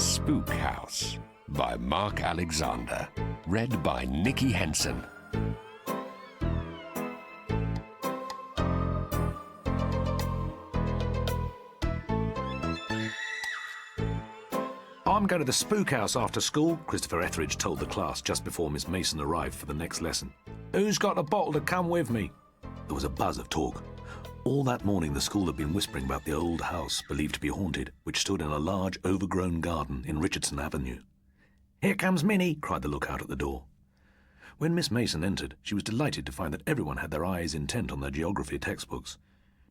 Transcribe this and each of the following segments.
Spook House by Mark Alexander. Read by Nikki Henson. "I'm going to the Spook House after school," Christopher Etheridge told the class just before Miss Mason arrived for the next lesson. "Who's got a bottle to come with me?" There was a buzz of talk. All that morning the school had been whispering about the old house, believed to be haunted, which stood in a large overgrown garden in Richardson Avenue. "Here comes Minnie," cried the lookout at the door. When Miss Mason entered, she was delighted to find that everyone had their eyes intent on their geography textbooks.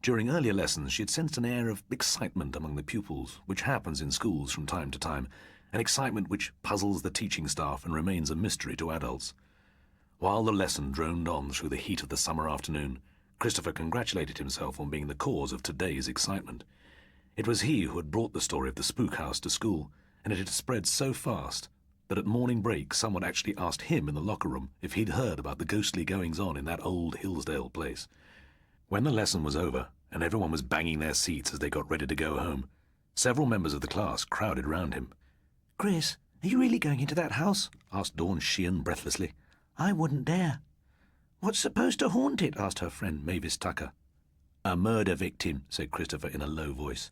During earlier lessons she had sensed an air of excitement among the pupils, which happens in schools from time to time, an excitement which puzzles the teaching staff and remains a mystery to adults. While the lesson droned on through the heat of the summer afternoon, Christopher congratulated himself on being the cause of today's excitement. It was he who had brought the story of the Spook House to school, and it had spread so fast that at morning break someone actually asked him in the locker room if he'd heard about the ghostly goings-on in that old Hillsdale place. When the lesson was over, and everyone was banging their seats as they got ready to go home, several members of the class crowded round him. "Chris, are you really going into that house?" asked Dawn Sheehan breathlessly. "I wouldn't dare." "What's supposed to haunt it?" asked her friend Mavis Tucker. "A murder victim," said Christopher in a low voice.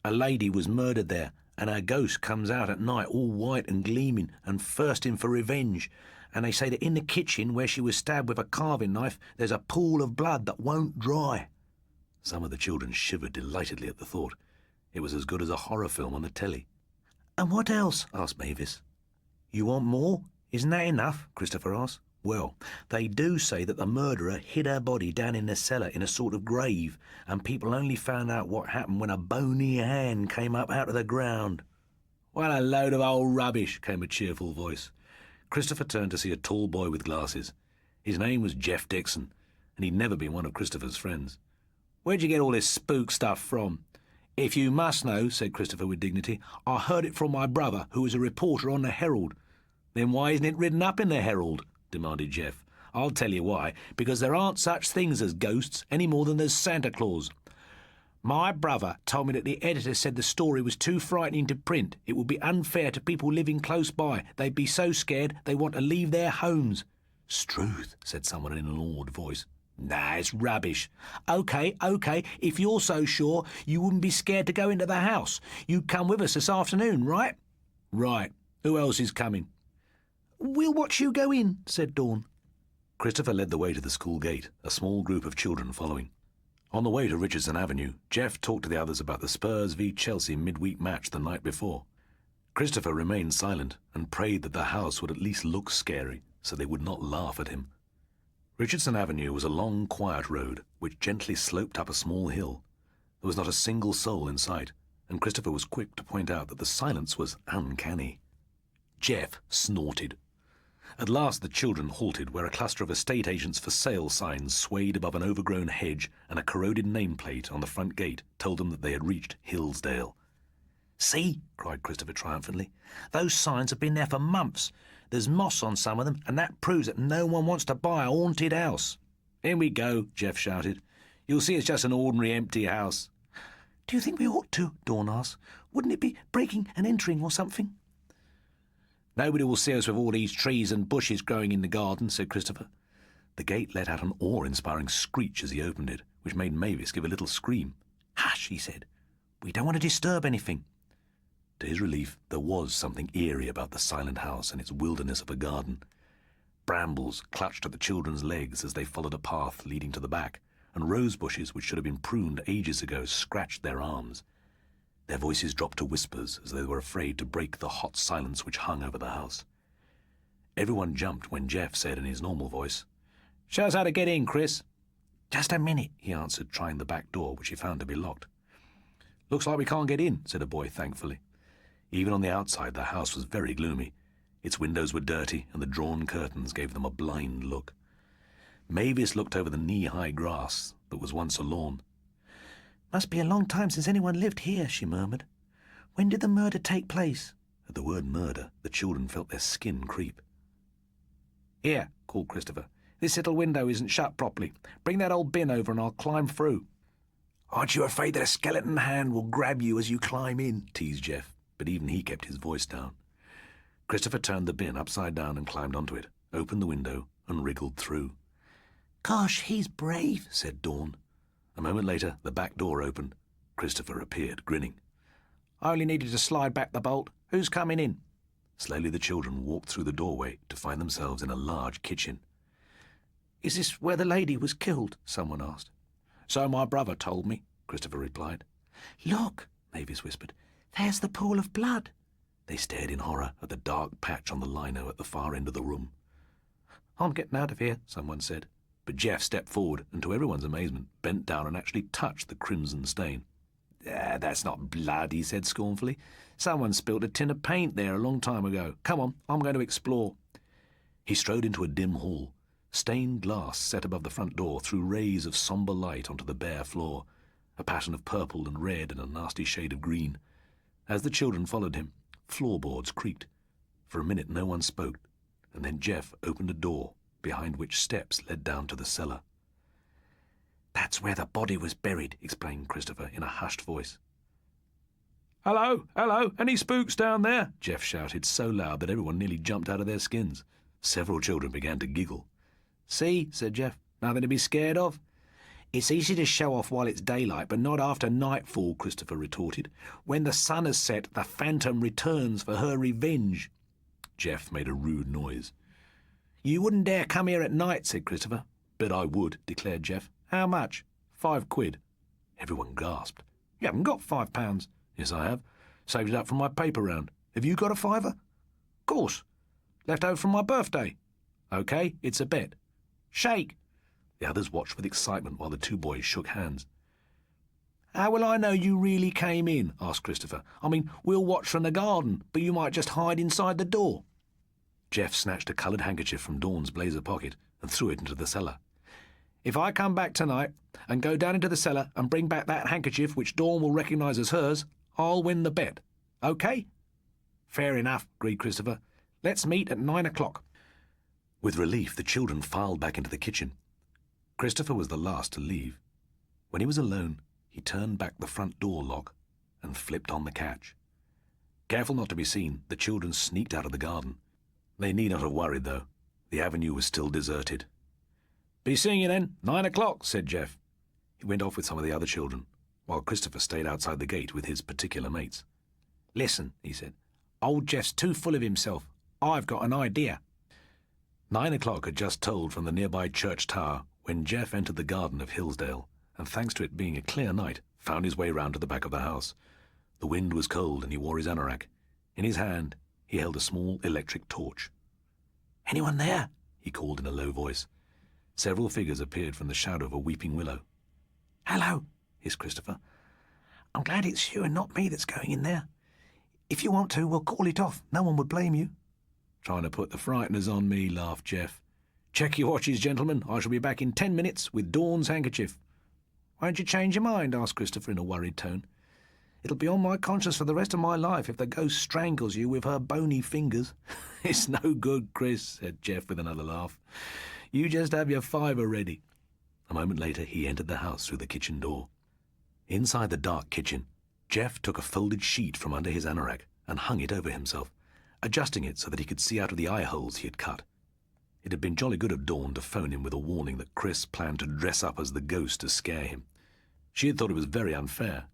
"A lady was murdered there, and her ghost comes out at night all white and gleaming and thirsting for revenge. And they say that in the kitchen where she was stabbed with a carving knife there's a pool of blood that won't dry." Some of the children shivered delightedly at the thought. It was as good as a horror film on the telly. "And what else?" asked Mavis. "You want more? Isn't that enough?" Christopher asked. "Well, they do say that the murderer hid her body down in the cellar in a sort of grave, and people only found out what happened when a bony hand came up out of the ground." "What a load of old rubbish," came a cheerful voice. Christopher turned to see a tall boy with glasses. His name was Jeff Dixon, and he'd never been one of Christopher's friends. "Where'd you get all this spook stuff from?" "If you must know," said Christopher with dignity, "I heard it from my brother, who was a reporter on the Herald." "Then why isn't it written up in the Herald?" demanded Jeff. "I'll tell you why. Because there aren't such things as ghosts any more than there's Santa Claus. My brother told me that the editor said the story was too frightening to print. It would be unfair to people living close by. They'd be so scared they want to leave their homes." "'Struth," said someone in an awed voice. "Nah, it's rubbish." Okay, if you're so sure, you wouldn't be scared to go into the house. You'd come with us this afternoon, right?" "Right. Who else is coming?" "We'll watch you go in," said Dawn. Christopher led the way to the school gate, a small group of children following. On the way to Richardson Avenue, Jeff talked to the others about the Spurs v Chelsea midweek match the night before. Christopher remained silent and prayed that the house would at least look scary so they would not laugh at him. Richardson Avenue was a long, quiet road which gently sloped up a small hill. There was not a single soul in sight, and Christopher was quick to point out that the silence was uncanny. Jeff snorted. At last the children halted where a cluster of estate agents for sale signs swayed above an overgrown hedge, and a corroded nameplate on the front gate told them that they had reached Hillsdale. "See," cried Christopher triumphantly, "those signs have been there for months. There's moss on some of them, and that proves that no one wants to buy a haunted house." "In we go," Jeff shouted. "You'll see it's just an ordinary empty house." "Do you think we ought to?" Dawn asked. "Wouldn't it be breaking and entering or something?" "Nobody will see us with all these trees and bushes growing in the garden," said Christopher. The gate let out an awe-inspiring screech as he opened it, which made Mavis give a little scream. "Hush," he said. "We don't want to disturb anything." To his relief, there was something eerie about the silent house and its wilderness of a garden. Brambles clutched at the children's legs as they followed a path leading to the back, and rose bushes which should have been pruned ages ago scratched their arms. Their voices dropped to whispers as they were afraid to break the hot silence which hung over the house. Everyone jumped when Jeff said in his normal voice, "Show us how to get in, Chris." "Just a minute," he answered, trying the back door, which he found to be locked. "Looks like we can't get in," said a boy thankfully. Even on the outside the house was very gloomy. Its windows were dirty, and the drawn curtains gave them a blind look. Mavis looked over the knee-high grass that was once a lawn. "Must be a long time since anyone lived here," she murmured. "When did the murder take place?" At the word murder, the children felt their skin creep. "Here," called Christopher. "This little window isn't shut properly. Bring that old bin over and I'll climb through." "Aren't you afraid that a skeleton hand will grab you as you climb in?" teased Jeff. but even he kept his voice down. Christopher turned the bin upside down and climbed onto it, opened the window, and wriggled through. Gosh, he's brave, said Dawn. A moment later, the back door opened. Christopher appeared, grinning. I only needed to slide back the bolt. Who's coming in? Slowly the children walked through the doorway to find themselves in a large kitchen. Is this where the lady was killed? Someone asked. So my brother told me, Christopher replied. Look, Mavis whispered. There's the pool of blood. They stared in horror at the dark patch on the lino at the far end of the room. I'm getting out of here, someone said. But Jeff stepped forward and, to everyone's amazement, bent down and actually touched the crimson stain. That's not blood, he said scornfully. Someone spilt a tin of paint there a long time ago. Come on, I'm going to explore. He strode into a dim hall. Stained glass set above the front door threw rays of sombre light onto the bare floor, a pattern of purple and red and a nasty shade of green. As the children followed him, floorboards creaked. For a minute no one spoke, and then Jeff opened a door, behind which steps led down to the cellar. That's where the body was buried, explained Christopher in a hushed voice. Hello, hello, any spooks down there? Jeff shouted so loud that everyone nearly jumped out of their skins. Several children began to giggle. See, said Jeff, nothing to be scared of. It's easy to show off while it's daylight, but not after nightfall, Christopher retorted. When the sun has set, the phantom returns for her revenge. Jeff made a rude noise. You wouldn't dare come here at night, said Christopher. Bet I would, declared Jeff. How much? £5. Everyone gasped. You haven't got £5. Yes, I have. Saved it up from my paper round. Have you got a fiver? Course. Left over from my birthday. OK, it's a bet. Shake. The others watched with excitement while the two boys shook hands. How will I know you really came in? Asked Christopher. I mean, we'll watch from the garden, but you might just hide inside the door. Jeff snatched a coloured handkerchief from Dawn's blazer pocket and threw it into the cellar. If I come back tonight and go down into the cellar and bring back that handkerchief which Dawn will recognise as hers, I'll win the bet. OK? Fair enough, agreed Christopher. Let's meet at 9 o'clock. With relief, the children filed back into the kitchen. Christopher was the last to leave. When he was alone, he turned back the front door lock and flipped on the catch. Careful not to be seen, the children sneaked out of the garden. They need not have worried, though. The avenue was still deserted. Be seeing you then, 9 o'clock, said Jeff. He went off with some of the other children, while Christopher stayed outside the gate with his particular mates. Listen, he said, old Jeff's too full of himself. I've got an idea. 9 o'clock had just tolled from the nearby church tower when Jeff entered the garden of Hillsdale, and thanks to it being a clear night, found his way round to the back of the house. The wind was cold and he wore his anorak. In his hand, he held a small electric torch. Anyone there? He called in a low voice. Several figures appeared from the shadow of a weeping willow. Hello, hissed Christopher. I'm glad it's you and not me that's going in there. If you want to, we'll call it off. No one would blame you. Trying to put the frighteners on me, laughed Jeff. Check your watches, gentlemen. I shall be back in 10 minutes with Dawn's handkerchief. Won't you change your mind? Asked Christopher in a worried tone. It'll be on my conscience for the rest of my life if the ghost strangles you with her bony fingers. It's no good, Chris, said Jeff with another laugh. You just have your fiver ready. A moment later, he entered the house through the kitchen door. Inside the dark kitchen, Jeff took a folded sheet from under his anorak and hung it over himself, adjusting it so that he could see out of the eye holes he had cut. It had been jolly good of Dawn to phone him with a warning that Chris planned to dress up as the ghost to scare him. She had thought it was very unfair,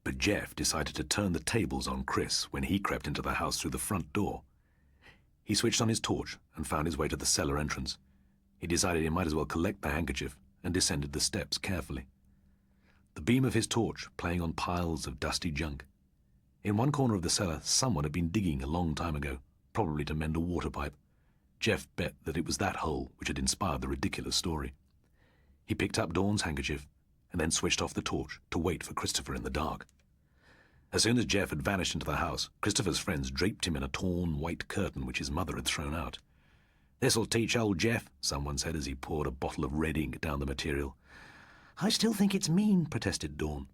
but Jeff decided to turn the tables on Chris when he crept into the house through the front door. He switched on his torch and found his way to the cellar entrance. He decided he might as well collect the handkerchief and descended the steps carefully. The beam of his torch playing on piles of dusty junk. In one corner of the cellar, someone had been digging a long time ago, probably to mend a water pipe. Jeff bet that it was that hole which had inspired the ridiculous story. He picked up Dawn's handkerchief and then switched off the torch to wait for Christopher in the dark. As soon as Jeff had vanished into the house, Christopher's friends draped him in a torn white curtain which his mother had thrown out. "This'll teach old Jeff," someone said as he poured a bottle of red ink down the material. "I still think it's mean," protested Dawn.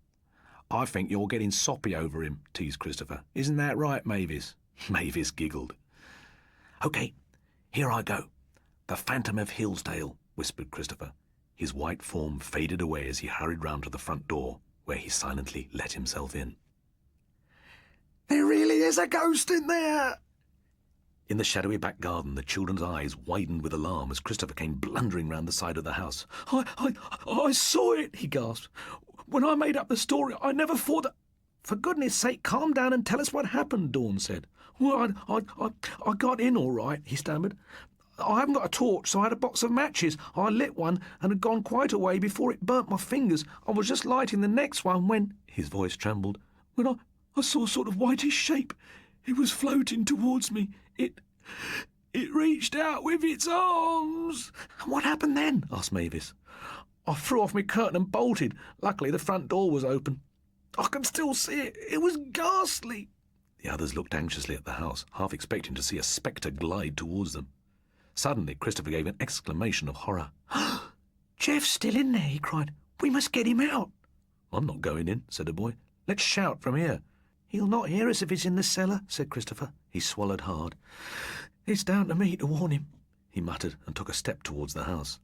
"I think you're getting soppy over him," teased Christopher. "Isn't that right, Mavis?" Mavis giggled. "OK, here I go. The Phantom of Hillsdale," whispered Christopher. His white form faded away as he hurried round to the front door, where he silently let himself in. "There really There's a ghost in there! In the shadowy back garden, the children's eyes widened with alarm as Christopher came blundering round the side of the house. I saw it, he gasped. When I made up the story, I never thought that... For goodness sake, calm down and tell us what happened, Dawn said. Well, I got in all right, he stammered. I haven't got a torch, so I had a box of matches. I lit one and had gone quite a way before it burnt my fingers. I was just lighting the next one when... His voice trembled. When I saw a sort of whitish shape. It was floating towards me. It reached out with its arms. And what happened then? Asked Mavis. I threw off my curtain and bolted. Luckily, the front door was open. I can still see it. It was ghastly. The others looked anxiously at the house, half expecting to see a spectre glide towards them. Suddenly, Christopher gave an exclamation of horror. Jeff's still in there, he cried. We must get him out. I'm not going in, said the boy. Let's shout from here. He'll not hear us if he's in the cellar, said Christopher. He swallowed hard. It's down to me to warn him, he muttered and took a step towards the house.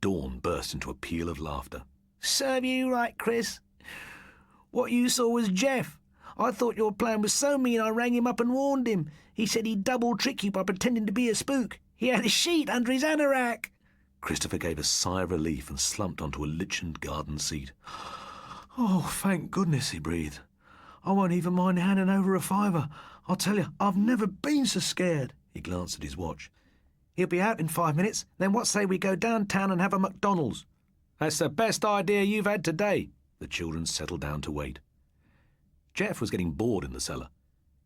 Dawn burst into a peal of laughter. Serve you right, Chris. What you saw was Jeff. I thought your plan was so mean I rang him up and warned him. He said he'd double-trick you by pretending to be a spook. He had a sheet under his anorak. Christopher gave a sigh of relief and slumped onto a lichened garden seat. Oh, thank goodness, he breathed. I won't even mind handing over a $5. I'll tell you, I've never been so scared. He glanced at his watch. He'll be out in 5 minutes. Then what say we go downtown and have a McDonald's? That's the best idea you've had today. The children settled down to wait. Jeff was getting bored in the cellar.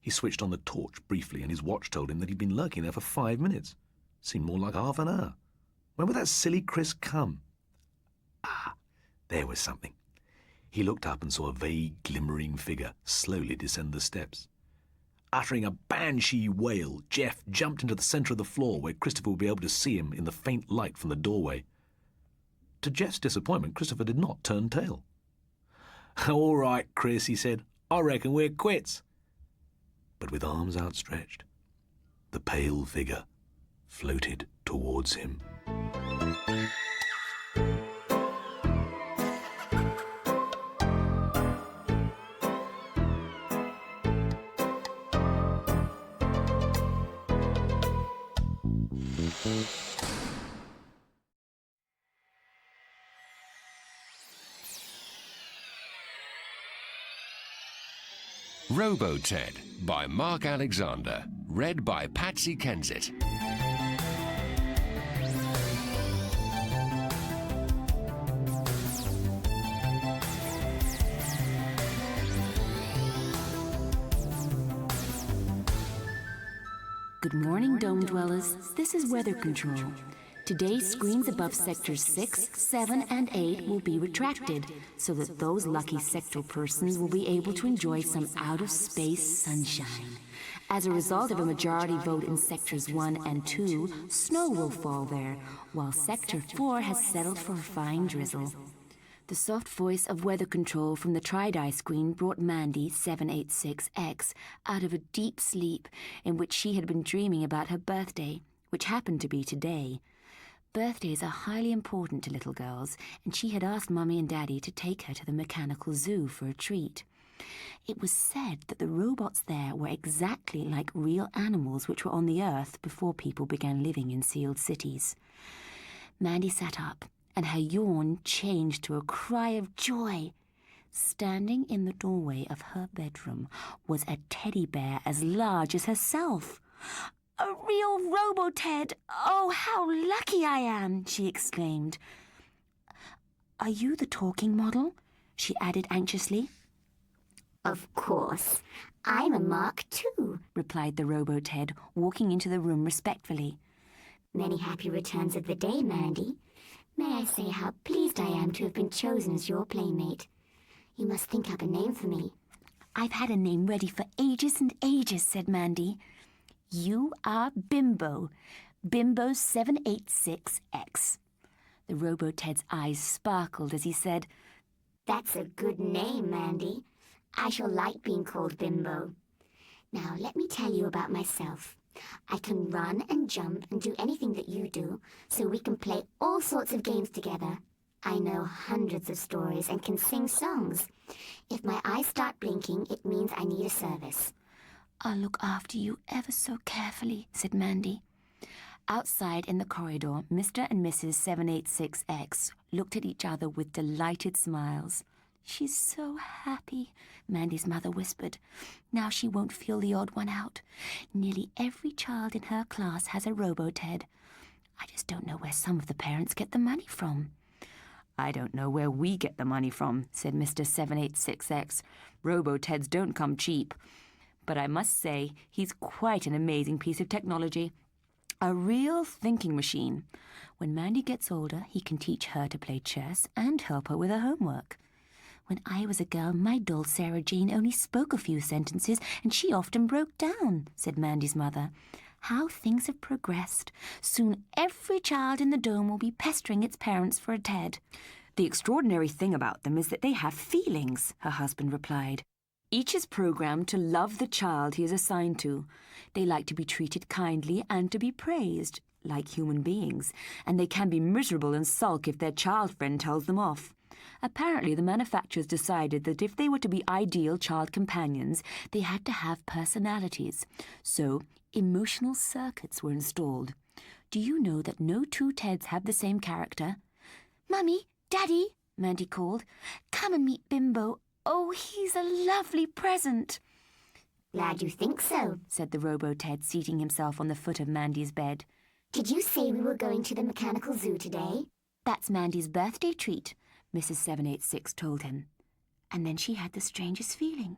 He switched on the torch briefly and his watch told him that he'd been lurking there for 5 minutes. Seemed more like half an hour. When would that silly Chris come? Ah, there was something. He looked up and saw a vague, glimmering figure slowly descend the steps. Uttering a banshee wail, Jeff jumped into the centre of the floor where Christopher would be able to see him in the faint light from the doorway. To Jeff's disappointment, Christopher did not turn tail. "All right, Chris," he said. "I reckon we're quits." But with arms outstretched, the pale figure floated towards him. Robo-Ted by Mark Alexander. Read by Patsy Kensit. Good morning, Dome Dwellers. This is Weather Control. Today, screens above sectors 6, 7, and 8 will be retracted, so that those lucky sectoral persons will be able to enjoy some out-of-space sunshine. As a result of a majority vote in sectors 1 and 2, snow will fall there, while sector 4 has settled for a fine drizzle. The soft voice of Weather Control from the Tri-Dye screen brought Mandy, 786X, out of a deep sleep in which she had been dreaming about her birthday, which happened to be today. Birthdays are highly important to little girls, and she had asked Mummy and Daddy to take her to the mechanical zoo for a treat. It was said that the robots there were exactly like real animals which were on the earth before people began living in sealed cities. Mandy sat up, and her yawn changed to a cry of joy. Standing in the doorway of her bedroom was a teddy bear as large as herself. "A real Robo-Ted! Oh, how lucky I am!" she exclaimed. "Are you the talking model?" she added anxiously. "Of course. I'm a Mark II," replied the Robo-Ted, walking into the room respectfully. "Many happy returns of the day, Mandy. May I say how pleased I am to have been chosen as your playmate? You must think up a name for me." "I've had a name ready for ages and ages," said Mandy. "You are Bimbo. Bimbo 786X. The Robo-Ted's eyes sparkled as he said, "That's a good name, Mandy. I shall like being called Bimbo. Now, let me tell you about myself. I can run and jump and do anything that you do, so we can play all sorts of games together. I know hundreds of stories and can sing songs. If my eyes start blinking, it means I need a service." I'll look after you ever so carefully, said Mandy. Outside in the corridor, Mr. and Mrs. 786X looked at each other with delighted smiles. She's so happy, Mandy's mother whispered. Now she won't feel the odd one out. Nearly every child in her class has a robo-Ted. I just don't know where some of the parents get the money from. I don't know where we get the money from, said Mr. 786X. Robo-Teds don't come cheap. But I must say, he's quite an amazing piece of technology. A real thinking machine. When Mandy gets older, he can teach her to play chess and help her with her homework. When I was a girl, my doll Sarah Jane only spoke a few sentences, and she often broke down, said Mandy's mother. How things have progressed. Soon every child in the dome will be pestering its parents for a Ted. The extraordinary thing about them is that they have feelings, her husband replied. Each is programmed to love the child he is assigned to. They like to be treated kindly and to be praised, like human beings, and they can be miserable and sulk if their child friend tells them off. Apparently, the manufacturers decided that if they were to be ideal child companions, they had to have personalities. So, emotional circuits were installed. Do you know that no two Teds have the same character? Mummy, Daddy, Mandy called. Come and meet Bimbo. Oh, he's a lovely present. Glad you think so, said the Robo-Ted, seating himself on the foot of Mandy's bed. Did you say we were going to the mechanical zoo today? That's Mandy's birthday treat, Mrs. 786 told him. And then she had the strangest feeling.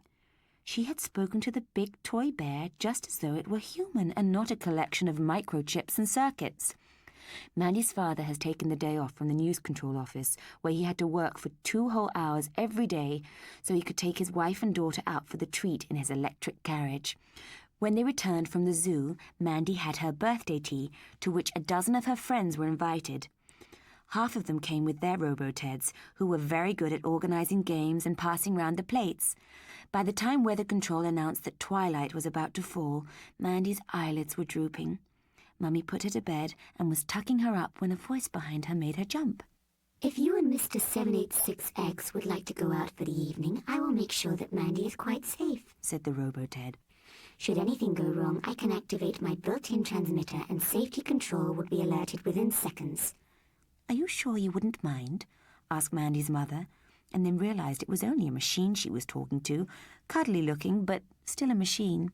She had spoken to the big toy bear just as though it were human and not a collection of microchips and circuits. Mandy's father has taken the day off from the news control office, where he had to work for 2 whole hours every day so he could take his wife and daughter out for the treat in his electric carriage. When they returned from the zoo, Mandy had her birthday tea, to which a dozen of her friends were invited. Half of them came with their robo-Teds, who were very good at organising games and passing round the plates. By the time weather control announced that twilight was about to fall, Mandy's eyelids were drooping. Mummy put her to bed and was tucking her up when a voice behind her made her jump. If you and Mr. 786X would like to go out for the evening, I will make sure that Mandy is quite safe, said the robo-Ted. Should anything go wrong, I can activate my built-in transmitter and safety control would be alerted within seconds. Are you sure you wouldn't mind? Asked Mandy's mother, and then realised it was only a machine she was talking to, cuddly looking, but still a machine.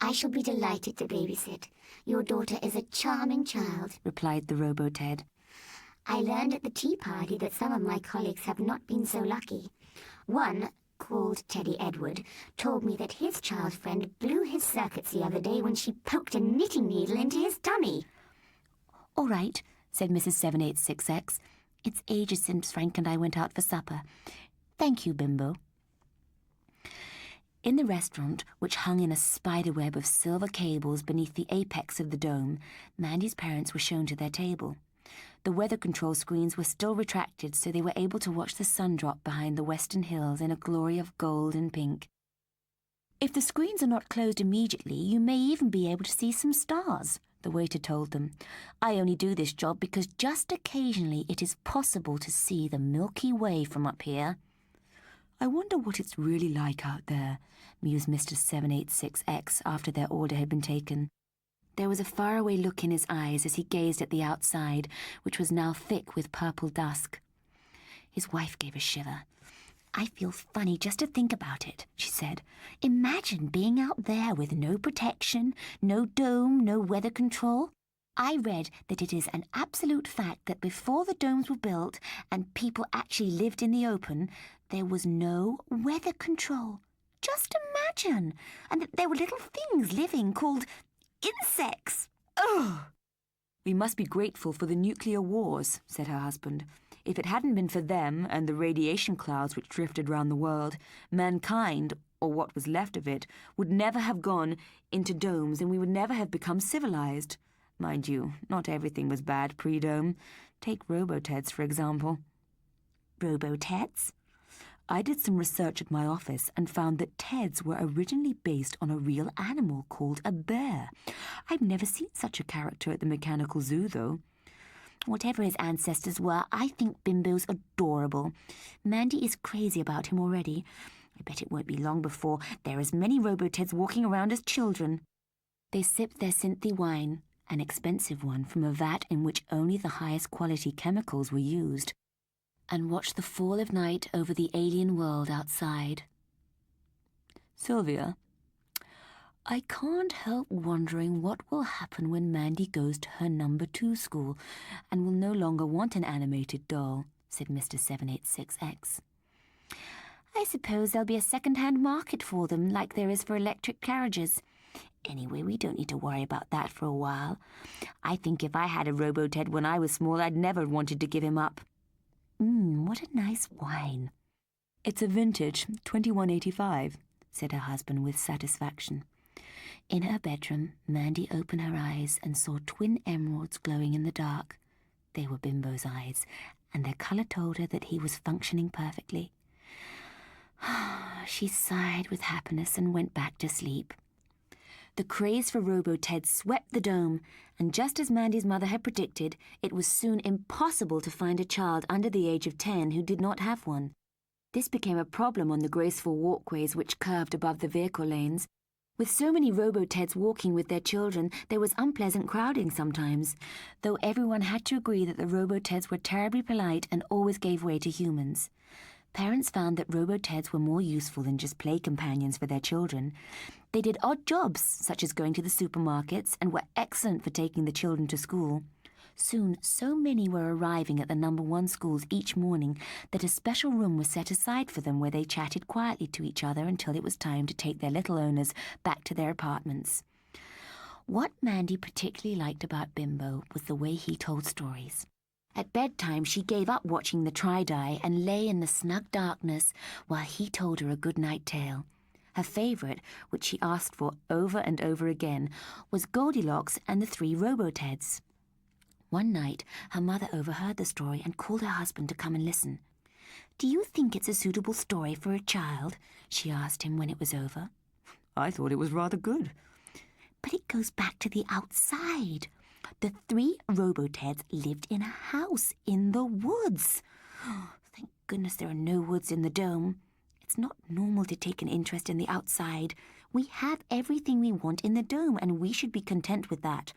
I shall be delighted to babysit. Your daughter is a charming child, replied the robo-Ted. I learned at the tea party that some of my colleagues have not been so lucky. One, called Teddy Edward, told me that his child friend blew his circuits the other day when she poked a knitting needle into his tummy. All right, said Mrs. 786X. It's ages since Frank and I went out for supper. Thank you, Bimbo. In the restaurant, which hung in a spiderweb of silver cables beneath the apex of the dome, Mandy's parents were shown to their table. The weather control screens were still retracted, so they were able to watch the sun drop behind the western hills in a glory of gold and pink. If the screens are not closed immediately, you may even be able to see some stars, the waiter told them. I only do this job because just occasionally it is possible to see the Milky Way from up here. I wonder what it's really like out there, mused Mr. 786X after their order had been taken. There was a faraway look in his eyes as he gazed at the outside, which was now thick with purple dusk. His wife gave a shiver. I feel funny just to think about it, she said. Imagine being out there with no protection, no dome, no weather control. I read that it is an absolute fact that before the domes were built and people actually lived in the open, there was no weather control. Just imagine! And that there were little things living called insects. Ugh! We must be grateful for the nuclear wars, said her husband. If it hadn't been for them and the radiation clouds which drifted round the world, mankind, or what was left of it, would never have gone into domes and we would never have become civilized. Mind you, not everything was bad pre-dome. Take robo-Teds, for example. Robo-Teds? I did some research at my office and found that Teds were originally based on a real animal called a bear. I've never seen such a character at the mechanical zoo, though. Whatever his ancestors were, I think Bimbo's adorable. Mandy is crazy about him already. I bet it won't be long before there are as many Roboteds walking around as children. They sipped their synthy wine, an expensive one from a vat in which only the highest quality chemicals were used, and watched the fall of night over the alien world outside. Sylvia, I can't help wondering what will happen when Mandy goes to her number 2 school and will no longer want an animated doll, said Mr. 786X. I suppose there'll be a second-hand market for them like there is for electric carriages. Anyway, we don't need to worry about that for a while. I think if I had a Roboted when I was small, I'd never wanted to give him up. What a nice wine. It's a vintage, 2185, said her husband with satisfaction. In her bedroom, Mandy opened her eyes and saw twin emeralds glowing in the dark. They were Bimbo's eyes, and their colour told her that he was functioning perfectly. She sighed with happiness and went back to sleep. The craze for Roboted swept the dome, and just as Mandy's mother had predicted, it was soon impossible to find a child under the age of 10 who did not have one. This became a problem on the graceful walkways which curved above the vehicle lanes. With so many Roboteds walking with their children, there was unpleasant crowding sometimes, though everyone had to agree that the Roboteds were terribly polite and always gave way to humans. Parents found that Roboteds were more useful than just play companions for their children. They did odd jobs, such as going to the supermarkets, and were excellent for taking the children to school. Soon, so many were arriving at the number 1 schools each morning that a special room was set aside for them where they chatted quietly to each other until it was time to take their little owners back to their apartments. What Mandy particularly liked about Bimbo was the way he told stories. At bedtime, she gave up watching the Tri-Dye and lay in the snug darkness while he told her a good-night tale. Her favourite, which she asked for over and over again, was Goldilocks and the 3 Roboteds. One night, her mother overheard the story and called her husband to come and listen. "Do you think it's a suitable story for a child?" she asked him when it was over. "I thought it was rather good." "But it goes back to the outside. The 3 Roboteds lived in a house in the woods. Thank goodness there are no woods in the dome. It's not normal to take an interest in the outside. We have everything we want in the dome, and we should be content with that.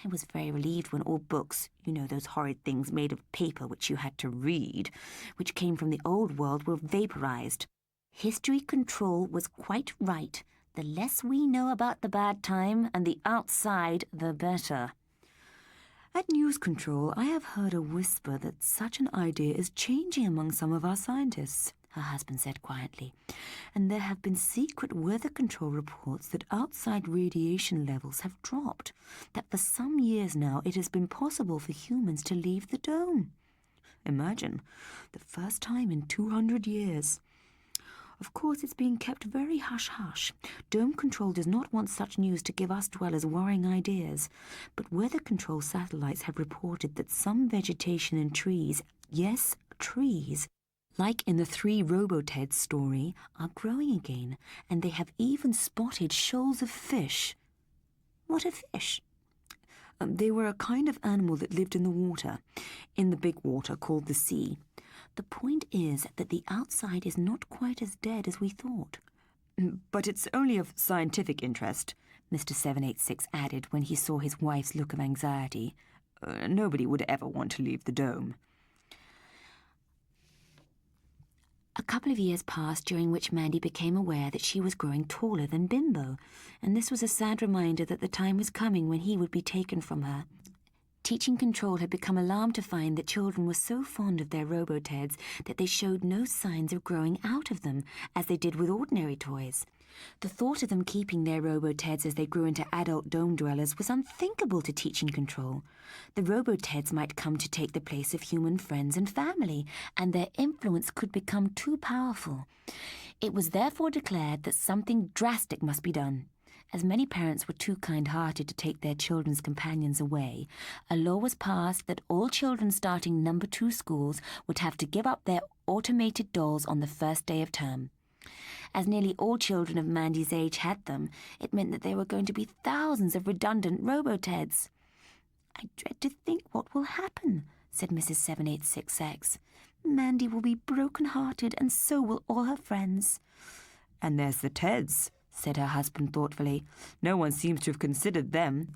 I was very relieved when all books, those horrid things made of paper which you had to read, which came from the old world, were vaporized. History Control was quite right. The less we know about the bad time and the outside, the better." "At News Control, I have heard a whisper that such an idea is changing among some of our scientists," her husband said quietly. "And there have been secret weather control reports that outside radiation levels have dropped, that for some years now it has been possible for humans to leave the dome. Imagine, the first time in 200 years. Of course, it's being kept very hush-hush. Dome Control does not want such news to give us dwellers worrying ideas. But weather control satellites have reported that some vegetation and trees, yes, trees, like in the 3 Roboteds story, are growing again, and they have even spotted shoals of fish." "What are fish?" They were a kind of animal that lived in the water, in the big water called the sea. The point is that the outside is not quite as dead as we thought." "But it's only of scientific interest," Mr. 786 added when he saw his wife's look of anxiety. "Nobody would ever want to leave the dome." A couple of years passed during which Mandy became aware that she was growing taller than Bimbo, and this was a sad reminder that the time was coming when he would be taken from her. Teaching Control had become alarmed to find that children were so fond of their Roboteds that they showed no signs of growing out of them, as they did with ordinary toys. The thought of them keeping their Roboteds as they grew into adult dome dwellers was unthinkable to Teaching Control. The Roboteds might come to take the place of human friends and family, and their influence could become too powerful. It was therefore declared that something drastic must be done. As many parents were too kind-hearted to take their children's companions away, a law was passed that all children starting number 2 schools would have to give up their automated dolls on the first day of term. As nearly all children of Mandy's age had them, it meant that there were going to be thousands of redundant Roboteds. "I dread to think what will happen," said Mrs. 786X. Mandy will be broken-hearted, and so will all her friends. And there's the Teds, said her husband thoughtfully. No one seems to have considered them.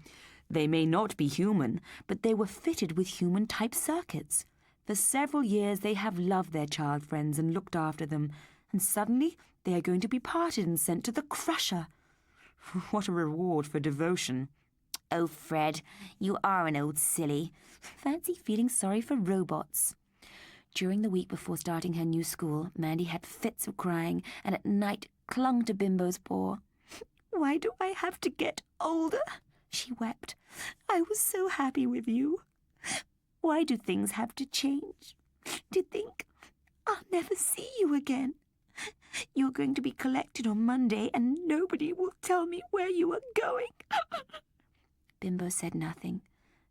They may not be human, but they were fitted with human-type circuits. For several years they have loved their child friends and looked after them, and suddenly they are going to be parted and sent to the crusher. What a reward for devotion. Oh, Fred, you are an old silly. Fancy feeling sorry for robots. During the week before starting her new school, Mandy had fits of crying and at night clung to Bimbo's paw. "Why do I have to get older?" she wept. "I was so happy with you. Why do things have to change? To think I'll never see you again. You're going to be collected on Monday and nobody will tell me where you are going." Bimbo said nothing,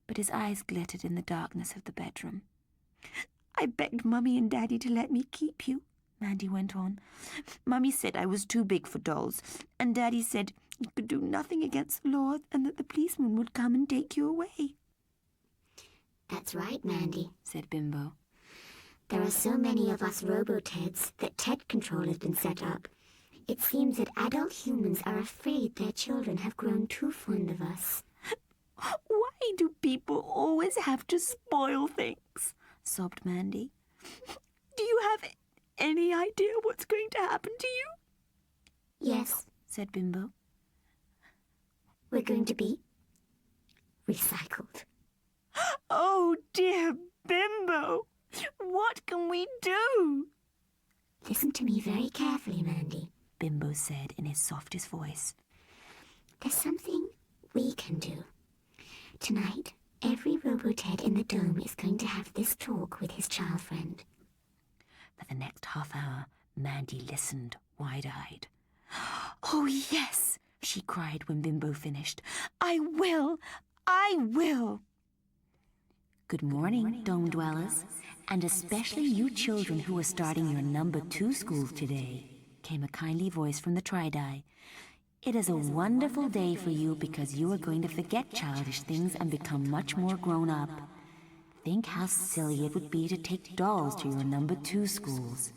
but his eyes glittered in the darkness of the bedroom. "I begged Mummy and Daddy to let me keep you," Mandy went on. "Mummy said I was too big for dolls, and Daddy said you could do nothing against the law and that the policeman would come and take you away." That's right, Mandy, said Bimbo. There are so many of us robo-Teds that Ted control has been set up. It seems that adult humans are afraid their children have grown too fond of us. "Why do people always have to spoil things?" sobbed Mandy. "Do you have any idea what's going to happen to you?" Yes, said Bimbo. we're going to be recycled. "Oh, dear Bimbo, what can we do?" Listen to me very carefully, Mandy, Bimbo said in his softest voice. There's something we can do. Tonight, every robo-Ted in the dome is going to have this talk with his child friend. For the next half hour, Mandy listened, wide-eyed. "Oh, yes," she cried when Bimbo finished. I will! Good morning, dome dwellers, and especially you children who are starting your number 2 school today, came a kindly voice from the Tri-Di. It is a wonderful day for you because you are going to forget childish things and become much more grown up. Think how silly it would be to take dolls to your number 2 schools.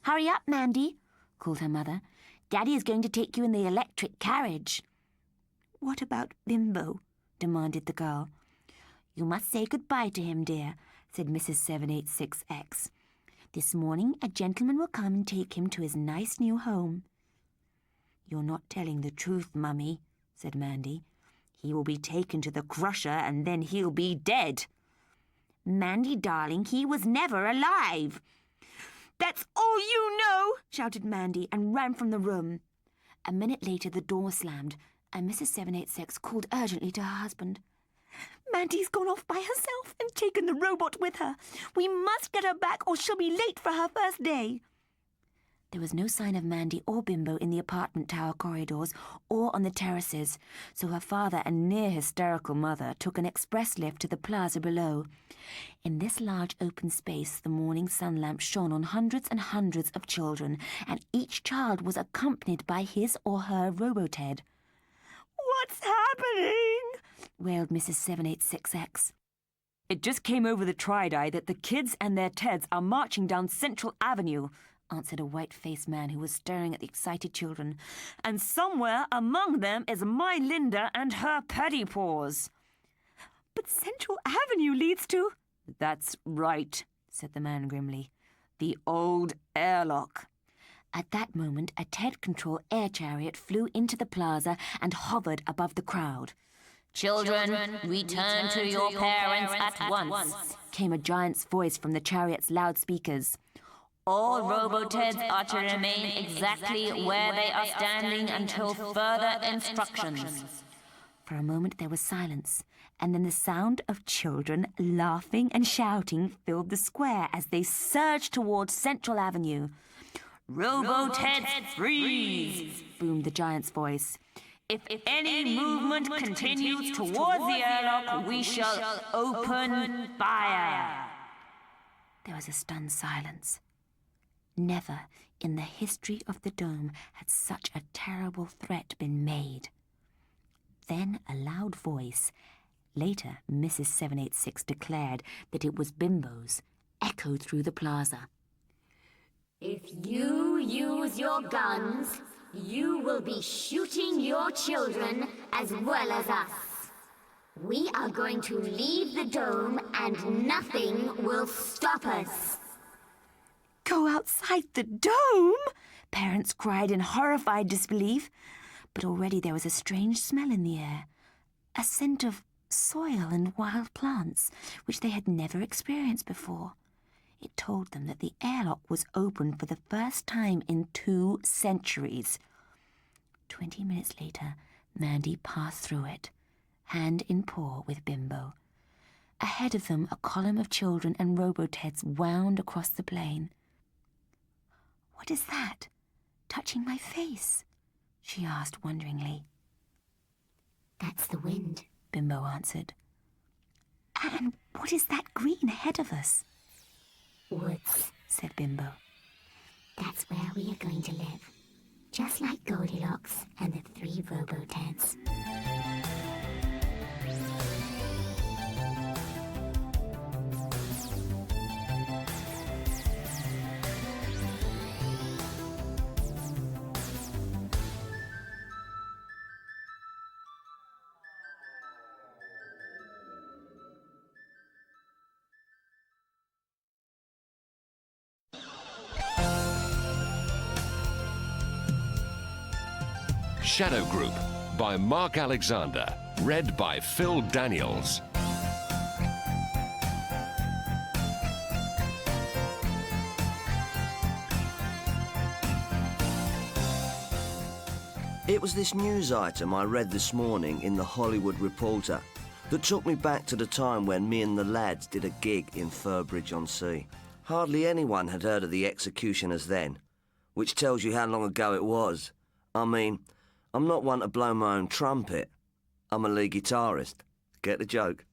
"Hurry up, Mandy," called her mother. "Daddy is going to take you in the electric carriage." "What about Bimbo?" demanded the girl. "You must say goodbye to him, dear," said Mrs. 786X. "This morning a gentleman will come and take him to his nice new home." "You're not telling the truth, Mummy," said Mandy. "He will be taken to the crusher and then he'll be dead." "Mandy, darling, he was never alive." "That's all you know," shouted Mandy and ran from the room. A minute later the door slammed and Mrs. 786 called urgently to her husband. "Mandy's gone off by herself and taken the robot with her. We must get her back or she'll be late for her first day." There was no sign of Mandy or Bimbo in the apartment tower corridors or on the terraces, so her father and near-hysterical mother took an express lift to the plaza below. In this large open space, the morning sun lamp shone on hundreds and hundreds of children, and each child was accompanied by his or her robo-Ted. "What's happening?" wailed Mrs. 786X. It just came over the Tri-Di that the kids and their Teds are marching down Central Avenue, answered a white-faced man who was staring at the excited children. "And somewhere among them is my Linda and her pettipaws." "But Central Avenue leads to—" "That's right," said the man grimly. "The old airlock." At that moment, a Ted-control air chariot flew into the plaza and hovered above the crowd. "Children, return to your parents at once," came a giant's voice from the chariot's loudspeakers. "All robo-Teds are to remain exactly where they are standing until further instructions." For a moment there was silence, and then the sound of children laughing and shouting filled the square as they surged towards Central Avenue. "Robo-Teds freeze!" boomed the giant's voice. "If any movement continues towards the airlock, we shall open fire." There was a stunned silence. Never in the history of the dome had such a terrible threat been made. Then a loud voice, later Mrs. 786 declared that it was Bimbo's, echoed through the plaza. If you use your guns, you will be shooting your children as well as us. We are going to leave the dome and nothing will stop us. Go outside the dome? Parents cried in horrified disbelief. But already there was a strange smell in the air, a scent of soil and wild plants, which they had never experienced before. It told them that the airlock was open for the first time in 2 centuries. 20 minutes later, Mandy passed through it, hand in paw with Bimbo. Ahead of them, a column of children and robo-teds wound across the plain. "What is that, touching my face?" she asked wonderingly. That's the wind, Bimbo answered. "And what is that green ahead of us?" woods. said Bimbo. That's where we are going to live. Just like Goldilocks and the 3 robo-teds. Shadow Group by Mark Alexander. Read by Phil Daniels. It was this news item I read this morning in the Hollywood Reporter that took me back to the time when me and the lads did a gig in Furbridge-on-Sea. Hardly anyone had heard of the executioners then, which tells you how long ago it was. I mean, I'm not one to blow my own trumpet. I'm a lead guitarist. Get the joke?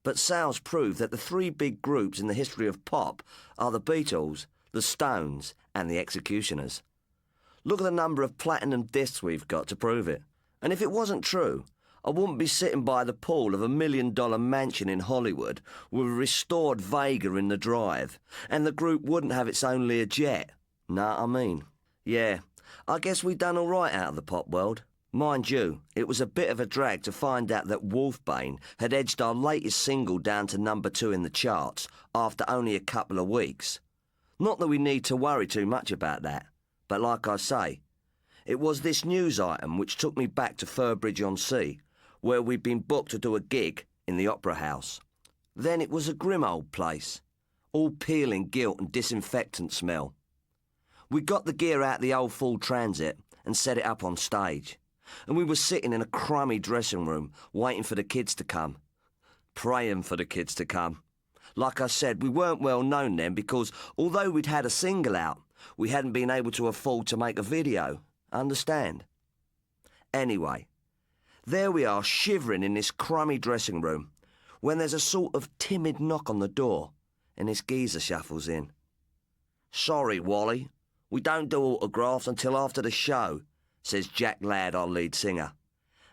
But sales prove that the 3 big groups in the history of pop are the Beatles, the Stones, and the Executioners. Look at the number of platinum discs we've got to prove it. And if it wasn't true, I wouldn't be sitting by the pool of $1 million mansion in Hollywood with a restored Vega in the drive, and the group wouldn't have its own Learjet. Know what I mean? Yeah, I guess we done all right out of the pop world. Mind you, it was a bit of a drag to find out that Wolfbane had edged our latest single down to number 2 in the charts after only a couple of weeks. Not that we need to worry too much about that, but like I say, it was this news item which took me back to Furbridge-on-Sea, where we'd been booked to do a gig in the Opera House. Then it was a grim old place, all peeling gilt and disinfectant smell. We got the gear out the old full transit and set it up on stage, and we were sitting in a crummy dressing room waiting for the kids to come. Praying for the kids to come. Like I said, we weren't well known then because although we'd had a single out, we hadn't been able to afford to make a video. Understand? Anyway, there we are shivering in this crummy dressing room when there's a sort of timid knock on the door and this geezer shuffles in. "Sorry, Wally. We don't do autographs until after the show," says Jack Ladd, our lead singer.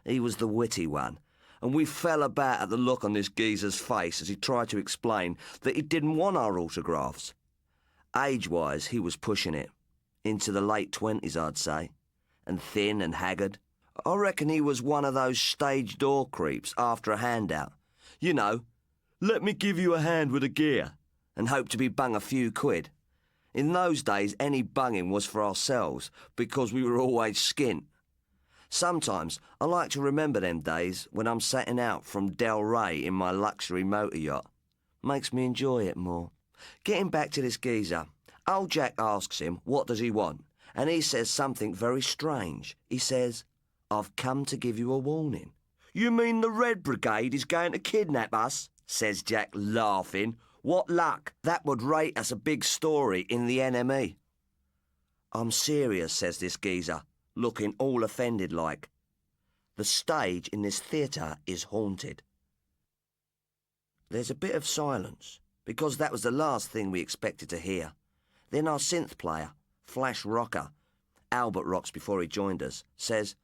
He was the witty one, and we fell about at the look on this geezer's face as he tried to explain that he didn't want our autographs. Age-wise, he was pushing it. Into the late 20s, I'd say. And thin and haggard. I reckon he was one of those stage door creeps after a handout. You know, let me give you a hand with the gear, and hope to be bung a few quid. In those days, any bunging was for ourselves, because we were always skint. Sometimes I like to remember them days when I'm setting out from Del Rey in my luxury motor yacht. Makes me enjoy it more. Getting back to this geezer, old Jack asks him what does he want, and he says something very strange. He says, "I've come to give you a warning." "You mean the Red Brigade is going to kidnap us?" says Jack, laughing. "What luck. That would rate us a big story in the NME. "I'm serious," says this geezer, looking all offended like. "The stage in this theatre is haunted." There's a bit of silence, because that was the last thing we expected to hear. Then our synth player, Flash Rocker, Albert rocks before he joined us, says,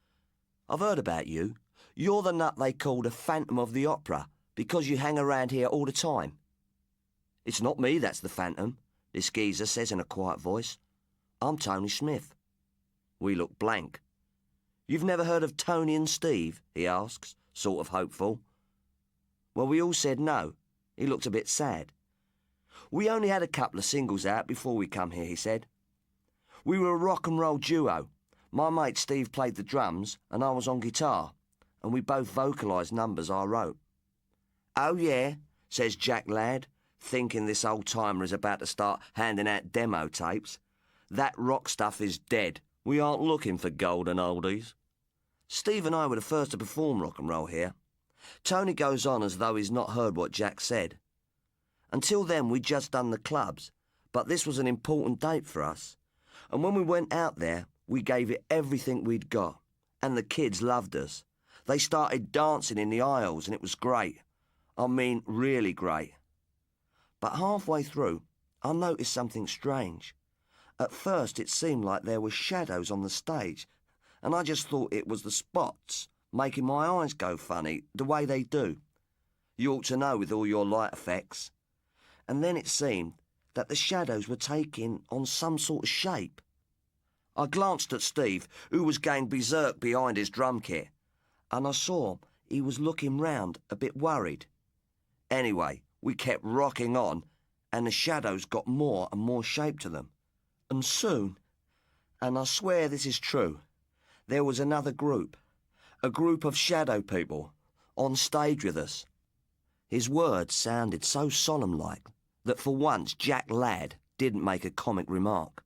"I've heard about you. You're the nut they call the Phantom of the Opera, because you hang around here all the time." "It's not me that's the phantom," this geezer says in a quiet voice. "I'm Tony Smith." We look blank. "You've never heard of Tony and Steve?" he asks, sort of hopeful. Well, we all said no. He looked a bit sad. "We only had a couple of singles out before we come here," he said. "We were a rock and roll duo. My mate Steve played the drums and I was on guitar, and we both vocalised numbers I wrote." "Oh yeah," says Jack Ladd, thinking this old-timer is about to start handing out demo tapes. "That rock stuff is dead. We aren't looking for golden oldies." Steve and I were the first to perform rock and roll here. Tony goes on as though he's not heard what Jack said. "Until then, we'd just done the clubs, but this was an important date for us. And when we went out there, we gave it everything we'd got, and the kids loved us. They started dancing in the aisles, and it was great. I mean, really great. But halfway through, I noticed something strange. At first, it seemed like there were shadows on the stage, and I just thought it was the spots making my eyes go funny, the way they do. You ought to know with all your light effects. And then it seemed that the shadows were taking on some sort of shape. I glanced at Steve, who was going berserk behind his drum kit, and I saw he was looking round a bit worried. Anyway, we kept rocking on, and the shadows got more and more shape to them. And soon, and I swear this is true, there was another group, a group of shadow people, on stage with us. His words sounded so solemn-like that for once Jack Ladd didn't make a comic remark.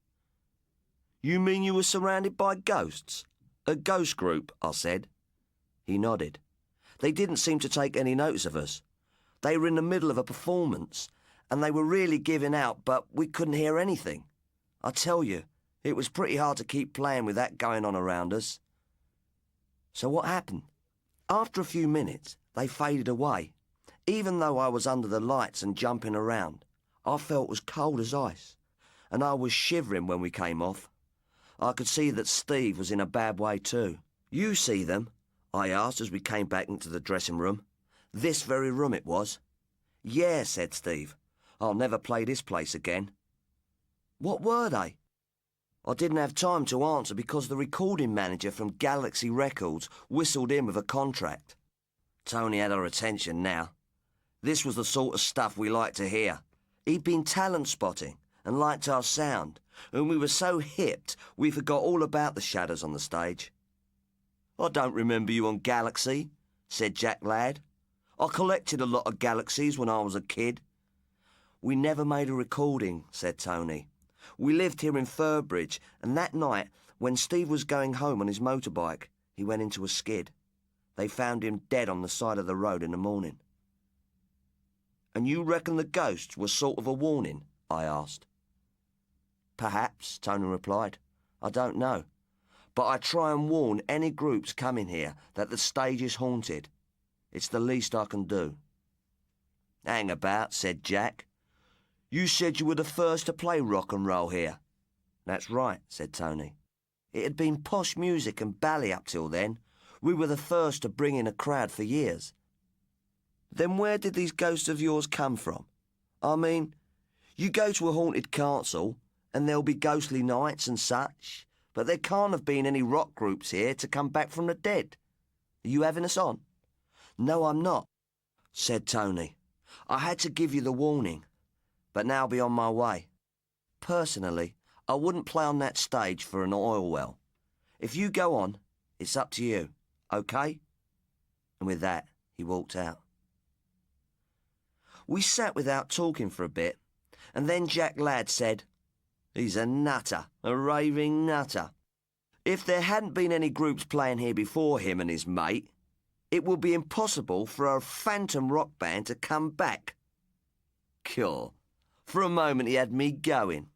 "You mean you were surrounded by ghosts? A ghost group?" I said. He nodded. "They didn't seem to take any notice of us. They were in the middle of a performance, and they were really giving out, but we couldn't hear anything. I tell you, it was pretty hard to keep playing with that going on around us." So what happened? After a few minutes, they faded away. Even though I was under the lights and jumping around, I felt as cold as ice, and I was shivering when we came off. I could see that Steve was in a bad way too. "You see them?" I asked as we came back into the dressing room. "This very room it was." "Yeah," said Steve. "I'll never play this place again." "What were they?" I didn't have time to answer because the recording manager from Galaxy Records whistled in with a contract. Tony had our attention now. This was the sort of stuff we liked to hear. He'd been talent spotting and liked our sound, and we were so hipped we forgot all about the shadows on the stage. "I don't remember you on Galaxy," said Jack Ladd. "I collected a lot of Galaxies when I was a kid." "We never made a recording," said Tony. "We lived here in Furbridge, and that night, when Steve was going home on his motorbike, he went into a skid. They found him dead on the side of the road in the morning." "And you reckon the ghosts were sort of a warning?" I asked. "Perhaps," Tony replied. "I don't know. But I try and warn any groups coming here that the stage is haunted. It's the least I can do." "Hang about," said Jack. "You said you were the first to play rock and roll here." "That's right," said Tony. "It had been posh music and ballet up till then. We were the first to bring in a crowd for years." "Then where did these ghosts of yours come from? I mean, you go to a haunted castle and there'll be ghostly nights and such, but there can't have been any rock groups here to come back from the dead. Are you having us on?" "No, I'm not," said Tony. "I had to give you the warning, but now I'll be on my way. Personally, I wouldn't play on that stage for an oil well. If you go on, it's up to you, okay?" And with that, he walked out. We sat without talking for a bit, and then Jack Ladd said, "He's a nutter, a raving nutter. If there hadn't been any groups playing here before him and his mate, it would be impossible for a phantom rock band to come back." Cool. For a moment he had me going.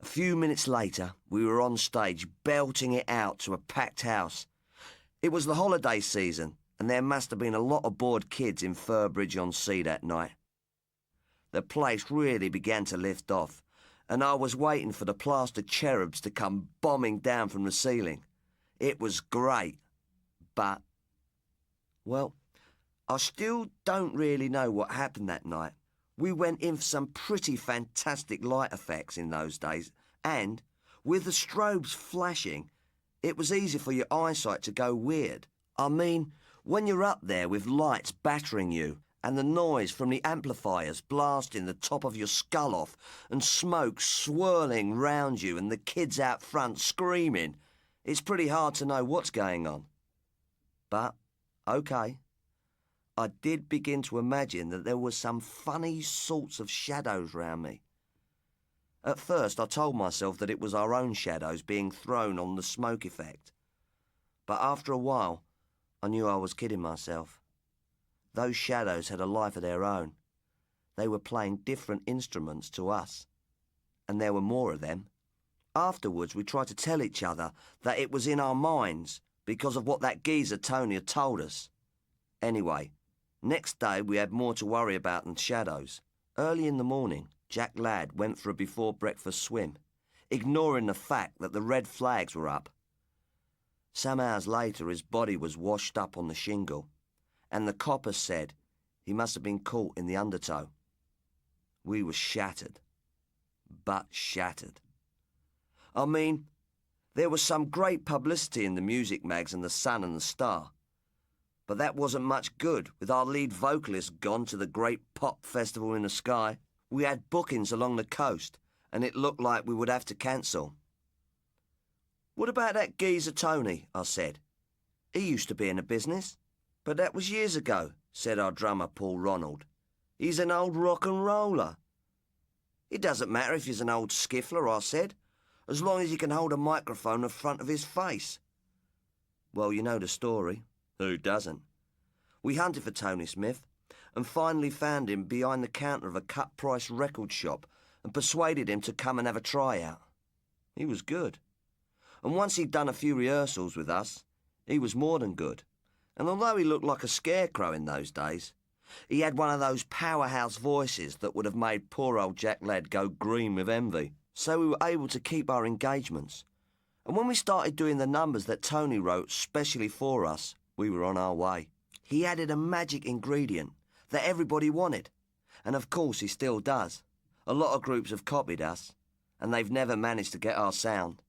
A few minutes later, we were on stage belting it out to a packed house. It was the holiday season, and there must have been a lot of bored kids in Furbridge-on-Sea that night. The place really began to lift off, and I was waiting for the plaster cherubs to come bombing down from the ceiling. It was great, but, well, I still don't really know what happened that night. We went in for some pretty fantastic light effects in those days, and with the strobes flashing, it was easy for your eyesight to go weird. I mean, when you're up there with lights battering you and the noise from the amplifiers blasting the top of your skull off and smoke swirling round you and the kids out front screaming, it's pretty hard to know what's going on. But, okay, I did begin to imagine that there were some funny sorts of shadows round me. At first I told myself that it was our own shadows being thrown on the smoke effect. But after a while, I knew I was kidding myself. Those shadows had a life of their own. They were playing different instruments to us. And there were more of them. Afterwards, we tried to tell each other that it was in our minds because of what that geezer Tony had told us. Anyway, next day we had more to worry about than shadows. Early in the morning, Jack Ladd went for a before-breakfast swim, ignoring the fact that the red flags were up. Some hours later, his body was washed up on the shingle, and the coppers said he must have been caught in the undertow. We were shattered. But shattered. I mean, there was some great publicity in the music mags and the Sun and the Star. But that wasn't much good, with our lead vocalist gone to the great pop festival in the sky. We had bookings along the coast, and it looked like we would have to cancel. "What about that geezer Tony?" I said. "He used to be in the business." "But that was years ago," said our drummer Paul Ronald. "He's an old rock and roller." "It doesn't matter if he's an old skiffler," I said, "as long as he can hold a microphone in front of his face." Well, you know the story. Who doesn't? We hunted for Tony Smith and finally found him behind the counter of a cut-price record shop and persuaded him to come and have a tryout. He was good. And once he'd done a few rehearsals with us, he was more than good. And although he looked like a scarecrow in those days, he had one of those powerhouse voices that would have made poor old Jack Ladd go green with envy. So we were able to keep our engagements. And when we started doing the numbers that Tony wrote specially for us, we were on our way. He added a magic ingredient that everybody wanted. And of course he still does. A lot of groups have copied us, and they've never managed to get our sound.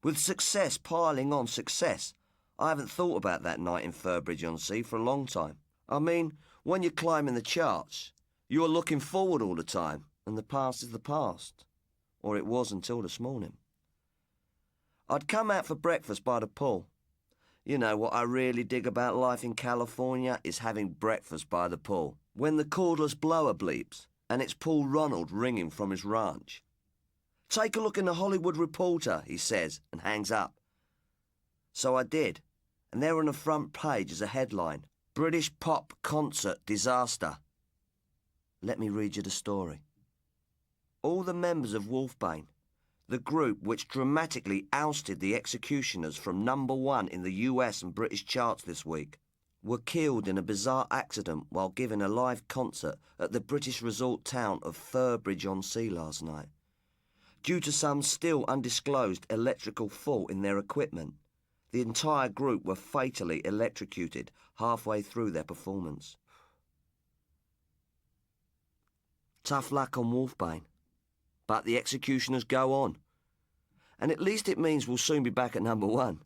With success piling on success, I haven't thought about that night in Furbridge-on-Sea for a long time. I mean, when you're climbing the charts, you're looking forward all the time, and the past is the past. Or it was until this morning. I'd come out for breakfast by the pool. You know, what I really dig about life in California is having breakfast by the pool. When the cordless blower bleeps, and it's Paul Ronald ringing from his ranch. "Take a look in the Hollywood Reporter," he says, and hangs up. So I did, and there on the front page is a headline, "British Pop Concert Disaster." Let me read you the story. All the members of Wolfbane, the group which dramatically ousted the Executioners from #1 in the US and British charts this week, were killed in a bizarre accident while giving a live concert at the British resort town of Furbridge-on-Sea last night, due to some still undisclosed electrical fault in their equipment. The entire group were fatally electrocuted halfway through their performance. Tough luck on Wolfbane, but the Executioners go on. And at least it means we'll soon be back at #1.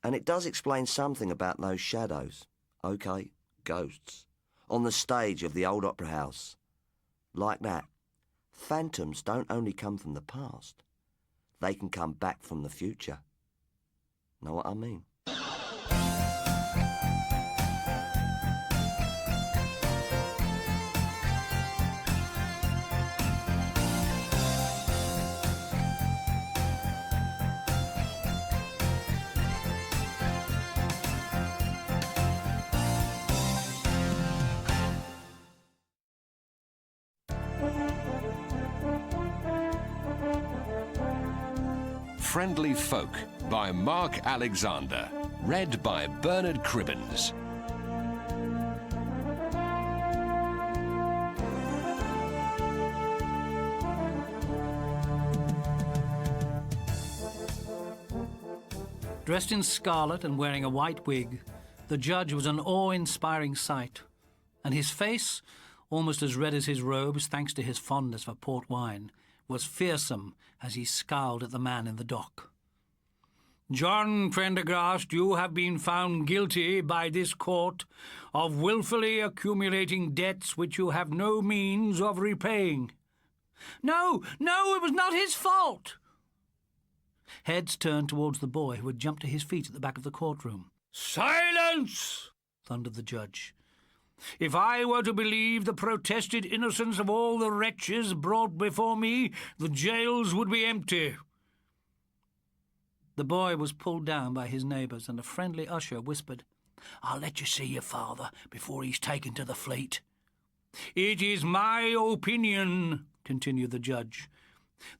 And it does explain something about those shadows, okay, ghosts, on the stage of the old opera house. Like that, phantoms don't only come from the past, they can come back from the future. Know what I mean? Friendly Folk by Mark Alexander. Read by Bernard Cribbins. Dressed in scarlet and wearing a white wig, the judge was an awe-inspiring sight, and his face, almost as red as his robes thanks to his fondness for port wine, was fearsome as he scowled at the man in the dock. "John Prendergast, you have been found guilty by this court of wilfully accumulating debts which you have no means of repaying." No, it was not his fault." Heads turned towards the boy, who had jumped to his feet at the back of the courtroom. "Silence!" thundered the judge. "If I were to believe the protested innocence of all the wretches brought before me, the jails would be empty." The boy was pulled down by his neighbours, and a friendly usher whispered, "I'll let you see your father before he's taken to the Fleet." "It is my opinion," continued the judge,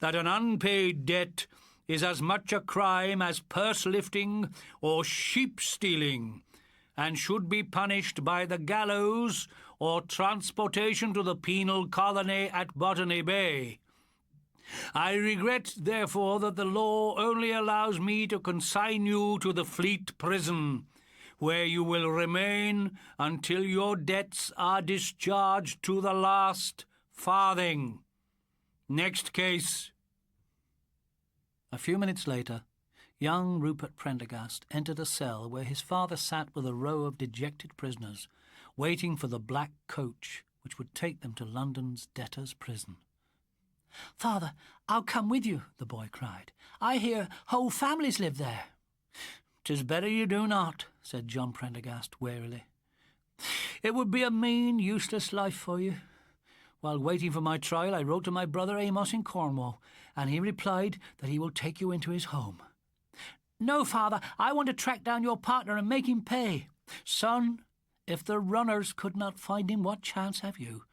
"that an unpaid debt is as much a crime as purse-lifting or sheep-stealing, and should be punished by the gallows or transportation to the penal colony at Botany Bay. I regret, therefore, that the law only allows me to consign you to the Fleet Prison, where you will remain until your debts are discharged to the last farthing. Next case." A few minutes later, young Rupert Prendergast entered a cell where his father sat with a row of dejected prisoners, waiting for the black coach which would take them to London's debtors' prison. "Father, I'll come with you," the boy cried. "I hear whole families live there." "'Tis better you do not," said John Prendergast wearily. "It would be a mean, useless life for you. While waiting for my trial, I wrote to my brother Amos in Cornwall, and he replied that he will take you into his home." "No, father, I want to track down your partner and make him pay." "Son, if the runners could not find him, what chance have you?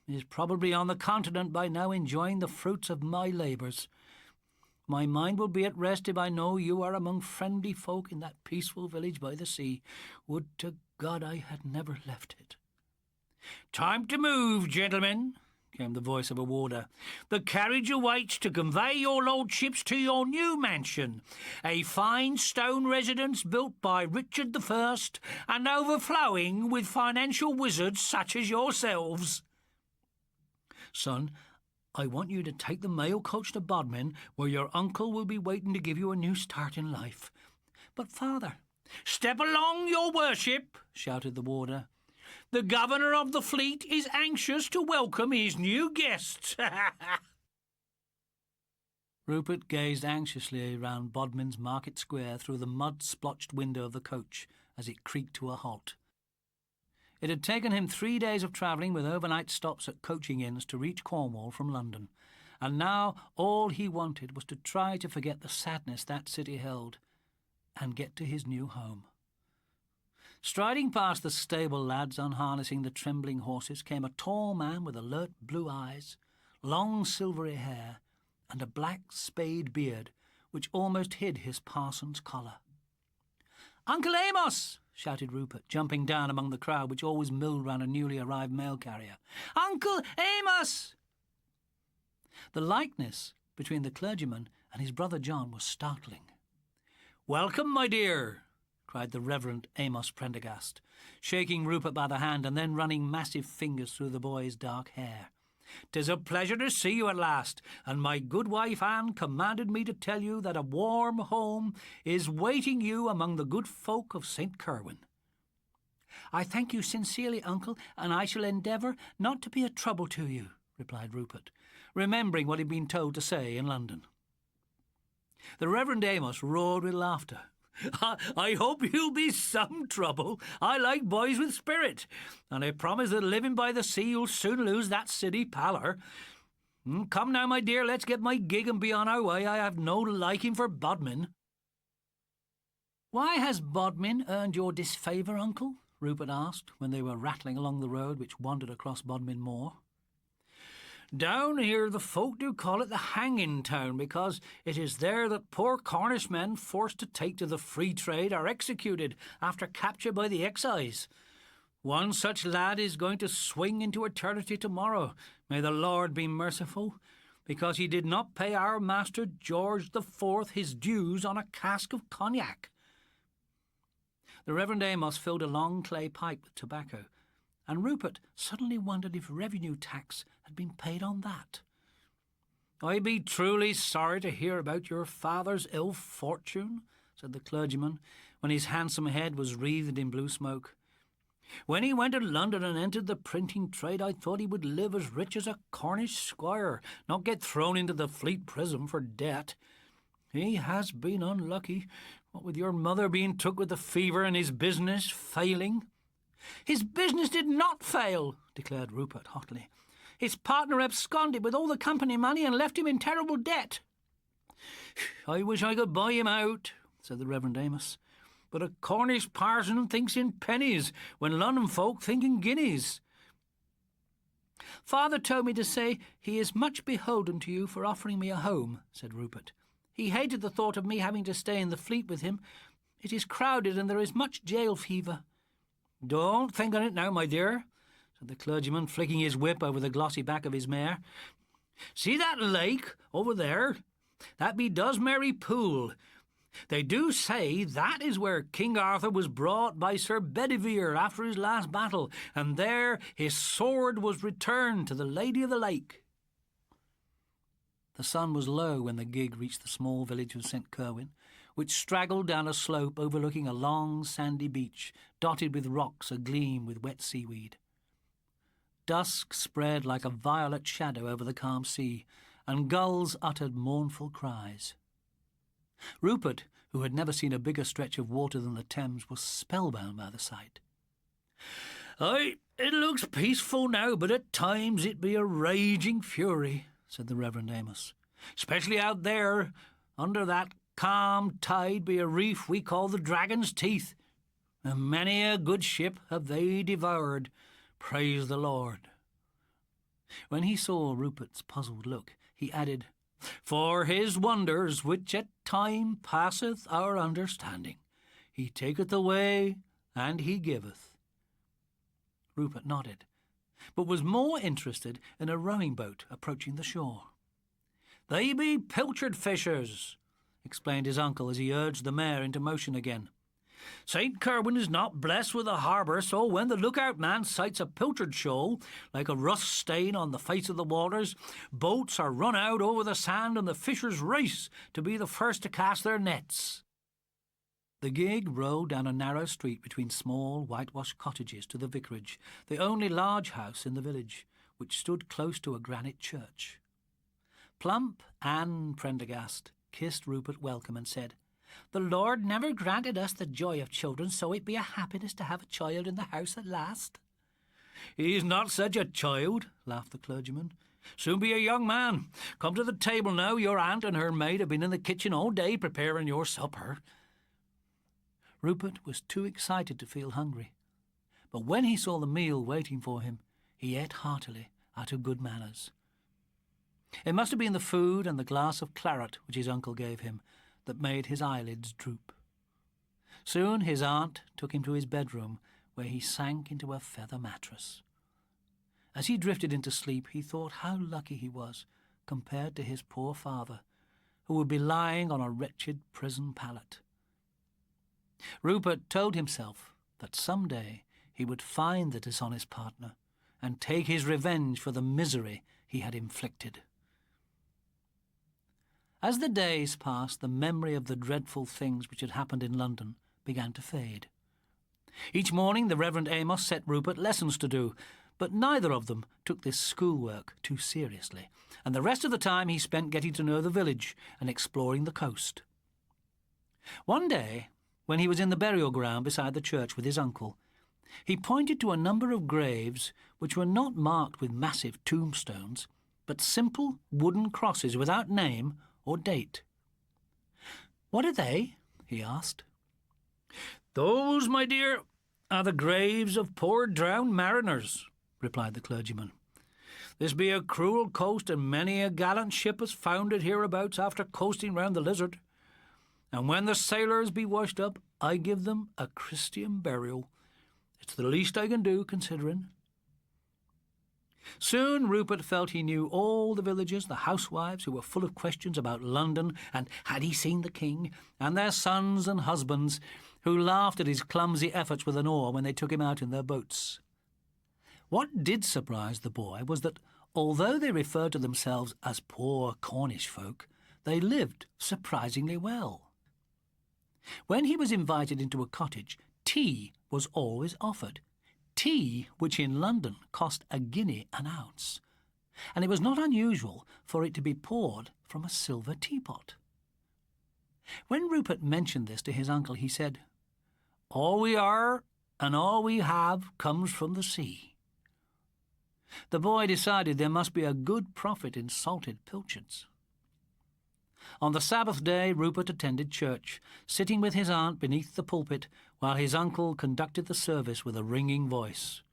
He is probably on the continent by now, enjoying the fruits of my labours. My mind will be at rest if I know you are among friendly folk in that peaceful village by the sea. Would to God I had never left it." "Time to move, gentlemen," came the voice of a warder. "The carriage awaits to convey your lordships to your new mansion, a fine stone residence built by Richard I and overflowing with financial wizards such as yourselves." "Son, I want you to take the mail coach to Bodmin, where your uncle will be waiting to give you a new start in life." "But, father—" "Step along, your worship," shouted the warder. "The governor of the Fleet is anxious to welcome his new guests." Rupert gazed anxiously round Bodmin's market square through the mud-splotched window of the coach as it creaked to a halt. It had taken him 3 days of travelling with overnight stops at coaching inns to reach Cornwall from London, and now all he wanted was to try to forget the sadness that city held and get to his new home. Striding past the stable lads unharnessing the trembling horses came a tall man with alert blue eyes, long silvery hair, and a black spade beard which almost hid his parson's collar. "Uncle Amos!" shouted Rupert, jumping down among the crowd which always milled round a newly arrived mail carrier. "Uncle Amos!" The likeness between the clergyman and his brother John was startling. "Welcome, my dear," cried the Reverend Amos Prendergast, shaking Rupert by the hand and then running massive fingers through the boy's dark hair. "'Tis a pleasure to see you at last, and my good wife Anne commanded me to tell you that a warm home is waiting you among the good folk of St. Kerwin." "I thank you sincerely, uncle, and I shall endeavour not to be a trouble to you," replied Rupert, remembering what he had been told to say in London. The Reverend Amos roared with laughter. "I hope you'll be some trouble. I like boys with spirit, and I promise that living by the sea you'll soon lose that city pallor. Come now, my dear, let's get my gig and be on our way. I have no liking for Bodmin." "Why has Bodmin earned your disfavour, uncle?" Rupert asked when they were rattling along the road which wandered across Bodmin Moor. "Down here the folk do call it the hanging town, because it is there that poor Cornish men forced to take to the free trade are executed after capture by the excise. One such lad is going to swing into eternity tomorrow, may the Lord be merciful, because he did not pay our master George IV his dues on a cask of cognac." The Reverend Amos filled a long clay pipe with tobacco, and Rupert suddenly wondered if revenue tax had been paid on that. "I be truly sorry to hear about your father's ill fortune," said the clergyman, when his handsome head was wreathed in blue smoke. "When he went to London and entered the printing trade, I thought he would live as rich as a Cornish squire, not get thrown into the Fleet prison for debt. He has been unlucky, what with your mother being took with the fever and his business failing." "His business did not fail," declared Rupert hotly. "His partner absconded with all the company money and left him in terrible debt." "I wish I could buy him out," said the Reverend Amos. "But a Cornish parson thinks in pennies when London folk think in guineas." "Father told me to say he is much beholden to you for offering me a home," said Rupert. "He hated the thought of me having to stay in the Fleet with him. It is crowded and there is much jail fever." "Don't think on it now, my dear," said the clergyman, flicking his whip over the glossy back of his mare. "See that lake over there? That be Dusmary Pool. They do say that is where King Arthur was brought by Sir Bedivere after his last battle, and there his sword was returned to the Lady of the Lake." The sun was low when the gig reached the small village of St. Kerwin, which straggled down a slope overlooking a long sandy beach dotted with rocks agleam with wet seaweed. Dusk spread like a violet shadow over the calm sea, and gulls uttered mournful cries. Rupert, who had never seen a bigger stretch of water than the Thames, was spellbound by the sight. "Aye, it looks peaceful now, but at times it be a raging fury," said the Reverend Amos. "Especially out there, under that calm tide be a reef we call the Dragon's Teeth, and many a good ship have they devoured, praise the Lord." When he saw Rupert's puzzled look, he added, "For his wonders, which at time passeth our understanding, he taketh away and he giveth." Rupert nodded, but was more interested in a rowing boat approaching the shore. "They be pilchard fishers," explained his uncle as he urged the mare into motion again. "St. Kerwin is not blessed with a harbour, so when the lookout man sights a pilchard shoal, like a rust stain on the face of the waters, boats are run out over the sand and the fishers race to be the first to cast their nets." The gig rowed down a narrow street between small whitewashed cottages to the vicarage, the only large house in the village, which stood close to a granite church. Plump Anne Prendergast kissed Rupert welcome and said, "The Lord never granted us the joy of children, so it be a happiness to have a child in the house at last." "He's not such a child," laughed the clergyman. "Soon be a young man. Come to the table now. Your aunt and her maid have been in the kitchen all day preparing your supper." Rupert was too excited to feel hungry, but when he saw the meal waiting for him, he ate heartily out of good manners. It must have been the food and the glass of claret which his uncle gave him that made his eyelids droop. Soon his aunt took him to his bedroom, where he sank into a feather mattress. As he drifted into sleep, he thought how lucky he was compared to his poor father, who would be lying on a wretched prison pallet. Rupert told himself that some day he would find the dishonest partner and take his revenge for the misery he had inflicted. As the days passed, the memory of the dreadful things which had happened in London began to fade. Each morning the Reverend Amos set Rupert lessons to do, but neither of them took this schoolwork too seriously, and the rest of the time he spent getting to know the village and exploring the coast. One day, when he was in the burial ground beside the church with his uncle, he pointed to a number of graves which were not marked with massive tombstones, but simple wooden crosses without name or date. "What are they?" he asked. "Those, my dear, are the graves of poor drowned mariners," replied the clergyman. "This be a cruel coast, and many a gallant ship has foundered hereabouts after coasting round the Lizard. And when the sailors be washed up, I give them a Christian burial. It's the least I can do, considering." Soon Rupert felt he knew all the villagers, the housewives who were full of questions about London and had he seen the king, and their sons and husbands who laughed at his clumsy efforts with an oar when they took him out in their boats. What did surprise the boy was that, although they referred to themselves as poor Cornish folk, they lived surprisingly well. When he was invited into a cottage, tea was always offered. Tea which in London cost a guinea an ounce, and it was not unusual for it to be poured from a silver teapot. When Rupert mentioned this to his uncle, he said, "All we are and all we have comes from the sea." The boy decided there must be a good profit in salted pilchards. On the Sabbath day, Rupert attended church, sitting with his aunt beneath the pulpit while his uncle conducted the service with a ringing voice.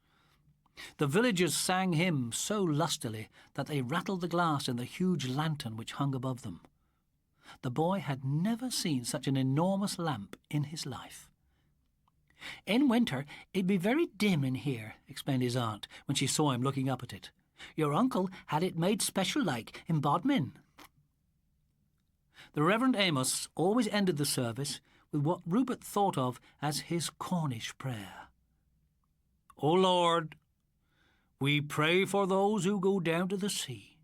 The villagers sang hymns so lustily that they rattled the glass in the huge lantern which hung above them. The boy had never seen such an enormous lamp in his life. "In winter it'd be very dim in here," explained his aunt when she saw him looking up at it. "Your uncle had it made special like in Bodmin." The Reverend Amos always ended the service with what Rupert thought of as his Cornish prayer. "O Lord, we pray for those who go down to the sea.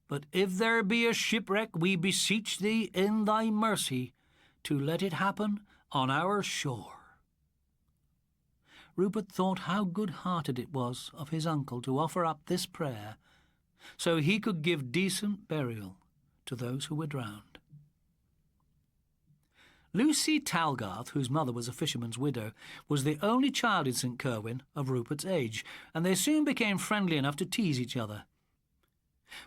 But if there be a shipwreck, we beseech thee in thy mercy to let it happen on our shore." Rupert thought how good-hearted it was of his uncle to offer up this prayer so he could give decent burial to those who were drowned. Lucy Talgarth, whose mother was a fisherman's widow, was the only child in St. Kerwin of Rupert's age, and they soon became friendly enough to tease each other.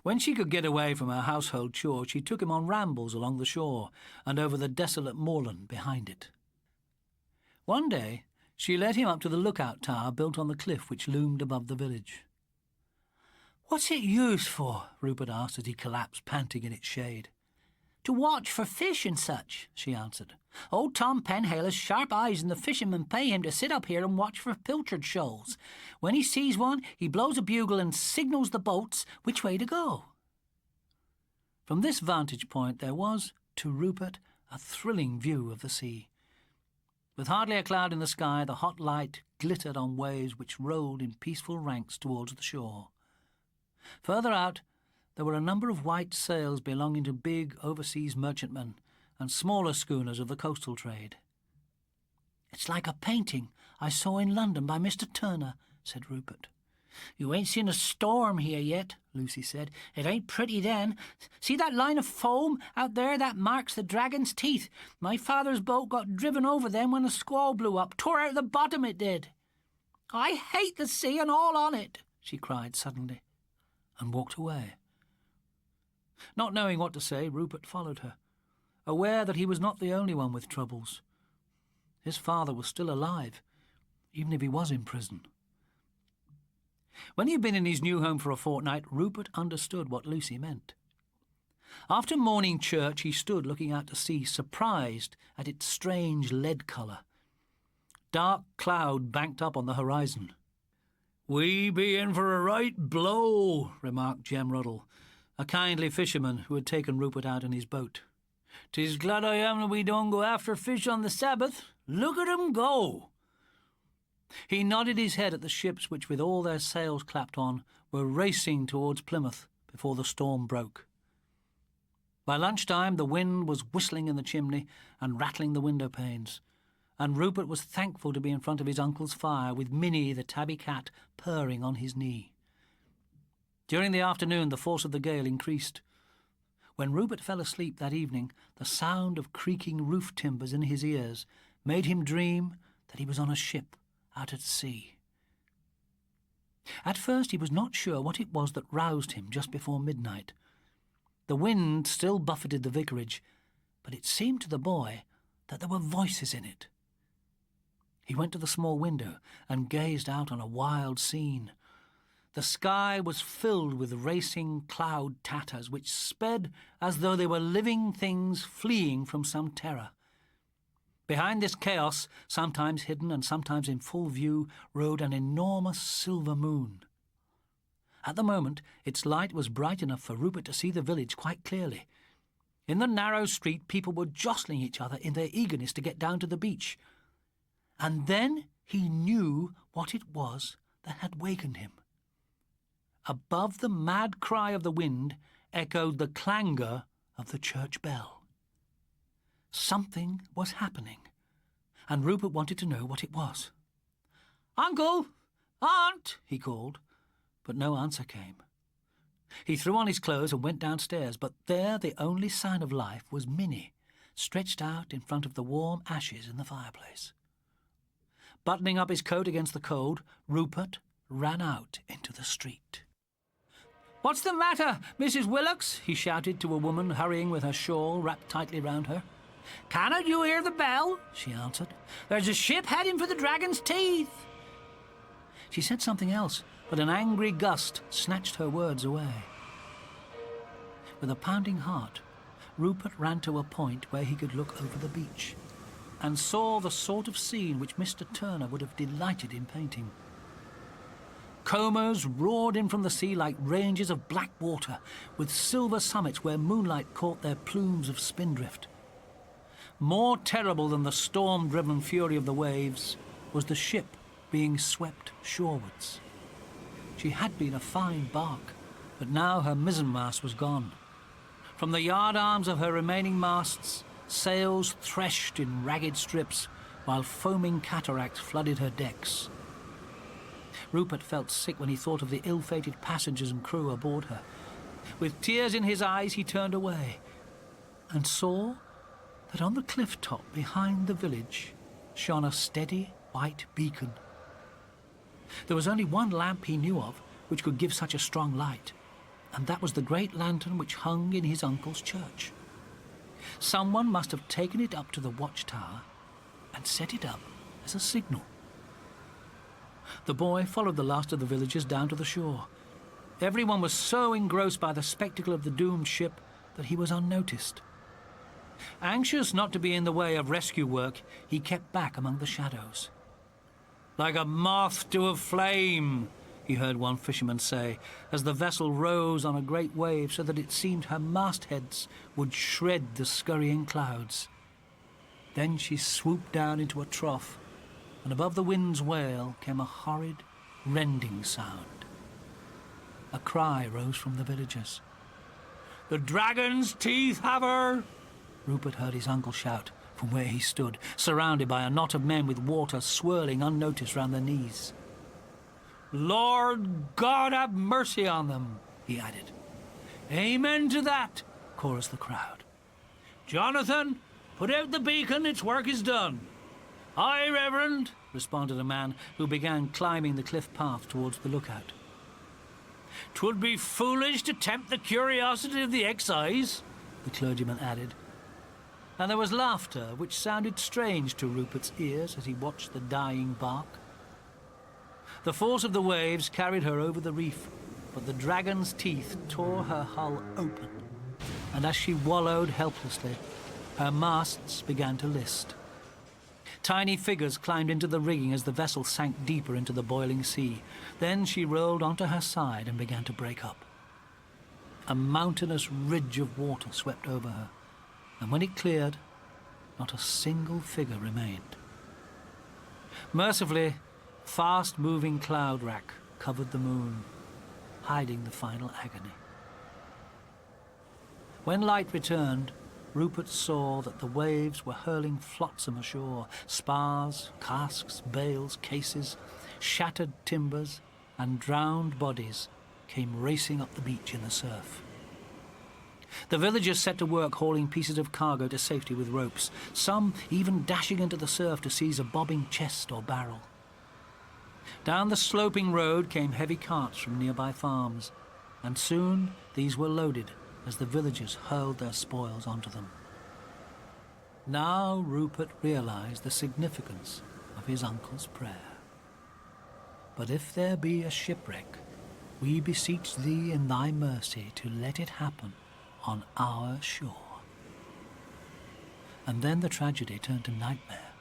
When she could get away from her household chores, she took him on rambles along the shore and over the desolate moorland behind it. One day she led him up to the lookout tower built on the cliff which loomed above the village. "What's it used for?" Rupert asked as he collapsed panting in its shade. "To watch for fish and such," she answered. "Old Tom Penhale has sharp eyes, and the fishermen pay him to sit up here and watch for pilchard shoals. When he sees one, he blows a bugle and signals the boats which way to go." From this vantage point there was, to Rupert, a thrilling view of the sea. With hardly a cloud in the sky, the hot light glittered on waves which rolled in peaceful ranks towards the shore. Further out, there were a number of white sails belonging to big overseas merchantmen and smaller schooners of the coastal trade. "It's like a painting I saw in London by Mr. Turner," said Rupert. "You ain't seen a storm here yet," Lucy said. "It ain't pretty then. See that line of foam out there? That marks the Dragon's Teeth. My father's boat got driven over them when a squall blew up. Tore out the bottom, it did. I hate the sea and all on it," she cried suddenly, and walked away. Not knowing what to say, Rupert followed her, aware that he was not the only one with troubles. His father was still alive, even if he was in prison. When he had been in his new home for a fortnight, Rupert understood what Lucy meant. After morning church, he stood looking out to sea, surprised at its strange lead colour. Dark cloud banked up on the horizon. "We be in for a right blow," remarked Jem Ruddle, a kindly fisherman who had taken Rupert out in his boat. "'Tis glad I am that we don't go after fish on the Sabbath. Look at 'em go!" He nodded his head at the ships which, with all their sails clapped on, were racing towards Plymouth before the storm broke. By lunchtime the wind was whistling in the chimney and rattling the window panes, and Rupert was thankful to be in front of his uncle's fire with Minnie the tabby cat purring on his knee. During the afternoon the force of the gale increased. When Rupert fell asleep that evening, the sound of creaking roof timbers in his ears made him dream that he was on a ship out at sea. At first he was not sure what it was that roused him just before midnight. The wind still buffeted the vicarage, but it seemed to the boy that there were voices in it. He went to the small window and gazed out on a wild scene. The sky was filled with racing cloud tatters which sped as though they were living things fleeing from some terror. Behind this chaos, sometimes hidden and sometimes in full view, rode an enormous silver moon. At the moment, its light was bright enough for Rupert to see the village quite clearly. In the narrow street, people were jostling each other in their eagerness to get down to the beach. And then he knew what it was that had wakened him. Above the mad cry of the wind echoed the clangour of the church bell. Something was happening, and Rupert wanted to know what it was. "Uncle! Aunt!" he called, but no answer came. He threw on his clothes and went downstairs, but there the only sign of life was Minnie, stretched out in front of the warm ashes in the fireplace. Buttoning up his coat against the cold, Rupert ran out into the street. "What's the matter, Mrs. Willocks?" he shouted to a woman hurrying with her shawl wrapped tightly round her. "Cannot you hear the bell?" she answered. "There's a ship heading for the Dragon's Teeth." She said something else, but an angry gust snatched her words away. With a pounding heart, Rupert ran to a point where he could look over the beach and saw the sort of scene which Mr. Turner would have delighted in painting. Combers roared in from the sea like ranges of black water, with silver summits where moonlight caught their plumes of spindrift. More terrible than the storm-driven fury of the waves was the ship being swept shorewards. She had been a fine bark, but now her mizzenmast was gone. From the yardarms of her remaining masts, sails threshed in ragged strips, while foaming cataracts flooded her decks. Rupert felt sick when he thought of the ill-fated passengers and crew aboard her. With tears in his eyes, he turned away and saw that on the cliff top behind the village shone a steady white beacon. There was only one lamp he knew of which could give such a strong light, and that was the great lantern which hung in his uncle's church. Someone must have taken it up to the watchtower and set it up as a signal. The boy followed the last of the villagers down to the shore. Everyone was so engrossed by the spectacle of the doomed ship that he was unnoticed. Anxious not to be in the way of rescue work, he kept back among the shadows. "Like a moth to a flame," he heard one fisherman say, as the vessel rose on a great wave so that it seemed her mastheads would shred the scurrying clouds. Then she swooped down into a trough, and above the wind's wail came a horrid, rending sound. A cry rose from the villagers. "The Dragon's Teeth have her!" Rupert heard his uncle shout from where he stood, surrounded by a knot of men with water swirling unnoticed round their knees. "Lord God have mercy on them," he added. "Amen to that," chorused the crowd. "Jonathan, put out the beacon, its work is done." "Aye, Reverend," responded a man who began climbing the cliff path towards the lookout. "'Twould be foolish to tempt the curiosity of the excise," the clergyman added. And there was laughter which sounded strange to Rupert's ears as he watched the dying bark. The force of the waves carried her over the reef, but the Dragon's Teeth tore her hull open, and as she wallowed helplessly, her masts began to list. Tiny figures climbed into the rigging as the vessel sank deeper into the boiling sea. Then she rolled onto her side and began to break up. A mountainous ridge of water swept over her, and when it cleared, not a single figure remained. Mercifully, fast-moving cloud rack covered the moon, hiding the final agony. When light returned, Rupert saw that the waves were hurling flotsam ashore. Spars, casks, bales, cases, shattered timbers, and drowned bodies came racing up the beach in the surf. The villagers set to work hauling pieces of cargo to safety with ropes, some even dashing into the surf to seize a bobbing chest or barrel. Down the sloping road came heavy carts from nearby farms, and soon these were loaded as the villagers hurled their spoils onto them. Now Rupert realized the significance of his uncle's prayer. "But if there be a shipwreck, we beseech thee in thy mercy to let it happen on our shore." And then the tragedy turned to nightmare.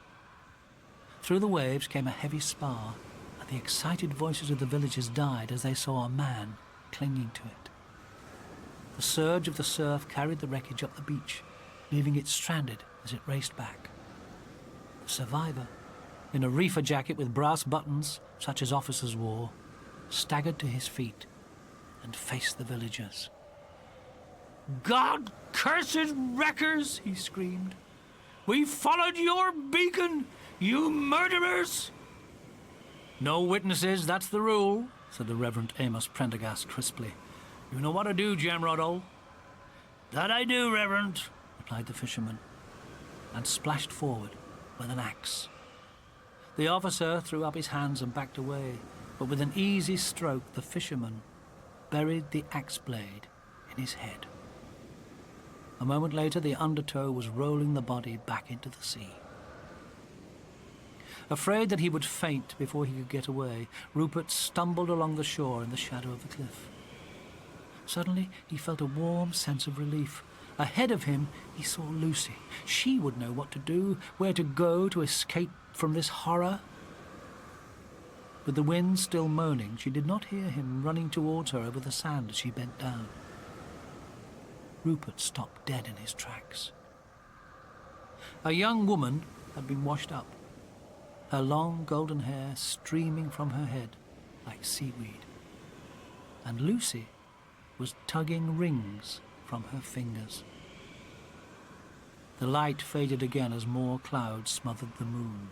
Through the waves came a heavy spar, and the excited voices of the villagers died as they saw a man clinging to it. The surge of the surf carried the wreckage up the beach, leaving it stranded as it raced back. The survivor in a reefer jacket with brass buttons, such as officers wore, staggered to his feet and faced the villagers. "God-cursed wreckers!" he screamed. "We followed your beacon, you murderers!" "No witnesses, that's the rule," said the Reverend Amos Prendergast crisply. "You know what to do, Jem Ruddle." "That I do, Reverend," replied the fisherman, and splashed forward with an axe. The officer threw up his hands and backed away, but with an easy stroke the fisherman buried the axe blade in his head. A moment later the undertow was rolling the body back into the sea. Afraid that he would faint before he could get away, Rupert stumbled along the shore in the shadow of the cliff. Suddenly he felt a warm sense of relief. Ahead of him he saw Lucy. She would know what to do, where to go to escape from this horror. With the wind still moaning, she did not hear him running towards her over the sand as she bent down. Rupert stopped dead in his tracks. A young woman had been washed up, her long golden hair streaming from her head like seaweed, and Lucy was tugging rings from her fingers. The light faded again as more clouds smothered the moon.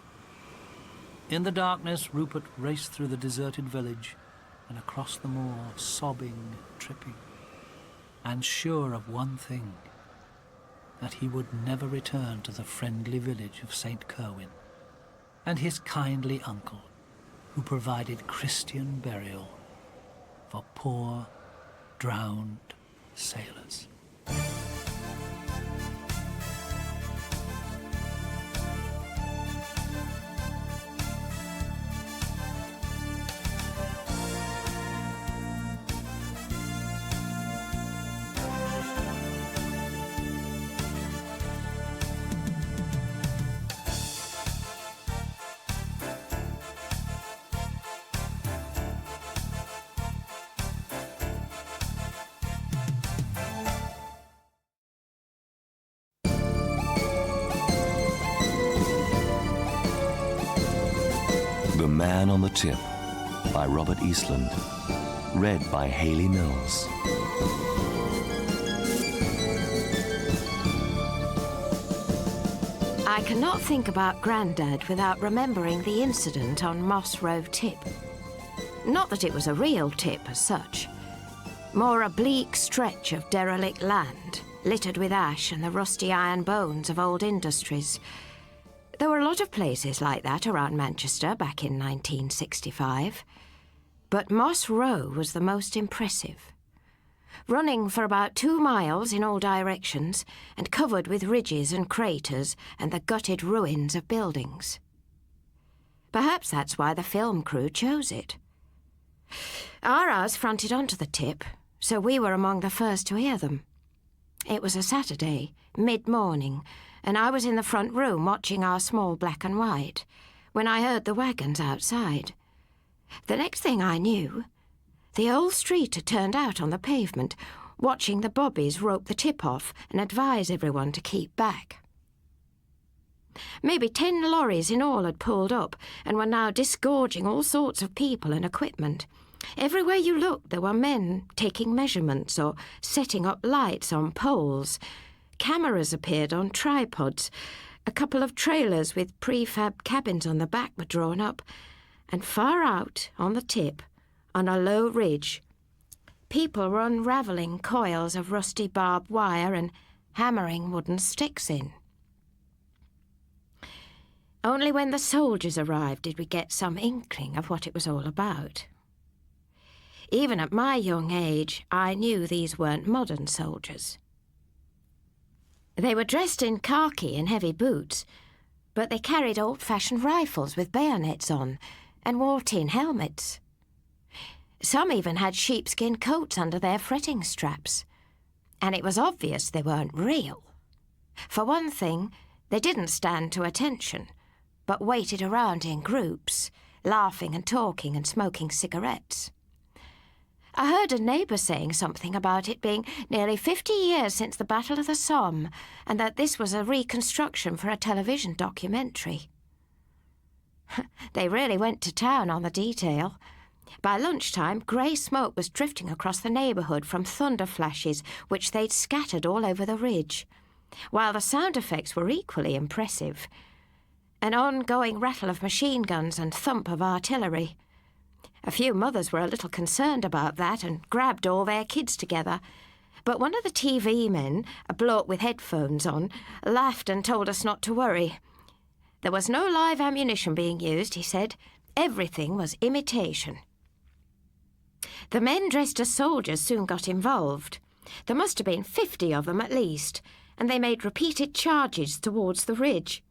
In the darkness, Rupert raced through the deserted village and across the moor, sobbing, tripping, and sure of one thing, that he would never return to the friendly village of St. Kerwin and his kindly uncle, who provided Christian burial for poor, drowned sailors. The Man on the Tip by Robert Eastland. Read by Hayley Mills. I cannot think about Grandad without remembering the incident on Moss Row Tip. Not that it was a real tip as such, more a bleak stretch of derelict land, littered with ash and the rusty iron bones of old industries. There were a lot of places like that around Manchester back in 1965, but Moss Row was the most impressive. Running for about 2 miles in all directions and covered with ridges and craters and the gutted ruins of buildings. Perhaps that's why the film crew chose it. Our house fronted onto the tip, so we were among the first to hear them. It was a Saturday, mid-morning, and I was in the front room watching our small black and white when I heard the wagons outside. The next thing I knew, the whole street had turned out on the pavement, watching the bobbies rope the tip off and advise everyone to keep back. Maybe 10 lorries in all had pulled up and were now disgorging all sorts of people and equipment. Everywhere you looked, there were men taking measurements or setting up lights on poles. Cameras appeared on tripods. A couple of trailers with prefab cabins on the back were drawn up. And far out on the tip, on a low ridge, people were unravelling coils of rusty barbed wire and hammering wooden sticks in. Only when the soldiers arrived did we get some inkling of what it was all about. Even at my young age, I knew these weren't modern soldiers. They were dressed in khaki and heavy boots, but they carried old-fashioned rifles with bayonets on and wore tin helmets. Some even had sheepskin coats under their fretting straps, and it was obvious they weren't real. For one thing, they didn't stand to attention, but waited around in groups, laughing and talking and smoking cigarettes. I heard a neighbour saying something about it being nearly 50 years since the Battle of the Somme, and that this was a reconstruction for a television documentary. They really went to town on the detail. By lunchtime, grey smoke was drifting across the neighbourhood from thunder flashes which they'd scattered all over the ridge, while the sound effects were equally impressive. An ongoing rattle of machine guns and thump of artillery. A few mothers were a little concerned about that and grabbed all their kids together. But one of the TV men, a bloke with headphones on, laughed and told us not to worry. There was no live ammunition being used, he said. Everything was imitation. The men dressed as soldiers soon got involved. There must have been 50 of them at least, and they made repeated charges towards the ridge.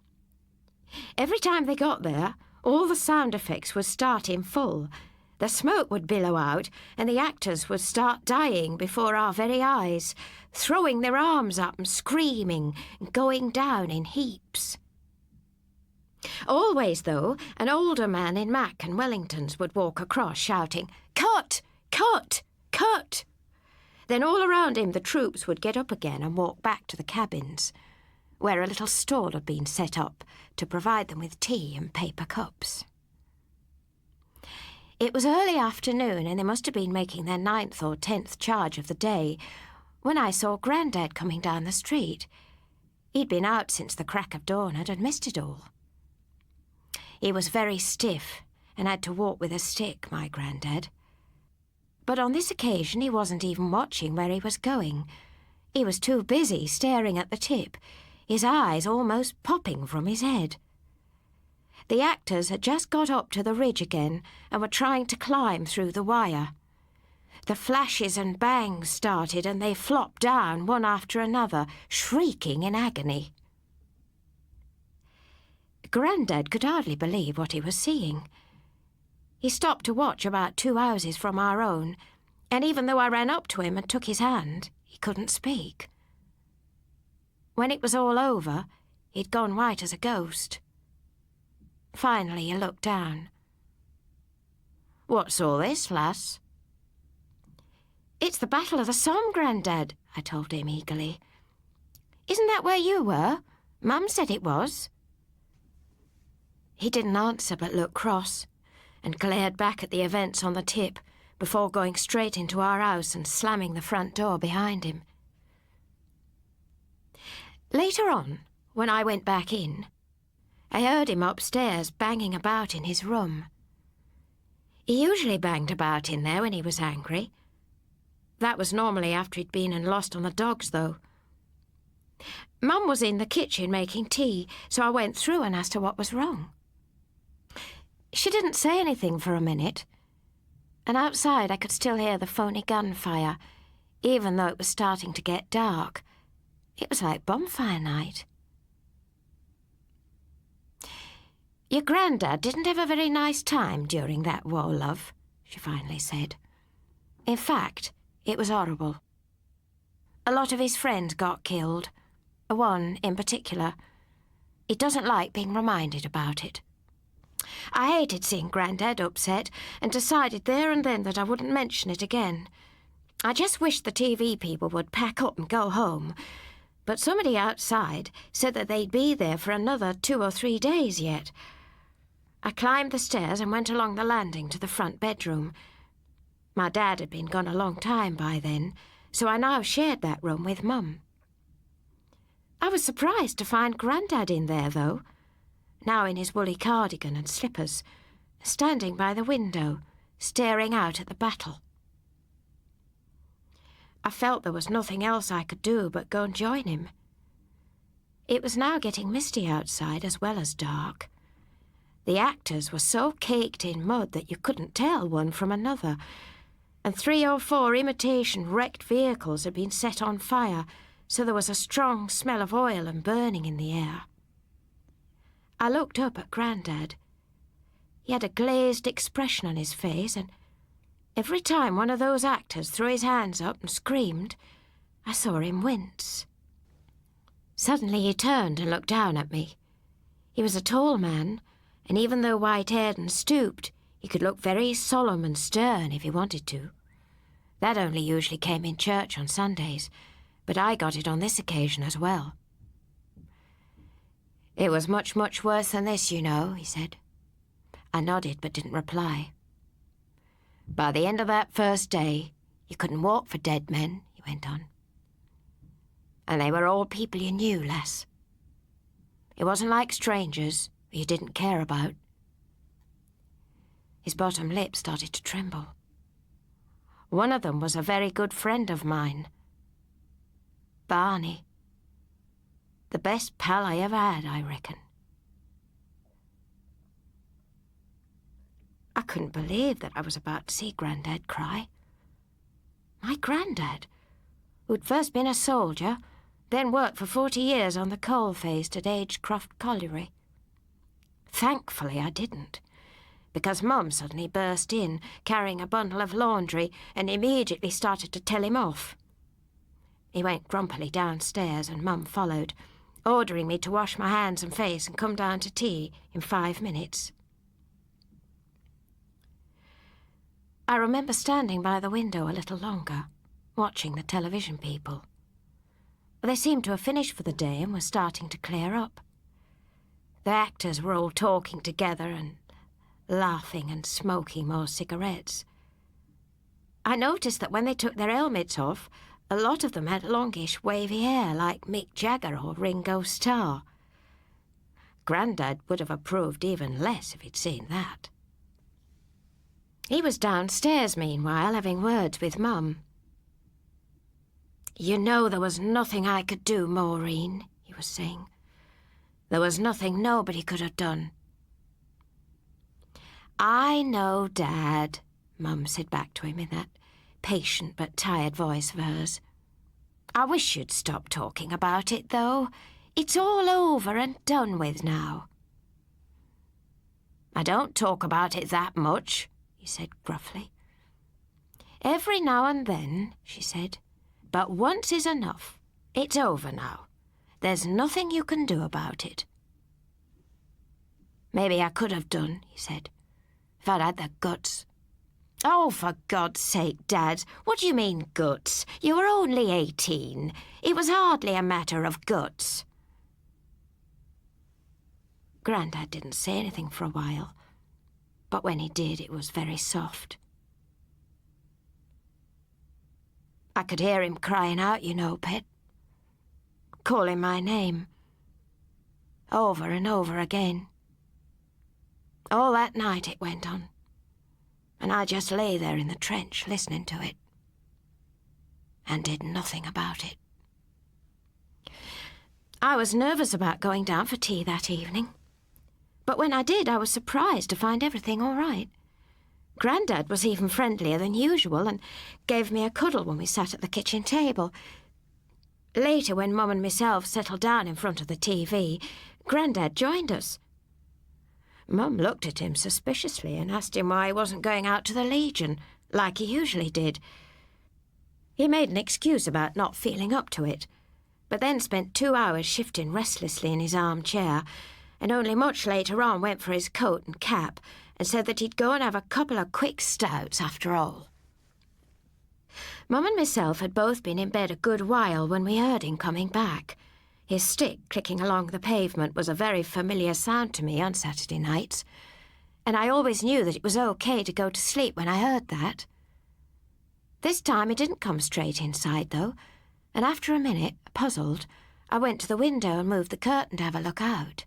Every time they got there, all the sound effects would start in full. The smoke would billow out, and the actors would start dying before our very eyes, throwing their arms up and screaming, and going down in heaps. Always, though, an older man in Mac and Wellingtons would walk across shouting, "Cut! Cut! Cut!" Then all around him the troops would get up again and walk back to the cabins, where a little stall had been set up to provide them with tea and paper cups. It was early afternoon, and they must have been making their 9th or 10th charge of the day, when I saw Grandad coming down the street. He'd been out since the crack of dawn and had missed it all. He was very stiff and had to walk with a stick, my Grandad. But on this occasion he wasn't even watching where he was going. He was too busy staring at the tip, his eyes almost popping from his head. The actors had just got up to the ridge again and were trying to climb through the wire. The flashes and bangs started and they flopped down one after another, shrieking in agony. Grandad could hardly believe what he was seeing. He stopped to watch about 2 houses from our own, and even though I ran up to him and took his hand, he couldn't speak. When it was all over, he'd gone white as a ghost. Finally, he looked down. "What's all this, lass?" "It's the Battle of the Somme, Grandad," I told him eagerly. "Isn't that where you were? Mum said it was." He didn't answer but looked cross and glared back at the events on the tip before going straight into our house and slamming the front door behind him. Later on, when I went back in, I heard him upstairs banging about in his room. He usually banged about in there when he was angry. That was normally after he'd been and lost on the dogs, though. Mum was in the kitchen making tea, so I went through and asked her what was wrong. She didn't say anything for a minute, and outside I could still hear the phony gunfire, even though it was starting to get dark. It was like bonfire night. "Your Grandad didn't have a very nice time during that war, love," she finally said. "In fact, it was horrible. A lot of his friends got killed, one in particular. He doesn't like being reminded about it. I hated seeing Grandad upset and decided there and then that I wouldn't mention it again. I just wished the TV people would pack up and go home, but somebody outside said that they'd be there for another 2 or 3 days yet. I climbed the stairs and went along the landing to the front bedroom. My dad had been gone a long time by then, so I now shared that room with Mum. I was surprised to find Grandad in there, though, now in his woolly cardigan and slippers, standing by the window, staring out at the battle. I felt there was nothing else I could do but go and join him. It was now getting misty outside as well as dark. The actors were so caked in mud that you couldn't tell one from another, and 3 or 4 imitation wrecked vehicles had been set on fire, so there was a strong smell of oil and burning in the air. I looked up at Grandad. He had a glazed expression on his face, and every time one of those actors threw his hands up and screamed, I saw him wince. Suddenly he turned and looked down at me. He was a tall man, and even though white-haired and stooped, he could look very solemn and stern if he wanted to. That only usually came in church on Sundays, but I got it on this occasion as well. "It was much, much worse than this, you know," he said. I nodded but didn't reply. By the end of that first day, you couldn't walk for dead men, he went on. And they were all people you knew, lass. It wasn't like strangers who you didn't care about. His bottom lip started to tremble. One of them was a very good friend of mine. Barney. The best pal I ever had, I reckon. I couldn't believe that I was about to see Grandad cry. My Grandad, who'd first been a soldier, then worked for 40 years on the coalface at Agecroft Colliery. Thankfully I didn't, because Mum suddenly burst in, carrying a bundle of laundry, and immediately started to tell him off. He went grumpily downstairs, and Mum followed, ordering me to wash my hands and face and come down to tea in 5 minutes. I remember standing by the window a little longer, watching the television people. They seemed to have finished for the day and were starting to clear up. The actors were all talking together and laughing and smoking more cigarettes. I noticed that when they took their helmets off, a lot of them had longish, wavy hair like Mick Jagger or Ringo Starr. Grandad would have approved even less if he'd seen that. He was downstairs, meanwhile, having words with Mum. "You know there was nothing I could do, Maureen," he was saying. "There was nothing nobody could have done." "I know, Dad," Mum said back to him in that patient but tired voice of hers. "I wish you'd stop talking about it, though. It's all over and done with now." "I don't talk about it that much," he said gruffly. "Every now and then," she said. "But once is enough. It's over now. There's nothing you can do about it." "Maybe I could have done," he said, "if I'd had the guts." "Oh, for God's sake, Dad, what do you mean, guts? You were only 18. It was hardly a matter of guts." Grandad didn't say anything for a while, but when he did, it was very soft. I could hear him crying out, you know, Pet, calling my name, over and over again. All that night it went on, and I just lay there in the trench listening to it, and did nothing about it. I was nervous about going down for tea that evening, but when I did, I was surprised to find everything all right. Grandad was even friendlier than usual and gave me a cuddle when we sat at the kitchen table. Later, when Mum and myself settled down in front of the TV, Grandad joined us. Mum looked at him suspiciously and asked him why he wasn't going out to the Legion, like he usually did. He made an excuse about not feeling up to it, but then spent 2 hours shifting restlessly in his armchair, and only much later on went for his coat and cap and said that he'd go and have a couple of quick stouts after all. Mum and myself had both been in bed a good while when we heard him coming back. His stick clicking along the pavement was a very familiar sound to me on Saturday nights, and I always knew that it was okay to go to sleep when I heard that. This time he didn't come straight inside, though, and after a minute, puzzled, I went to the window and moved the curtain to have a look out.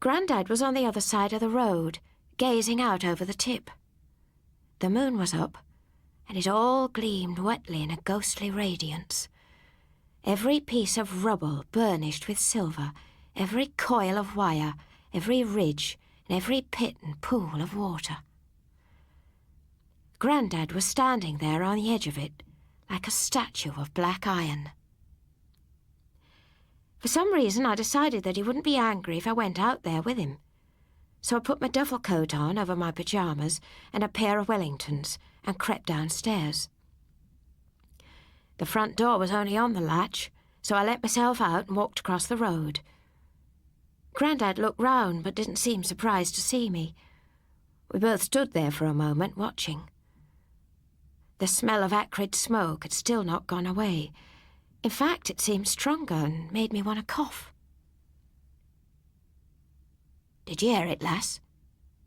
Grandad was on the other side of the road, gazing out over the tip. The moon was up, and it all gleamed wetly in a ghostly radiance. Every piece of rubble burnished with silver, every coil of wire, every ridge, and every pit and pool of water. Grandad was standing there on the edge of it, like a statue of black iron. For some reason, I decided that he wouldn't be angry if I went out there with him. So I put my duffel coat on over my pyjamas and a pair of Wellingtons and crept downstairs. The front door was only on the latch, so I let myself out and walked across the road. Grandad looked round but didn't seem surprised to see me. We both stood there for a moment, watching. The smell of acrid smoke had still not gone away. In fact, it seemed stronger and made me want to cough. "Did you hear it, lass?"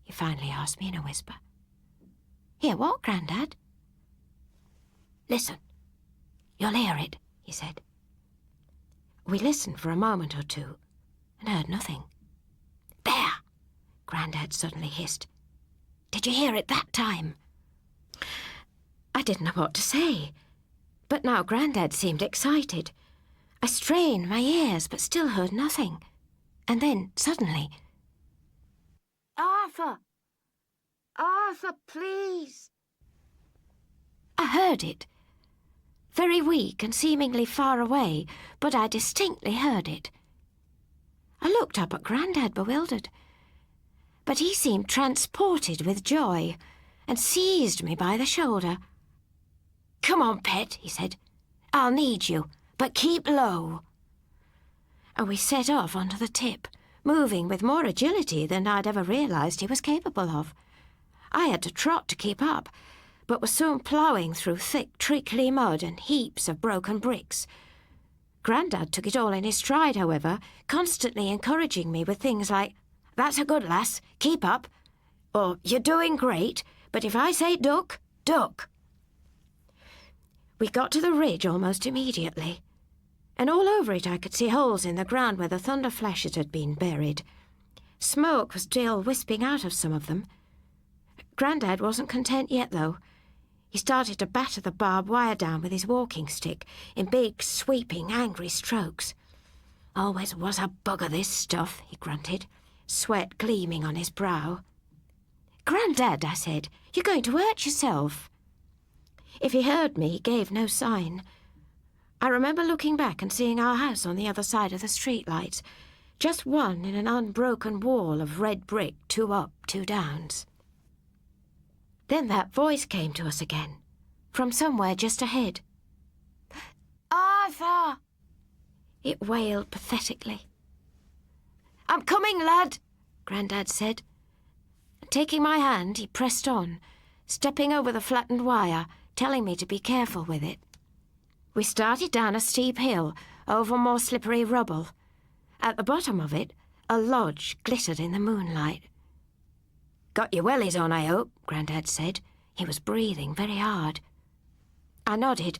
he finally asked me in a whisper. Hear what, Grandad? Listen. You'll hear it, he said. We listened for a moment or two and heard nothing. There! Grandad suddenly hissed. Did you hear it that time? I didn't know what to say, but now Grandad seemed excited. I strained my ears but still heard nothing. And then, suddenly... Arthur! Arthur, please! I heard it. Very weak and seemingly far away, but I distinctly heard it. I looked up at Grandad, bewildered. But he seemed transported with joy and seized me by the shoulder. Come on, pet, he said. I'll need you, but keep low. And we set off onto the tip, moving with more agility than I'd ever realised he was capable of. I had to trot to keep up, but was soon ploughing through thick, trickly mud and heaps of broken bricks. Grandad took it all in his stride, however, constantly encouraging me with things like, That's a good lass, keep up, or You're doing great, but if I say duck, duck. We got to the ridge almost immediately, and all over it I could see holes in the ground where the thunder flashes had been buried. Smoke was still wisping out of some of them. Grandad wasn't content yet, though. He started to batter the barbed wire down with his walking stick in big, sweeping, angry strokes. Always was a bugger, this stuff, he grunted, sweat gleaming on his brow. Grandad, I said, you're going to hurt yourself. If he heard me, he gave no sign. I remember looking back and seeing our house on the other side of the streetlights, just one in an unbroken wall of red brick, 2 up, 2 downs. Then that voice came to us again, from somewhere just ahead. Arthur! It wailed pathetically. I'm coming, lad, Grandad said. Taking my hand, he pressed on, stepping over the flattened wire, telling me to be careful with it. We started down a steep hill, over more slippery rubble. At the bottom of it, a lodge glittered in the moonlight. Got your wellies on, I hope, Grandad said. He was breathing very hard. I nodded,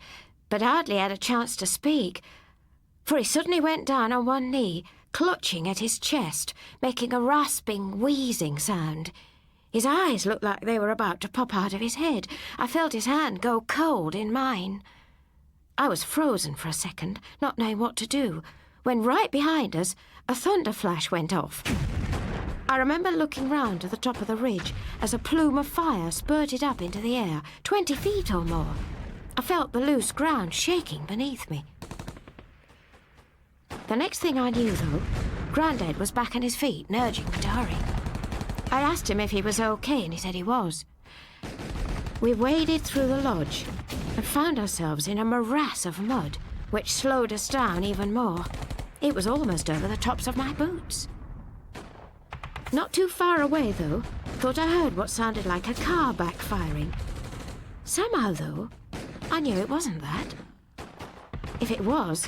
but hardly had a chance to speak, for he suddenly went down on one knee, clutching at his chest, making a rasping, wheezing sound. His eyes looked like they were about to pop out of his head. I felt his hand go cold in mine. I was frozen for a second, not knowing what to do, when right behind us, a thunder flash went off. I remember looking round to the top of the ridge as a plume of fire spurted up into the air, 20 feet or more. I felt the loose ground shaking beneath me. The next thing I knew, though, Grandad was back on his feet, nudging me to hurry. I asked him if he was okay, and he said he was. We waded through the lodge and found ourselves in a morass of mud, which slowed us down even more. It was almost over the tops of my boots. Not too far away, though, thought I heard what sounded like a car backfiring. Somehow, though, I knew it wasn't that. If it was,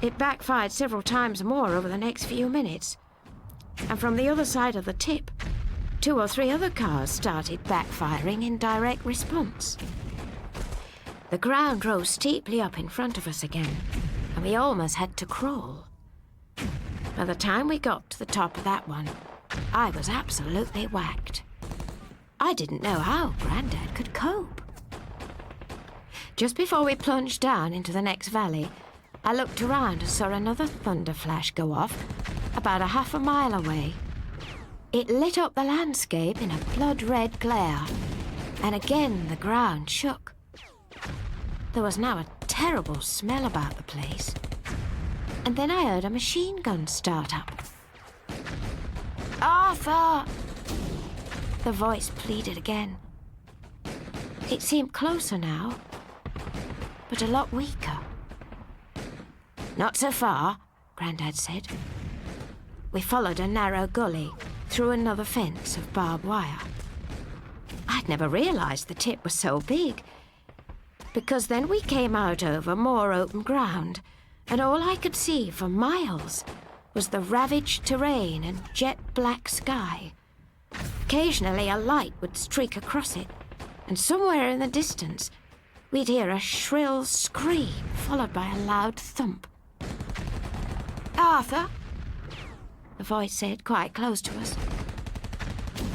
it backfired several times more over the next few minutes. And from the other side of the tip, 2 or 3 other cars started backfiring in direct response. The ground rose steeply up in front of us again, and we almost had to crawl. By the time we got to the top of that one, I was absolutely whacked. I didn't know how Grandad could cope. Just before we plunged down into the next valley, I looked around and saw another thunder flash go off about a half a mile away. It lit up the landscape in a blood-red glare, and again the ground shook. There was now a terrible smell about the place, and then I heard a machine gun start up. Arthur! The voice pleaded again. It seemed closer now, but a lot weaker. Not so far, Grandad said. We followed a narrow gully through another fence of barbed wire. I'd never realised the tip was so big, because then we came out over more open ground, and all I could see for miles was the ravaged terrain and jet-black sky. Occasionally a light would streak across it, and somewhere in the distance we'd hear a shrill scream followed by a loud thump. "Arthur," the voice said, quite close to us.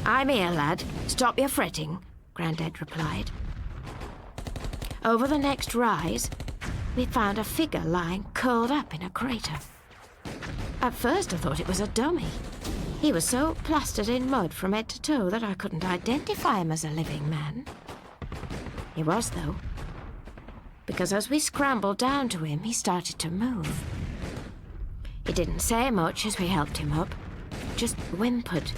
"I'm here, lad. Stop your fretting," Grandad replied. Over the next rise, we found a figure lying curled up in a crater. At first I thought it was a dummy. He was so plastered in mud from head to toe that I couldn't identify him as a living man. He was, though, because as we scrambled down to him, he started to move. He didn't say much as we helped him up, just whimpered,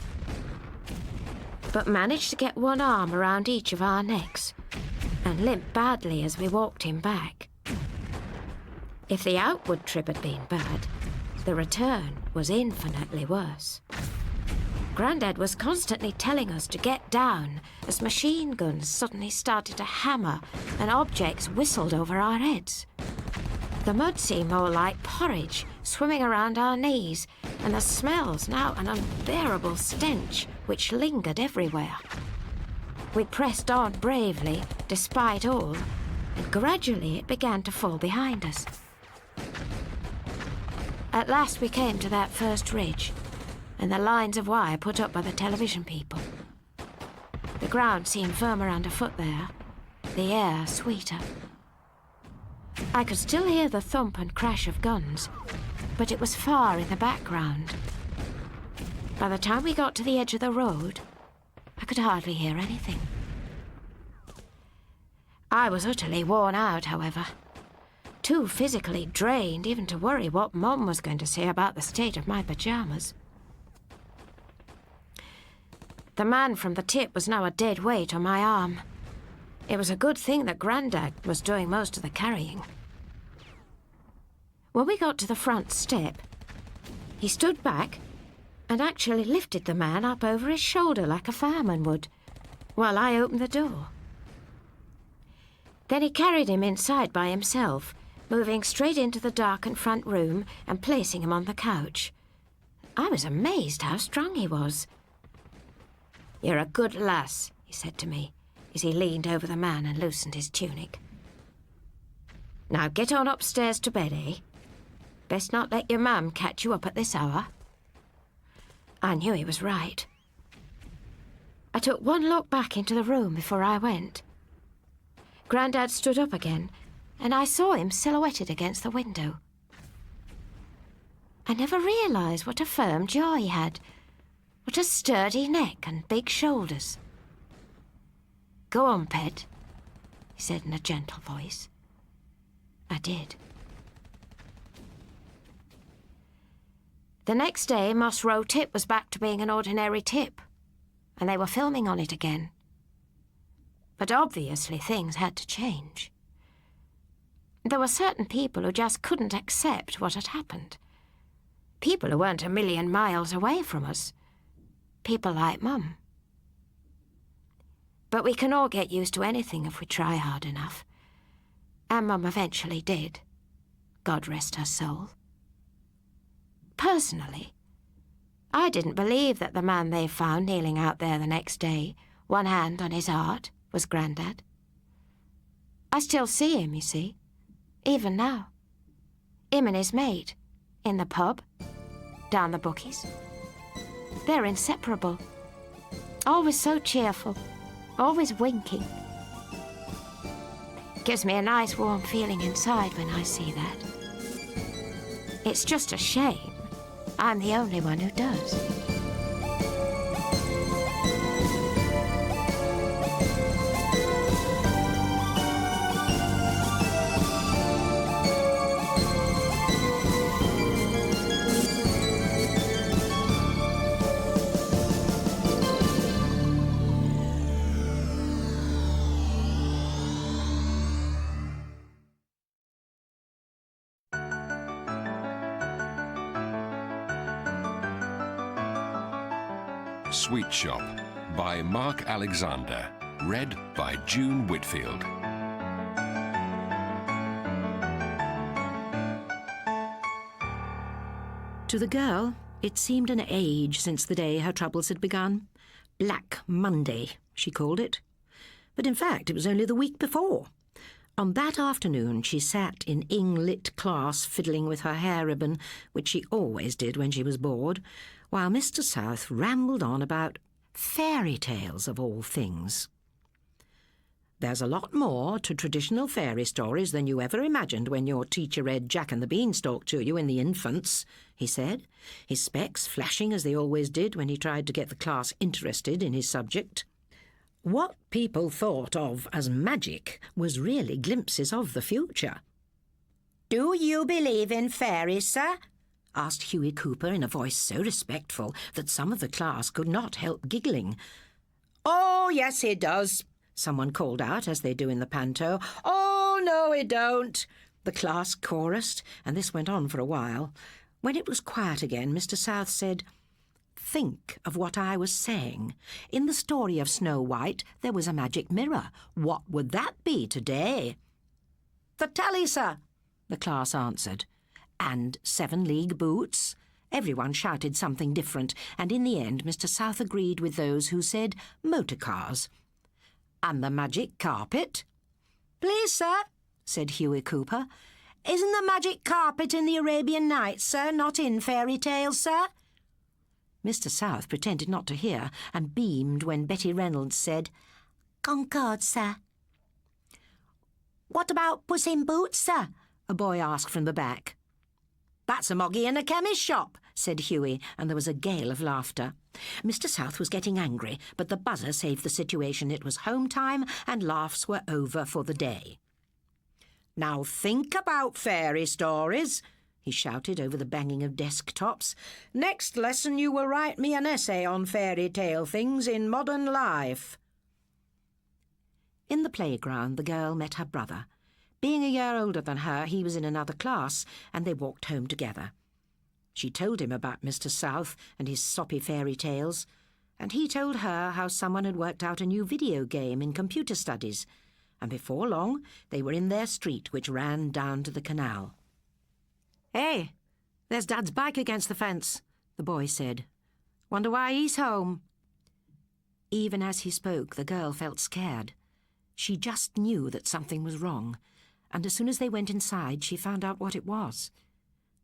but managed to get one arm around each of our necks and limped badly as we walked him back. If the outward trip had been bad, the return was infinitely worse. Grandad was constantly telling us to get down as machine guns suddenly started to hammer and objects whistled over our heads. The mud seemed more like porridge swimming around our knees, and the smells now an unbearable stench which lingered everywhere. We pressed on bravely, despite all, and gradually it began to fall behind us. At last we came to that first ridge, and the lines of wire put up by the television people. The ground seemed firmer underfoot there, the air sweeter. I could still hear the thump and crash of guns, but it was far in the background. By the time we got to the edge of the road, I could hardly hear anything. I was utterly worn out, however, too physically drained even to worry what Mum was going to say about the state of my pyjamas. The man from the tip was now a dead weight on my arm. It was a good thing that Grandad was doing most of the carrying. When we got to the front step, he stood back and actually lifted the man up over his shoulder like a fireman would, while I opened the door. Then he carried him inside by himself, moving straight into the darkened front room and placing him on the couch. I was amazed how strong he was. "You're a good lass," he said to me, as he leaned over the man and loosened his tunic. "Now get on upstairs to bed, eh? Best not let your mum catch you up at this hour." I knew he was right. I took one look back into the room before I went. Grandad stood up again, and I saw him silhouetted against the window. I never realised what a firm jaw he had, what a sturdy neck and big shoulders. "Go on, pet," he said in a gentle voice. I did. The next day, Moss Row Tip was back to being an ordinary tip, and they were filming on it again. But obviously things had to change. There were certain people who just couldn't accept what had happened. People who weren't a million miles away from us. People like Mum. But we can all get used to anything if we try hard enough. And Mum eventually did. God rest her soul. Personally, I didn't believe that the man they found kneeling out there the next day, one hand on his heart, was Grandad. I still see him, you see, even now. Him and his mate, in the pub, down the bookies. They're inseparable. Always so cheerful, always winking. Gives me a nice warm feeling inside when I see that. It's just a shame I'm the only one who does. Sweet Shop by Mark Alexander. Read by June Whitfield. To the girl, it seemed an age since the day her troubles had begun. Black Monday, she called it. But in fact, it was only the week before. On that afternoon, she sat in Ing-Lit class fiddling with her hair ribbon, which she always did when she was bored, while Mr. South rambled on about fairy tales of all things. There's a lot more to traditional fairy stories than you ever imagined when your teacher read Jack and the Beanstalk to you in the infants, he said, his specs flashing as they always did when he tried to get the class interested in his subject. What people thought of as magic was really glimpses of the future. "Do you believe in fairies, sir?" asked Hughie Cooper in a voice so respectful that some of the class could not help giggling. "Oh, yes, he does," someone called out, as they do in the panto. "Oh, no, he don't," the class chorused, and this went on for a while. When it was quiet again, Mr. South said, "Think of what I was saying. In the story of Snow White, there was a magic mirror. What would that be today?" "The tally, sir," the class answered. "And 7-league boots?" Everyone shouted something different, and in the end Mr. South agreed with those who said motor cars. "And the magic carpet?" "Please, sir," said Hughie Cooper. "Isn't the magic carpet in the Arabian Nights, sir, not in fairy tales, sir?" Mr. South pretended not to hear and beamed when Betty Reynolds said, "Concord, sir." "What about Puss in Boots, sir?" a boy asked from the back. "That's a moggy in a chemist's shop," said Hughie, and there was a gale of laughter. Mr. South was getting angry, but the buzzer saved the situation. It was home time, and laughs were over for the day. "Now think about fairy stories," he shouted over the banging of desk-tops. "Next lesson you will write me an essay on fairy tale things in modern life." In the playground, the girl met her brother. Being a year older than her, he was in another class, and they walked home together. She told him about Mr. South and his soppy fairy tales, and he told her how someone had worked out a new video game in computer studies, and before long they were in their street, which ran down to the canal. "Hey, there's Dad's bike against the fence," the boy said. "Wonder why he's home." Even as he spoke, the girl felt scared. She just knew that something was wrong, and as soon as they went inside, she found out what it was.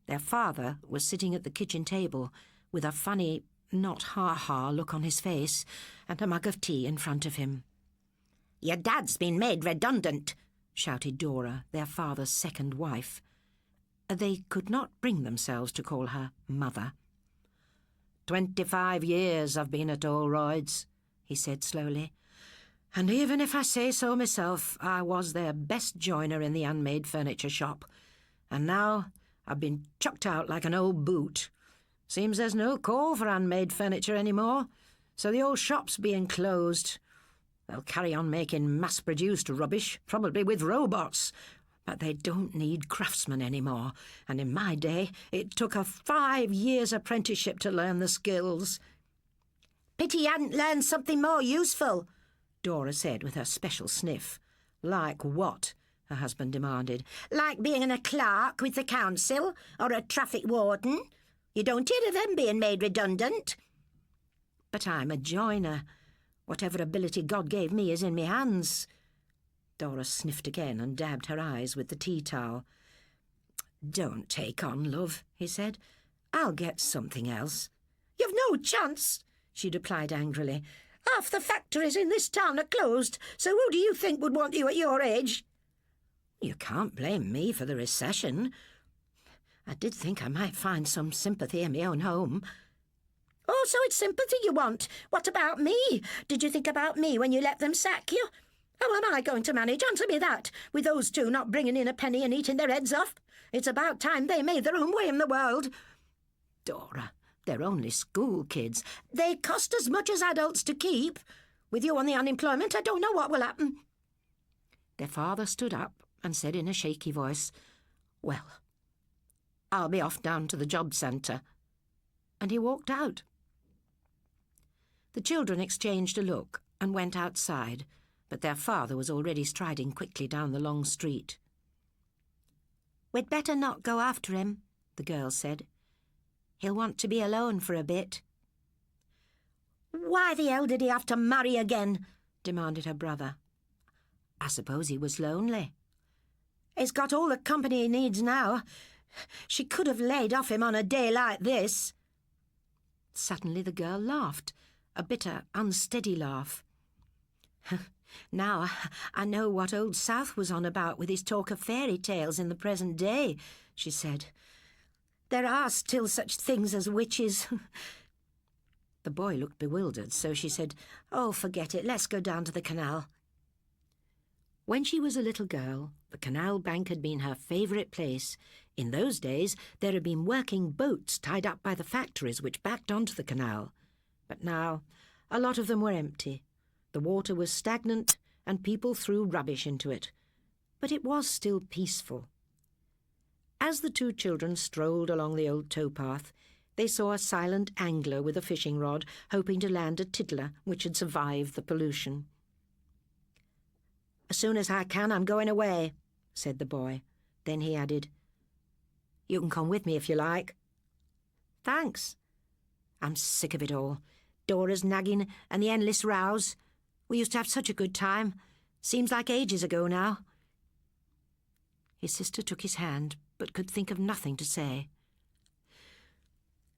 Their father was sitting at the kitchen table with a funny, not ha-ha look on his face and a mug of tea in front of him. "Your dad's been made redundant," shouted Dora, their father's second wife. They could not bring themselves to call her mother. 25 years I've been at Allroyd's," he said slowly. "And even if I say so myself, I was their best joiner in the unmade furniture shop. And now I've been chucked out like an old boot. Seems there's no call for unmade furniture anymore, so the old shop's being closed. They'll carry on making mass-produced rubbish, probably with robots, but they don't need craftsmen anymore, and in my day it took a 5 years apprenticeship to learn the skills." "Pity you hadn't learned something more useful," Dora said with her special sniff. "Like what?" her husband demanded. "Like being a clerk with the council, or a traffic warden. You don't hear of them being made redundant." "But I'm a joiner. Whatever ability God gave me is in me hands." Dora sniffed again and dabbed her eyes with the tea towel. "Don't take on, love," he said. "I'll get something else." "You've no chance," she replied angrily. "Half the factories in this town are closed, so who do you think would want you at your age?" "You can't blame me for the recession. I did think I might find some sympathy in my own home." "Oh, so it's sympathy you want? What about me? Did you think about me when you let them sack you? How am I going to manage? Answer me that, with those two not bringing in a penny and eating their heads off. It's about time they made their own way in the world." "Dora, they're only school kids. They cost as much as adults to keep. With you on the unemployment, I don't know what will happen." Their father stood up and said in a shaky voice, "Well, I'll be off down to the job centre." And he walked out. The children exchanged a look and went outside, but their father was already striding quickly down the long street. "We'd better not go after him," the girl said. "He'll want to be alone for a bit." Why the hell did he have to marry again? Demanded her brother. I suppose he was lonely. He's got all the company he needs now. She could have laid off him on a day like this. Suddenly the girl laughed, a bitter, unsteady laugh. Now I know what Old South was on about with his talk of fairy tales in the present day, she said. There are still such things as witches. The boy looked bewildered, so she said, "Oh, forget it, let's go down to the canal." When she was a little girl, the canal bank had been her favourite place. In those days, there had been working boats tied up by the factories which backed onto the canal. But now, a lot of them were empty. The water was stagnant, and people threw rubbish into it. But it was still peaceful. As the two children strolled along the old towpath, they saw a silent angler with a fishing rod, hoping to land a tiddler which had survived the pollution. "As soon as I can, I'm going away," said the boy. Then he added, "You can come with me if you like." "Thanks. I'm sick of it all. Dora's nagging and the endless rows. We used to have such a good time. Seems like ages ago now." His sister took his hand, but could think of nothing to say.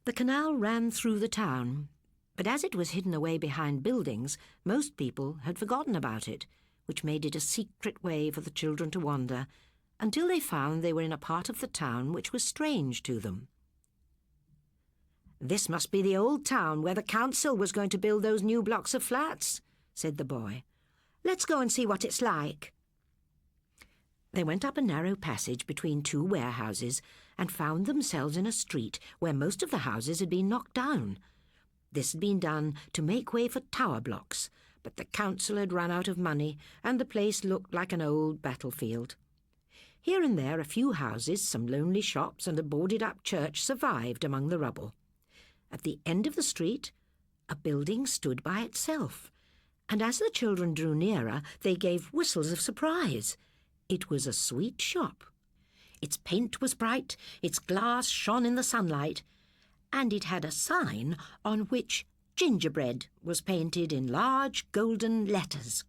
The canal ran through the town, but as it was hidden away behind buildings, most people had forgotten about it, which made it a secret way for the children to wander, until they found they were in a part of the town which was strange to them. "This must be the old town where the council was going to build those new blocks of flats," said the boy. "Let's go and see what it's like." They went up a narrow passage between two warehouses and found themselves in a street where most of the houses had been knocked down. This had been done to make way for tower blocks, but the council had run out of money and the place looked like an old battlefield. Here and there a few houses, some lonely shops and a boarded-up church survived among the rubble. At the end of the street, a building stood by itself, and as the children drew nearer, they gave whistles of surprise. It was a sweet shop. Its paint was bright, its glass shone in the sunlight, and it had a sign on which gingerbread was painted in large golden letters.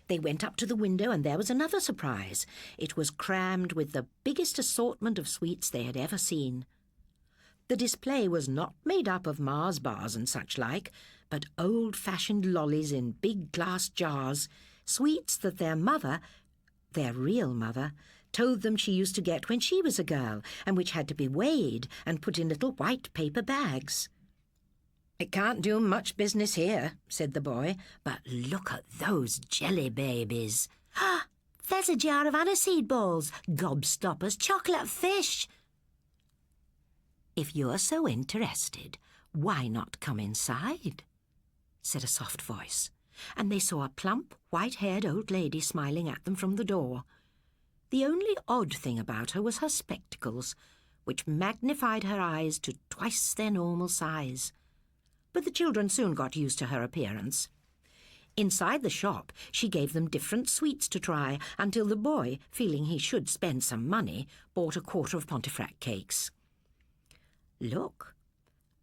They went up to the window and there was another surprise. It was crammed with the biggest assortment of sweets they had ever seen. The display was not made up of Mars bars and such like, but old-fashioned lollies in big glass jars, sweets that their mother, their real mother, told them she used to get when she was a girl, and which had to be weighed and put in little white paper bags. "It can't do much business here," said the boy, "but look at those jelly babies. Ah, there's a jar of aniseed balls, gobstoppers, chocolate fish." "If you're so interested, why not come inside?" said a soft voice, and they saw a plump, white-haired old lady smiling at them from the door. The only odd thing about her was her spectacles, which magnified her eyes to twice their normal size. But the children soon got used to her appearance. Inside the shop, she gave them different sweets to try, until the boy, feeling he should spend some money, bought a quarter of Pontefract cakes. "Look,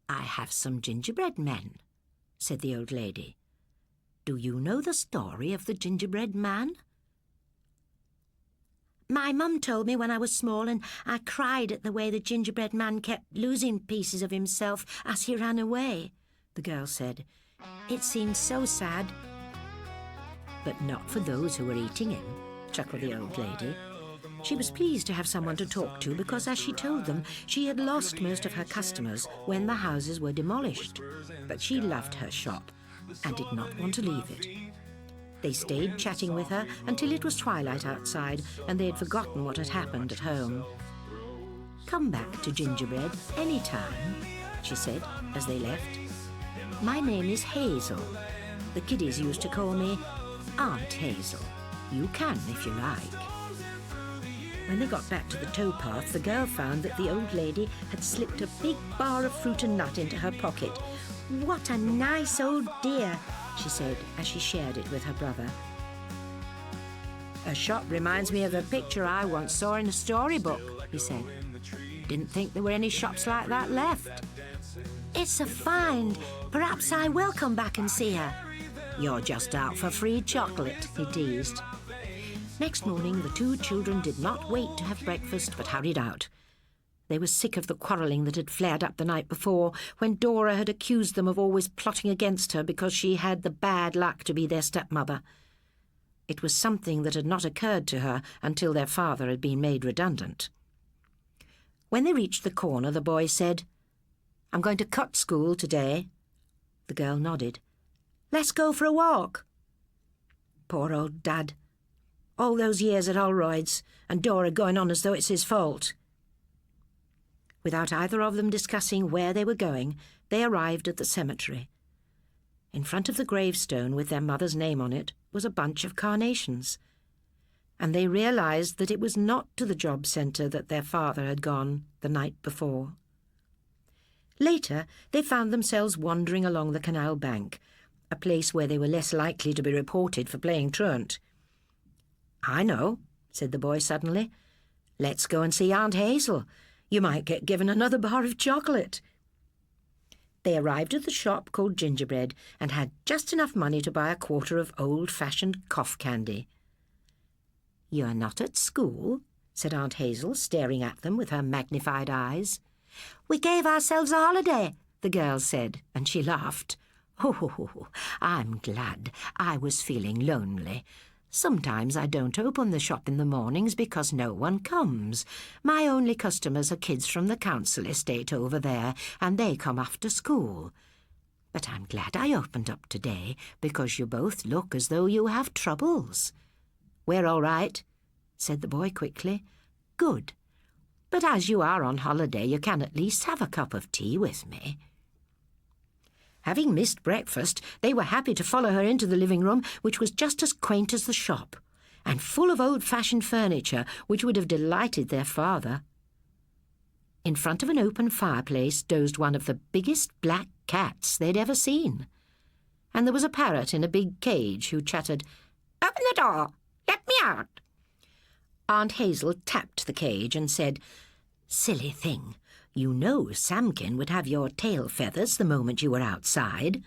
I have some gingerbread men," said the old lady. "Do you know the story of the gingerbread man?" "My mum told me when I was small, and I cried at the way the gingerbread man kept losing pieces of himself as he ran away," the girl said. "It seemed so sad." "But not for those who were eating him," chuckled the old lady. She was pleased to have someone to talk to because, as she told them, she had lost most of her customers when the houses were demolished. But she loved her shop and did not want to leave it. They stayed chatting with her until it was twilight outside and they had forgotten what had happened at home. "Come back to Gingerbread any time," she said as they left. "My name is Hazel. The kiddies used to call me Aunt Hazel. You can if you like." When they got back to the towpath, the girl found that the old lady had slipped a big bar of fruit and nut into her pocket. "What a nice old dear," she said as she shared it with her brother. "Her shop reminds me of a picture I once saw in a storybook," he said. "Didn't think there were any shops like that left." It's a find. Perhaps I will come back and see her. You're just out for free chocolate, he teased. Next morning, the two children did not wait to have breakfast, but hurried out. They were sick of the quarrelling that had flared up the night before, when Dora had accused them of always plotting against her because she had the bad luck to be their stepmother. It was something that had not occurred to her until their father had been made redundant. When they reached the corner, the boy said, "I'm going to cut school today." The girl nodded. "Let's go for a walk." Poor old Dad. All those years at Holroyd's, and Dora going on as though it's his fault. Without either of them discussing where they were going, they arrived at the cemetery. In front of the gravestone with their mother's name on it was a bunch of carnations, and they realised that it was not to the job centre that their father had gone the night before. Later, they found themselves wandering along the canal bank, a place where they were less likely to be reported for playing truant. "I know," said the boy suddenly. "Let's go and see Aunt Hazel. You might get given another bar of chocolate." They arrived at the shop called Gingerbread and had just enough money to buy a quarter of old-fashioned cough candy. "You're not at school?" said Aunt Hazel, staring at them with her magnified eyes. "We gave ourselves a holiday," the girl said, and she laughed. "Oh, I'm glad. I was feeling lonely. Sometimes I don't open the shop in the mornings because no one comes. My only customers are kids from the council estate over there, and they come after school. But I'm glad I opened up today because you both look as though you have troubles." "We're all right," said the boy quickly. "Good. But as you are on holiday, you can at least have a cup of tea with me." Having missed breakfast, they were happy to follow her into the living room, which was just as quaint as the shop, and full of old-fashioned furniture which would have delighted their father. In front of an open fireplace dozed one of the biggest black cats they'd ever seen, and there was a parrot in a big cage who chattered, "Open the door! Let me out!" Aunt Hazel tapped the cage and said, "Silly thing. You know Samkin would have your tail feathers the moment you were outside."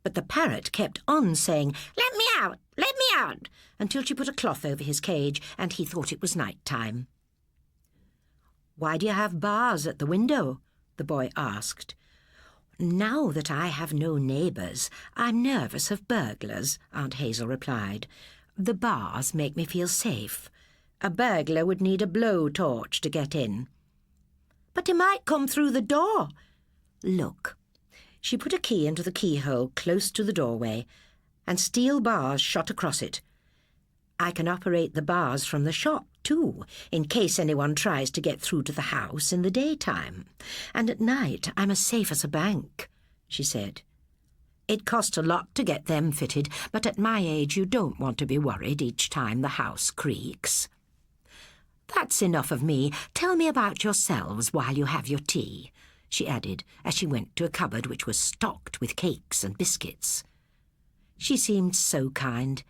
But the parrot kept on saying, "Let me out! Let me out!" until she put a cloth over his cage and he thought it was night time. "Why do you have bars at the window?" the boy asked. "Now that I have no neighbours, I'm nervous of burglars," Aunt Hazel replied. "The bars make me feel safe. A burglar would need a blowtorch to get in." "But he might come through the door." "Look." She put a key into the keyhole close to the doorway, and steel bars shot across it. "I can operate the bars from the shop, too, in case anyone tries to get through to the house in the daytime. And at night I'm as safe as a bank," she said. "It cost a lot to get them fitted, but at my age you don't want to be worried each time the house creaks. That's enough of me. Tell me about yourselves while you have your tea," she added, as she went to a cupboard which was stocked with cakes and biscuits. She seemed so kind,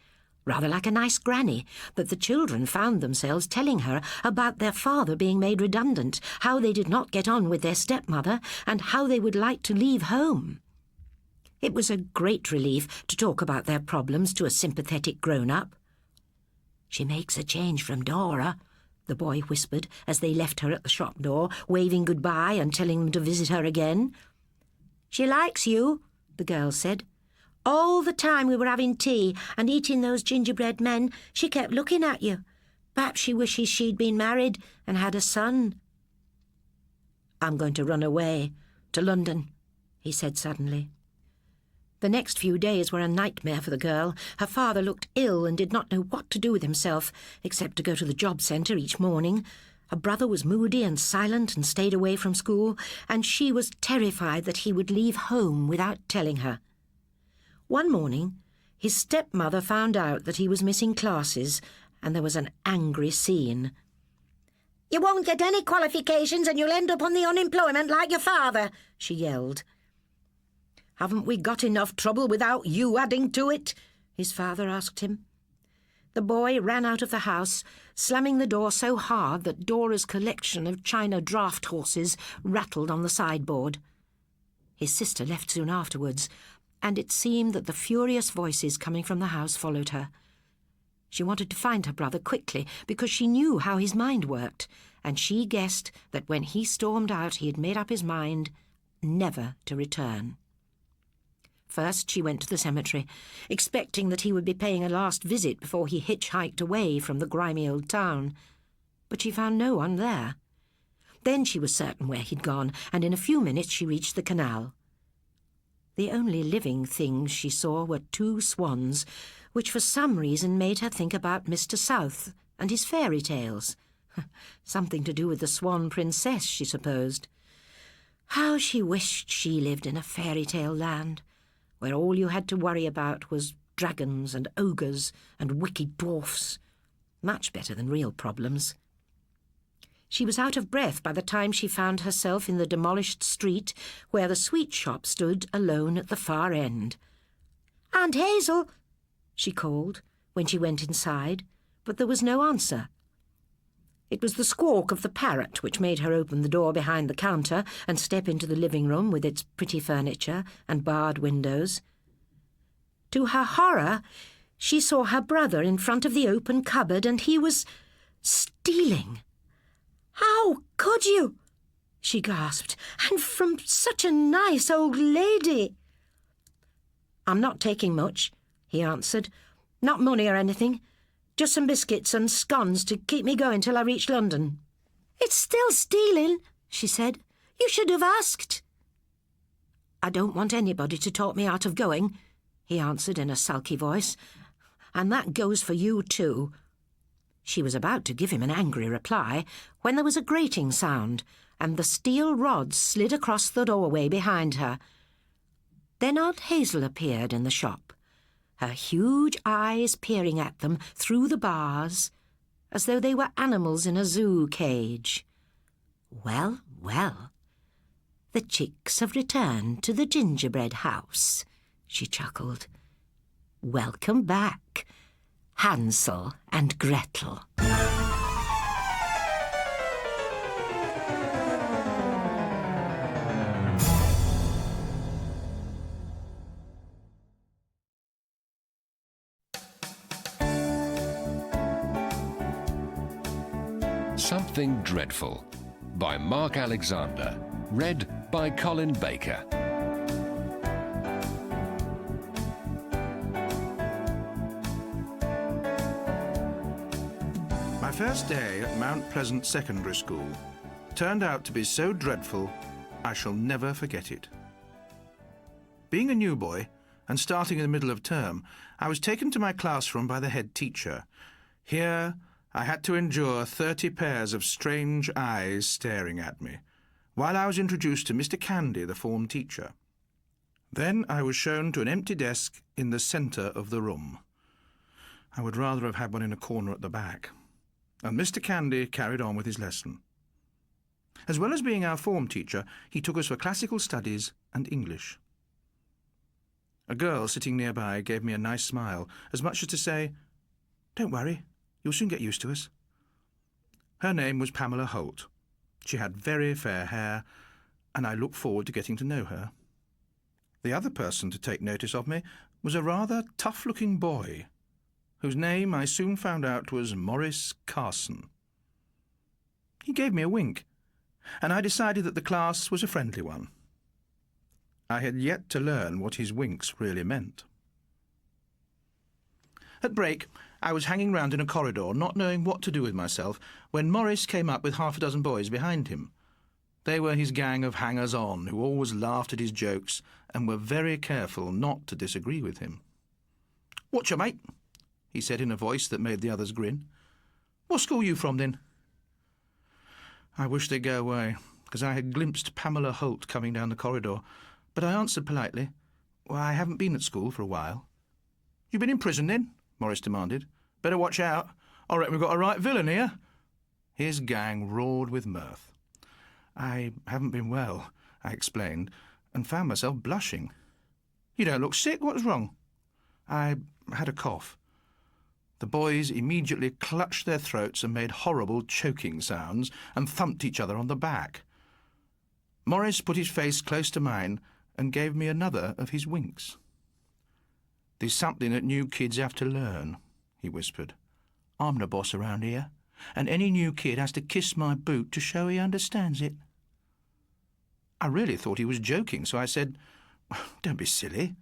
rather like a nice granny, that the children found themselves telling her about their father being made redundant, how they did not get on with their stepmother, and how they would like to leave home. It was a great relief to talk about their problems to a sympathetic grown-up. "She makes a change from Dora," the boy whispered as they left her at the shop door, waving goodbye and telling them to visit her again. "She likes you," the girl said. "All the time we were having tea and eating those gingerbread men, she kept looking at you. Perhaps she wishes she'd been married and had a son." "I'm going to run away to London," he said suddenly. The next few days were a nightmare for the girl. Her father looked ill and did not know what to do with himself, except to go to the job centre each morning. Her brother was moody and silent and stayed away from school, and she was terrified that he would leave home without telling her. One morning, his stepmother found out that he was missing classes, and there was an angry scene. "You won't get any qualifications and you'll end up on the unemployment like your father," she yelled. "Haven't we got enough trouble without you adding to it?" his father asked him. The boy ran out of the house, slamming the door so hard that Dora's collection of china draught horses rattled on the sideboard. His sister left soon afterwards, and it seemed that the furious voices coming from the house followed her. She wanted to find her brother quickly because she knew how his mind worked, and she guessed that when he stormed out he had made up his mind never to return. First she went to the cemetery, expecting that he would be paying a last visit before he hitchhiked away from the grimy old town. But she found no one there. Then she was certain where he'd gone, and in a few minutes she reached the canal. The only living things she saw were 2 swans, which for some reason made her think about Mr. South and his fairy tales. Something to do with the Swan Princess, she supposed. How she wished she lived in a fairy tale land, where all you had to worry about was dragons and ogres and wicked dwarfs. Much better than real problems. She was out of breath by the time she found herself in the demolished street where the sweet shop stood alone at the far end. "Aunt Hazel," she called when she went inside, but there was no answer. It was the squawk of the parrot which made her open the door behind the counter and step into the living room with its pretty furniture and barred windows. To her horror, she saw her brother in front of the open cupboard, and he was stealing. "How could you?" she gasped. "And from such a nice old lady." "I'm not taking much," he answered. "Not money or anything. Just some biscuits and scones to keep me going till I reach London." "It's still stealing," she said. "You should have asked." "I don't want anybody to talk me out of going," he answered in a sulky voice. "And that goes for you too." She was about to give him an angry reply when there was a grating sound, and the steel rods slid across the doorway behind her. Then Aunt Hazel appeared in the shop, her huge eyes peering at them through the bars, as though they were animals in a zoo cage. "Well, well, the chicks have returned to the gingerbread house," she chuckled. "Welcome back, Hansel and Gretel." Something Dreadful by Mark Alexander, read by Colin Baker. My first day at Mount Pleasant Secondary School turned out to be so dreadful I shall never forget it. Being a new boy and starting in the middle of term, I was taken to my classroom by the head teacher. Here I had to endure 30 pairs of strange eyes staring at me, while I was introduced to Mr. Candy, the form teacher. Then I was shown to an empty desk in the centre of the room. I would rather have had one in a corner at the back. And Mr. Candy carried on with his lesson. As well as being our form teacher, he took us for classical studies and English. A girl sitting nearby gave me a nice smile, as much as to say, "Don't worry, you'll soon get used to us." Her name was Pamela Holt. She had very fair hair, and I looked forward to getting to know her. The other person to take notice of me was a rather tough-looking boy, whose name I soon found out was Maurice Carson. He gave me a wink, and I decided that the class was a friendly one. I had yet to learn what his winks really meant. At break, I was hanging round in a corridor, not knowing what to do with myself, when Maurice came up with half a dozen boys behind him. They were his gang of hangers-on, who always laughed at his jokes and were very careful not to disagree with him. "Whatcha, mate?" he said in a voice that made the others grin. "What school you from, then?" I wished they'd go away, because I had glimpsed Pamela Holt coming down the corridor, but I answered politely, "Well, I haven't been at school for a while." "You been in prison, then?" Maurice demanded. "Better watch out. I reckon we've got a right villain here." His gang roared with mirth. "I haven't been well," I explained, and found myself blushing. "You don't look sick. What's wrong?" "I had a cough." The boys immediately clutched their throats and made horrible choking sounds and thumped each other on the back. Maurice put his face close to mine and gave me another of his winks. "There's something that new kids have to learn," he whispered. "I'm the boss around here, and any new kid has to kiss my boot to show he understands it." I really thought he was joking, so I said, "Don't be silly."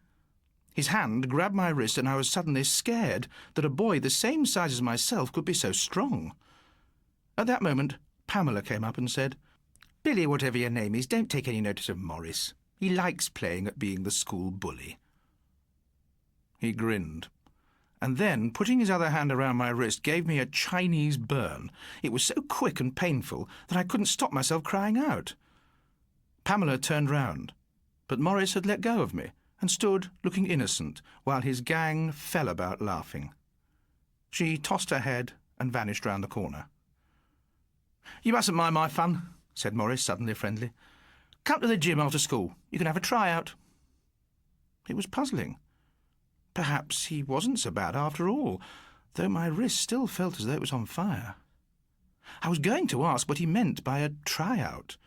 His hand grabbed my wrist, and I was suddenly scared that a boy the same size as myself could be so strong. At that moment, Pamela came up and said, "Billy, whatever your name is, don't take any notice of Morris. He likes playing at being the school bully." He grinned, and then, putting his other hand around my wrist, gave me a Chinese burn. It was so quick and painful that I couldn't stop myself crying out. Pamela turned round, but Morris had let go of me and stood looking innocent while his gang fell about laughing. She tossed her head and vanished round the corner. "You mustn't mind my fun," said Morris, suddenly friendly. "Come to the gym after school. You can have a try-out." It was puzzling. Perhaps he wasn't so bad after all, though my wrist still felt as though it was on fire. I was going to ask what he meant by a try-out,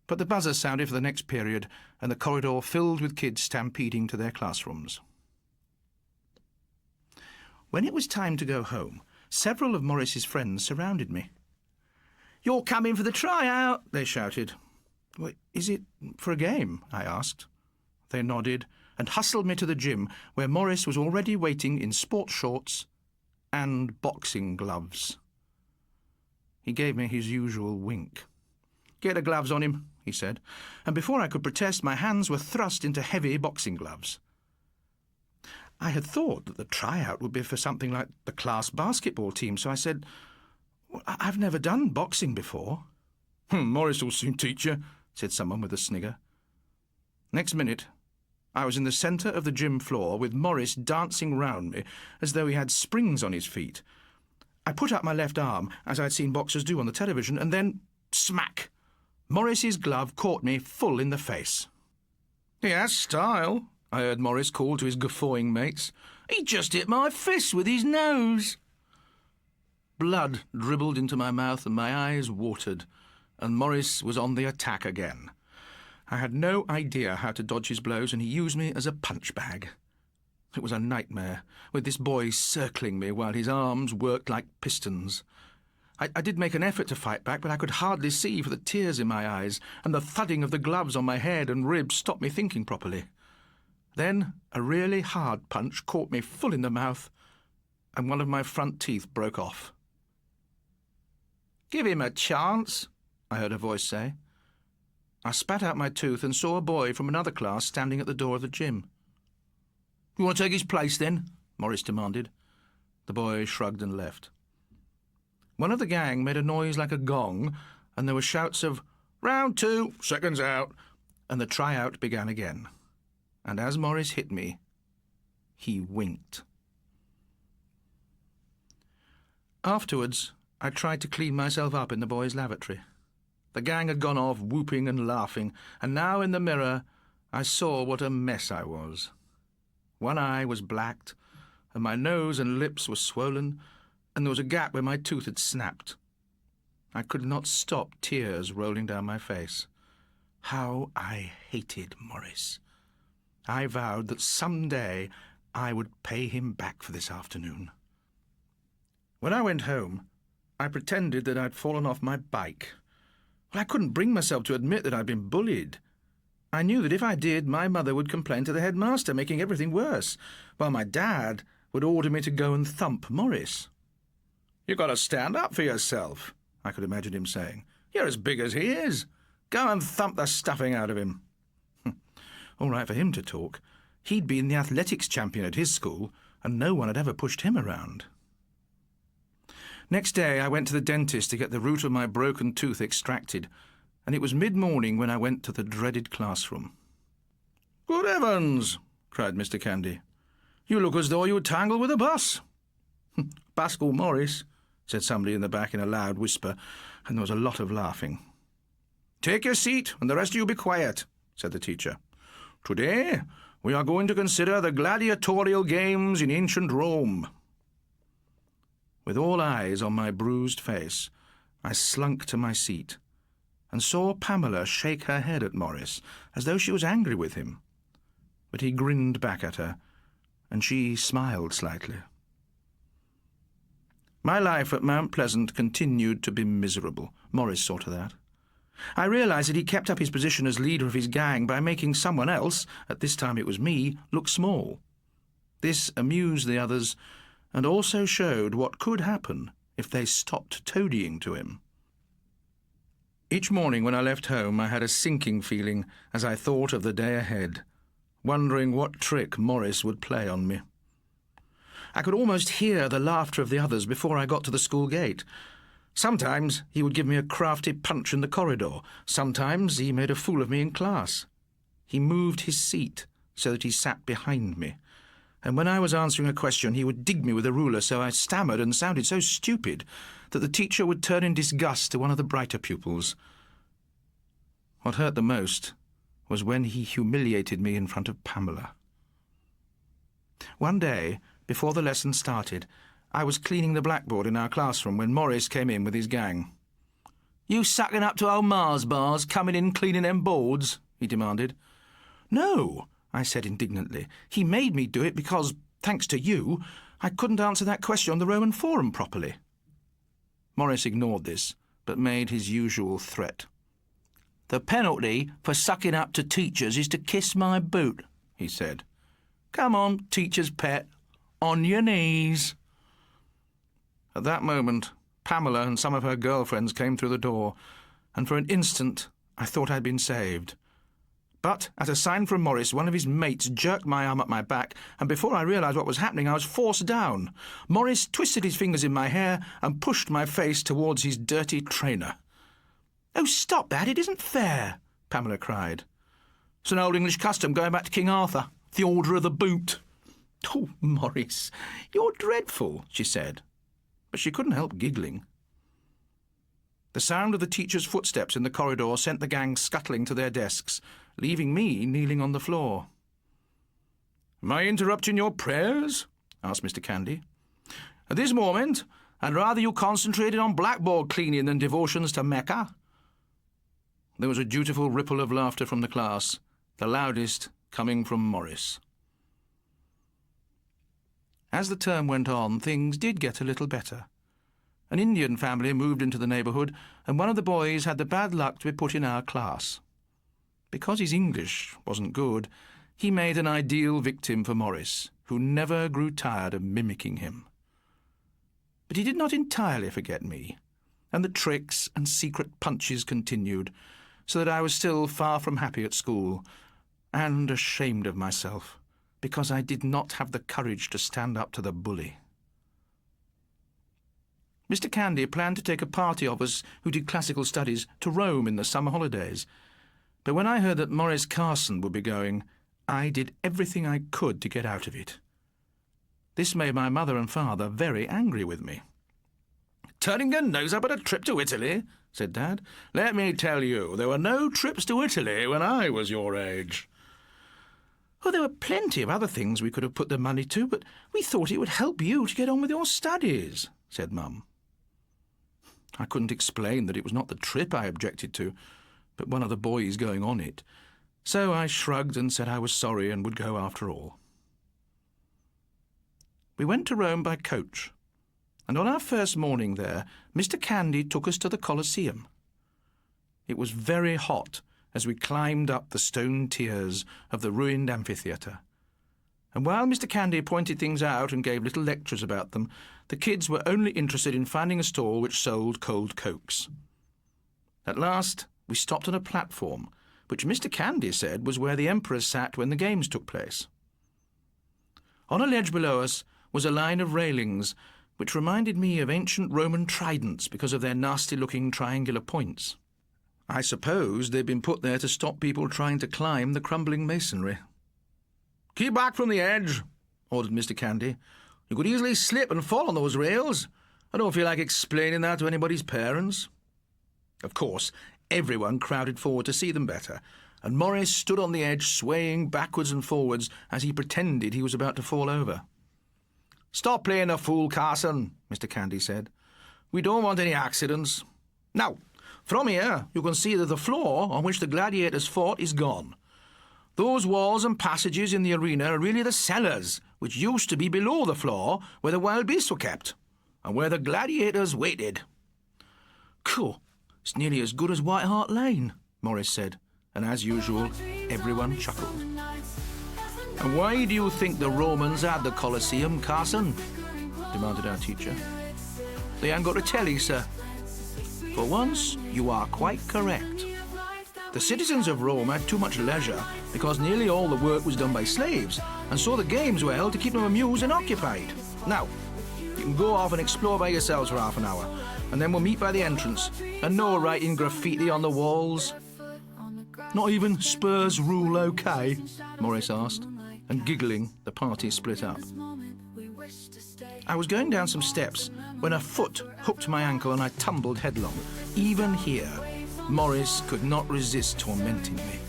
but the buzzer sounded for the next period, and the corridor filled with kids stampeding to their classrooms. When it was time to go home, several of Morris's friends surrounded me. "You're coming for the try-out," they shouted. "Well, is it for a game?" I asked. They nodded and hustled me to the gym, where Morris was already waiting in sports shorts and boxing gloves. He gave me his usual wink. "Get the gloves on him," he said, and before I could protest, my hands were thrust into heavy boxing gloves. I had thought that the tryout would be for something like the class basketball team, so I said, "I've never done boxing before." "Morris will soon teach you," said someone with a snigger. Next minute, I was in the centre of the gym floor with Morris dancing round me as though he had springs on his feet. I put up my left arm, as I'd seen boxers do on the television, and then, smack! Morris's glove caught me full in the face. "He has style," I heard Morris call to his guffawing mates. "He just hit my fist with his nose." Blood dribbled into my mouth and my eyes watered, and Morris was on the attack again. I had no idea how to dodge his blows, and he used me as a punch bag. It was a nightmare, with this boy circling me while his arms worked like pistons. I did make an effort to fight back, but I could hardly see for the tears in my eyes, and the thudding of the gloves on my head and ribs stopped me thinking properly. Then a really hard punch caught me full in the mouth, and one of my front teeth broke off. "Give him a chance," I heard a voice say. I spat out my tooth and saw a boy from another class standing at the door of the gym. "You want to take his place, then?" Morris demanded. The boy shrugged and left. One of the gang made a noise like a gong, and there were shouts of, "Round 2, seconds out," and the tryout began again. And as Morris hit me, he winked. Afterwards, I tried to clean myself up in the boys' lavatory. The gang had gone off whooping and laughing, and now in the mirror I saw what a mess I was. One eye was blacked, and my nose and lips were swollen, and there was a gap where my tooth had snapped. I could not stop tears rolling down my face. How I hated Morris. I vowed that some day I would pay him back for this afternoon. When I went home, I pretended that I'd fallen off my bike. Well, I couldn't bring myself to admit that I'd been bullied. I knew that if I did, my mother would complain to the headmaster, making everything worse, while my dad would order me to go and thump Morris. "You've got to stand up for yourself," I could imagine him saying. "You're as big as he is. Go and thump the stuffing out of him." All right for him to talk. He'd been the athletics champion at his school, and no one had ever pushed him around. Next day I went to the dentist to get the root of my broken tooth extracted, and it was mid-morning when I went to the dreaded classroom. "Good heavens!" cried Mr. Candy. "You look as though you were tangled with a bus." "Pascal Morris," said somebody in the back in a loud whisper, and there was a lot of laughing. "Take your seat, and the rest of you be quiet," said the teacher. "Today we are going to consider the gladiatorial games in ancient Rome." With all eyes on my bruised face, I slunk to my seat and saw Pamela shake her head at Morris as though she was angry with him. but he grinned back at her, and she smiled slightly. My life at Mount Pleasant continued to be miserable. Morris saw to that. I realised that he kept up his position as leader of his gang by making someone else, at this time it was me, look small. This amused the others, and also showed what could happen if they stopped toadying to him. Each morning when I left home, I had a sinking feeling as I thought of the day ahead, wondering what trick Morris would play on me. I could almost hear the laughter of the others before I got to the school gate. Sometimes he would give me a crafty punch in the corridor. Sometimes he made a fool of me in class. He moved his seat so that he sat behind me, and when I was answering a question he would dig me with a ruler so I stammered and sounded so stupid that the teacher would turn in disgust to one of the brighter pupils. What hurt the most was when he humiliated me in front of Pamela. One day, before the lesson started, I was cleaning the blackboard in our classroom when Morris came in with his gang. "You sucking up to old Mars bars, coming in cleaning them boards?" he demanded. "No," I said indignantly. "He made me do it because, thanks to you, I couldn't answer that question on the Roman Forum properly." Morris ignored this, but made his usual threat. "The penalty for sucking up to teachers is to kiss my boot," he said. "Come on, teacher's pet, on your knees." At that moment, Pamela and some of her girlfriends came through the door, and for an instant I thought I'd been saved. But, at a sign from Morris, one of his mates jerked my arm up my back, and before I realised what was happening, I was forced down. Morris twisted his fingers in my hair and pushed my face towards his dirty trainer. "Oh, stop that, it isn't fair," Pamela cried. "It's an old English custom going back to King Arthur, the order of the boot." "Oh, Morris, you're dreadful," she said, but she couldn't help giggling. The sound of the teacher's footsteps in the corridor sent the gang scuttling to their desks, leaving me kneeling on the floor. "Am I interrupting your prayers?" asked Mr. Candy. "At this moment, I'd rather you concentrated on blackboard cleaning than devotions to Mecca." There was a dutiful ripple of laughter from the class, the loudest coming from Morris. As the term went on, things did get a little better. An Indian family moved into the neighbourhood, and one of the boys had the bad luck to be put in our class. Because his English wasn't good, he made an ideal victim for Morris, who never grew tired of mimicking him. But he did not entirely forget me, and the tricks and secret punches continued, so that I was still far from happy at school, and ashamed of myself, because I did not have the courage to stand up to the bully. Mr. Candy planned to take a party of us who did classical studies to Rome in the summer holidays, but when I heard that Morris Carson would be going, I did everything I could to get out of it. This made my mother and father very angry with me. "Turning your nose up at a trip to Italy?" said Dad. "Let me tell you, there were no trips to Italy when I was your age." "Oh, there were plenty of other things we could have put the money to, but we thought it would help you to get on with your studies," said Mum. I couldn't explain that it was not the trip I objected to, but one of the boys going on it, so I shrugged and said I was sorry and would go after all. We went to Rome by coach, and on our first morning there, Mr. Candy took us to the Colosseum. It was very hot as we climbed up the stone tiers of the ruined amphitheatre, and while Mr. Candy pointed things out and gave little lectures about them, the kids were only interested in finding a stall which sold cold cokes. At last, we stopped on a platform, which Mr. Candy said was where the emperors sat when the games took place. On a ledge below us was a line of railings, which reminded me of ancient Roman tridents because of their nasty-looking triangular points. I suppose they'd been put there to stop people trying to climb the crumbling masonry. "Keep back from the edge," ordered Mr. Candy. "You could easily slip and fall on those rails. I don't feel like explaining that to anybody's parents." Of course, everyone crowded forward to see them better, and Morris stood on the edge swaying backwards and forwards as he pretended he was about to fall over. "Stop playing the fool, Carson," Mr. Candy said. "We don't want any accidents. Now, from here you can see that the floor on which the gladiators fought is gone. Those walls and passages in the arena are really the cellars, which used to be below the floor where the wild beasts were kept, and where the gladiators waited. Cool. It's nearly as good as White Hart Lane, Morris said, and as usual, everyone chuckled. And why do you think the Romans had the Colosseum, Carson? Demanded our teacher. They ain't got to tell you, sir. For once, you are quite correct. The citizens of Rome had too much leisure because nearly all the work was done by slaves, and so the games were held to keep them amused and occupied. Now, you can go off and explore by yourselves for half an hour, and then we'll meet by the entrance, and no writing graffiti on the walls. Not even Spurs rule okay? Morris asked, and giggling, the party split up. I was going down some steps when a foot hooked my ankle and I tumbled headlong. Even here, Morris could not resist tormenting me,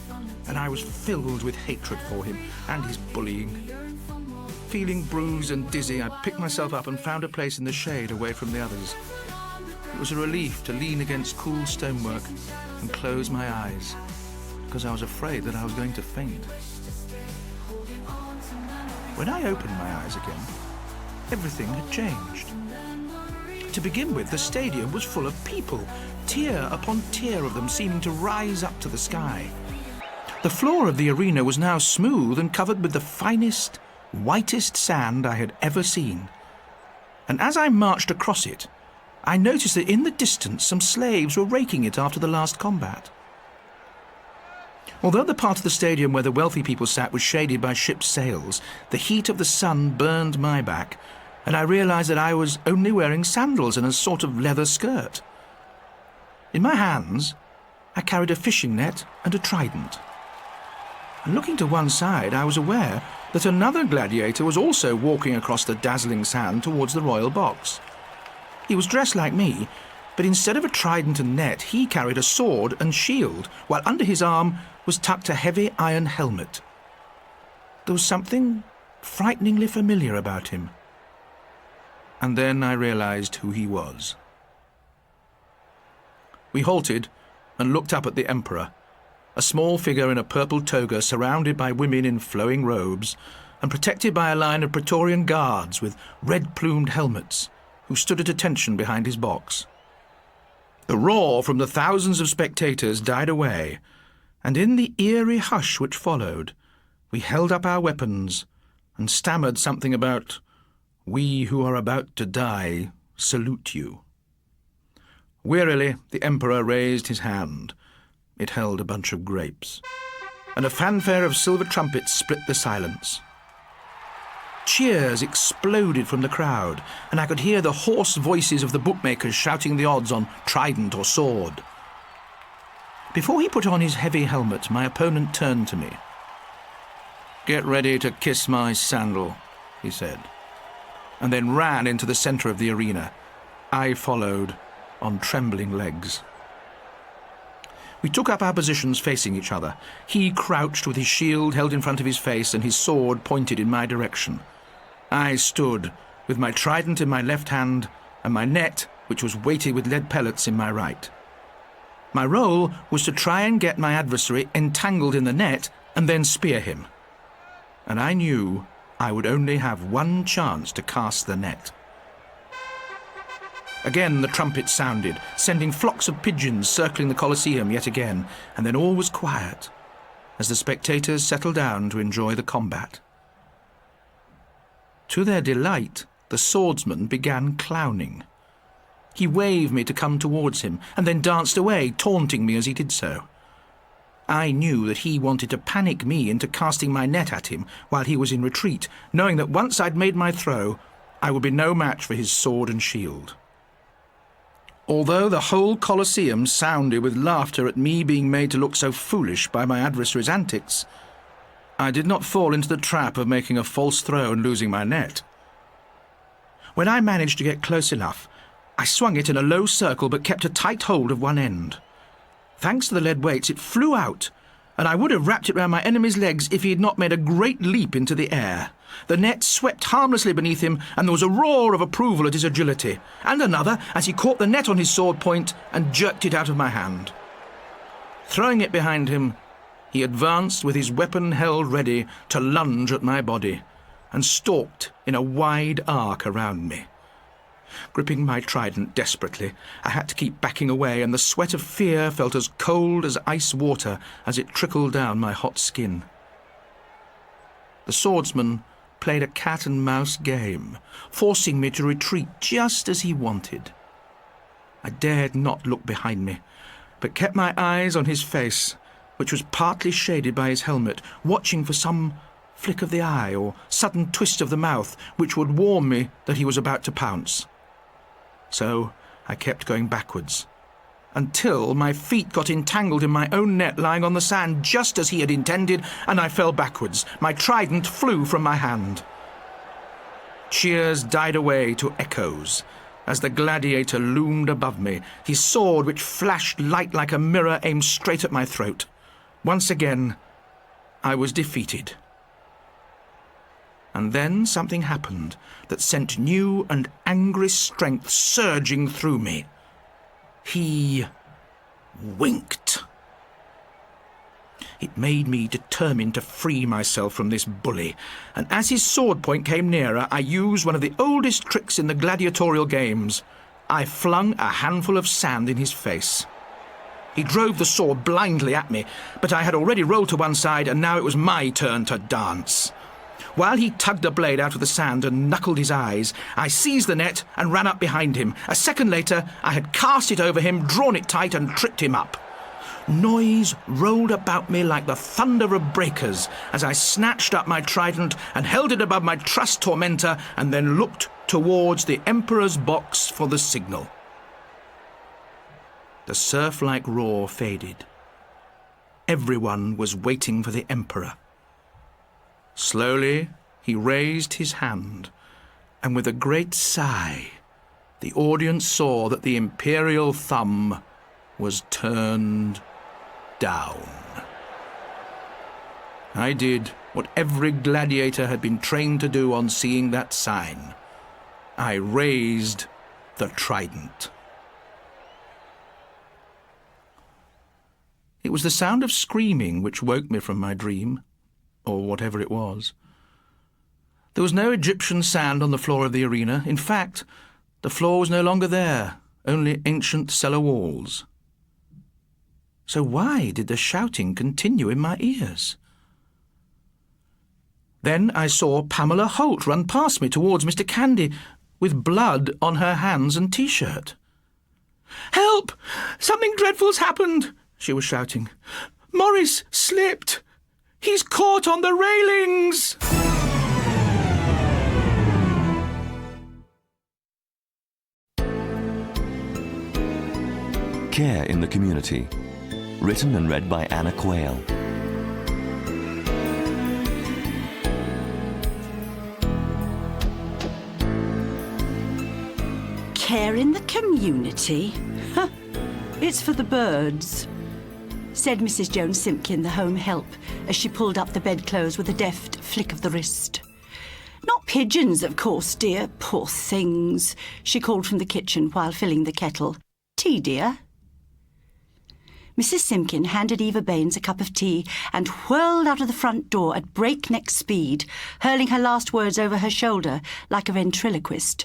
and I was filled with hatred for him and his bullying. Feeling bruised and dizzy, I picked myself up and found a place in the shade away from the others. It was a relief to lean against cool stonework and close my eyes, because I was afraid that I was going to faint. When I opened my eyes again, everything had changed. To begin with, the stadium was full of people, tier upon tier of them seeming to rise up to the sky. The floor of the arena was now smooth and covered with the finest, whitest sand I had ever seen. And as I marched across it, I noticed that in the distance some slaves were raking it after the last combat. Although the part of the stadium where the wealthy people sat was shaded by ships' sails, the heat of the sun burned my back, and I realized that I was only wearing sandals and a sort of leather skirt. In my hands, I carried a fishing net and a trident. And looking to one side, I was aware that another gladiator was also walking across the dazzling sand towards the royal box. He was dressed like me, but instead of a trident and net, he carried a sword and shield, while under his arm was tucked a heavy iron helmet. There was something frighteningly familiar about him. And then I realized who he was. We halted and looked up at the Emperor, a small figure in a purple toga surrounded by women in flowing robes and protected by a line of Praetorian guards with red-plumed helmets who stood at attention behind his box. The roar from the thousands of spectators died away, and in the eerie hush which followed, we held up our weapons and stammered something about, "We who are about to die salute you." Wearily, the Emperor raised his hand. It held a bunch of grapes, and a fanfare of silver trumpets split the silence. Cheers exploded from the crowd, and I could hear the hoarse voices of the bookmakers shouting the odds on trident or sword. Before he put on his heavy helmet, my opponent turned to me. "Get ready to kiss my sandal," he said, and then ran into the centre of the arena. I followed on trembling legs. We took up our positions facing each other. He crouched with his shield held in front of his face and his sword pointed in my direction. I stood with my trident in my left hand and my net, which was weighted with lead pellets, in my right. My role was to try and get my adversary entangled in the net and then spear him. And I knew I would only have one chance to cast the net. Again the trumpet sounded, sending flocks of pigeons circling the Colosseum yet again, and then all was quiet as the spectators settled down to enjoy the combat. To their delight, the swordsman began clowning. He waved me to come towards him, and then danced away, taunting me as he did so. I knew that he wanted to panic me into casting my net at him while he was in retreat, knowing that once I'd made my throw, I would be no match for his sword and shield. Although the whole Colosseum sounded with laughter at me being made to look so foolish by my adversary's antics, I did not fall into the trap of making a false throw and losing my net. When I managed to get close enough, I swung it in a low circle but kept a tight hold of one end. Thanks to the lead weights, it flew out, and I would have wrapped it round my enemy's legs if he had not made a great leap into the air. The net swept harmlessly beneath him, and there was a roar of approval at his agility, and another as he caught the net on his sword point and jerked it out of my hand. Throwing it behind him, he advanced with his weapon held ready to lunge at my body, and stalked in a wide arc around me. Gripping my trident desperately, I had to keep backing away, and the sweat of fear felt as cold as ice water as it trickled down my hot skin. The swordsman played a cat-and-mouse game, forcing me to retreat just as he wanted. I dared not look behind me, but kept my eyes on his face, which was partly shaded by his helmet, watching for some flick of the eye or sudden twist of the mouth which would warn me that he was about to pounce. So I kept going backwards, until my feet got entangled in my own net lying on the sand just as he had intended, and I fell backwards. My trident flew from my hand. Cheers died away to echoes as the gladiator loomed above me, his sword, which flashed light like a mirror, aimed straight at my throat. Once again, I was defeated. And then something happened that sent new and angry strength surging through me. He winked. It made me determined to free myself from this bully, and as his sword point came nearer, I used one of the oldest tricks in the gladiatorial games. I flung a handful of sand in his face. He drove the sword blindly at me, but I had already rolled to one side, and now it was my turn to dance. While he tugged the blade out of the sand and knuckled his eyes, I seized the net and ran up behind him. A second later, I had cast it over him, drawn it tight, and tripped him up. Noise rolled about me like the thunder of breakers as I snatched up my trident and held it above my trussed tormentor, and then looked towards the Emperor's box for the signal. The surf-like roar faded. Everyone was waiting for the Emperor. Slowly, he raised his hand, and with a great sigh, the audience saw that the imperial thumb was turned down. I did what every gladiator had been trained to do on seeing that sign. I raised the trident. It was the sound of screaming which woke me from my dream, or whatever it was. There was no Egyptian sand on the floor of the arena. In fact, the floor was no longer there, only ancient cellar walls. So why did the shouting continue in my ears? Then I saw Pamela Holt run past me towards Mr. Candy, with blood on her hands and T-shirt. "Help! Something dreadful's happened!" she was shouting. "Morris slipped! He's caught on the railings!" Care in the Community. Written and read by Anna Quayle. Care in the community? Huh. It's for the birds, said Mrs. Jones-Simpkin, the home help, as she pulled up the bedclothes with a deft flick of the wrist. "Not pigeons, of course, dear. Poor things," she called from the kitchen while filling the kettle. "Tea, dear?" Mrs. Simpkin handed Eva Baines a cup of tea and whirled out of the front door at breakneck speed, hurling her last words over her shoulder like a ventriloquist.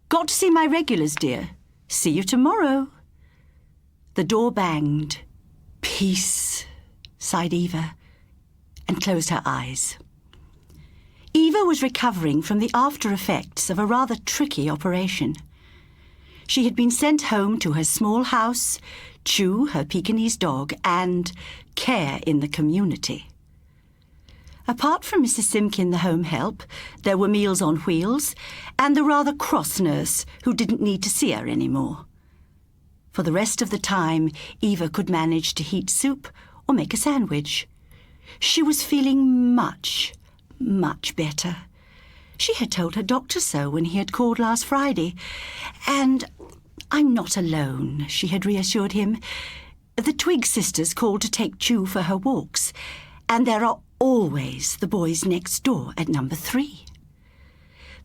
"Got to see my regulars, dear. See you tomorrow." The door banged. "Peace," sighed Eva, and closed her eyes. Eva was recovering from the after-effects of a rather tricky operation. She had been sent home to her small house, Chew, her Pekingese dog, and Care in the Community. Apart from Mrs. Simpkin, the home help, there were Meals on Wheels, and the rather cross nurse who didn't need to see her anymore. For the rest of the time, Eva could manage to heat soup or make a sandwich. She was feeling much, much better. She had told her doctor so when he had called last Friday. And "I'm not alone," she had reassured him. "The Twig sisters called to take Chew for her walks, and there are always the boys next door at number 3.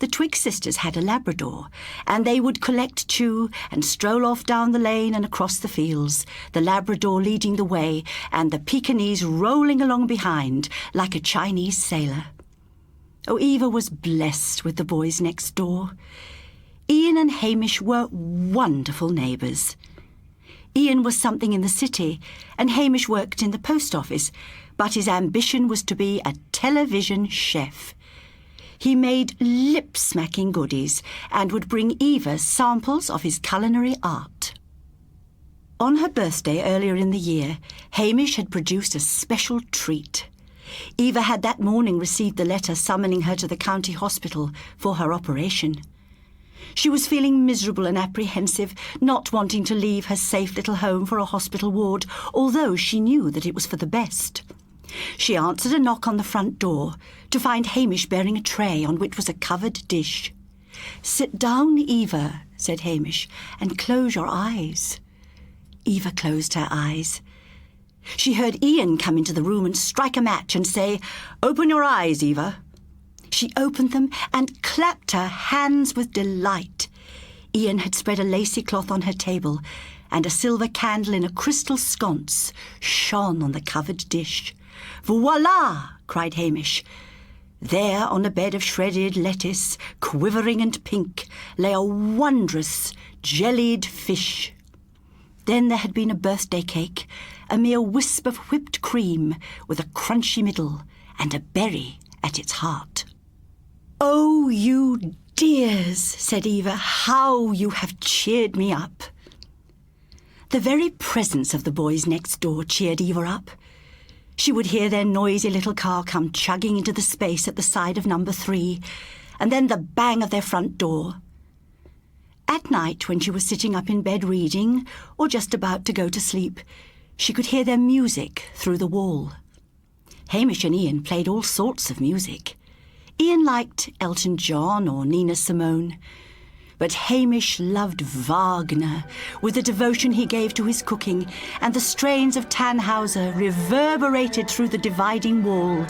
The Twig sisters had a Labrador, and they would collect Chew and stroll off down the lane and across the fields, the Labrador leading the way and the Pekingese rolling along behind like a Chinese sailor. Oh, Eva was blessed with the boys next door. Ian and Hamish were wonderful neighbours. Ian was something in the city, and Hamish worked in the post office, but his ambition was to be a television chef. He made lip-smacking goodies and would bring Eva samples of his culinary art. On her birthday earlier in the year, Hamish had produced a special treat. Eva had that morning received the letter summoning her to the county hospital for her operation. She was feeling miserable and apprehensive, not wanting to leave her safe little home for a hospital ward, although she knew that it was for the best. She answered a knock on the front door to find Hamish bearing a tray on which was a covered dish. "Sit down, Eva," said Hamish, "and close your eyes." Eva closed her eyes. She heard Ian come into the room and strike a match and say, "Open your eyes, Eva." She opened them and clapped her hands with delight. Ian had spread a lacy cloth on her table, and a silver candle in a crystal sconce shone on the covered dish. "Voila!" cried Hamish. There, on a bed of shredded lettuce, quivering and pink, lay a wondrous jellied fish. Then there had been a birthday cake, a mere wisp of whipped cream with a crunchy middle and a berry at its heart. "Oh, you dears," said Eva, "how you have cheered me up." The very presence of the boys next door cheered Eva up. She would hear their noisy little car come chugging into the space at the side of number 3, and then the bang of their front door. At night, when she was sitting up in bed reading, or just about to go to sleep, she could hear their music through the wall. Hamish and Ian played all sorts of music. Ian liked Elton John or Nina Simone, but Hamish loved Wagner with the devotion he gave to his cooking, and the strains of Tannhauser reverberated through the dividing wall,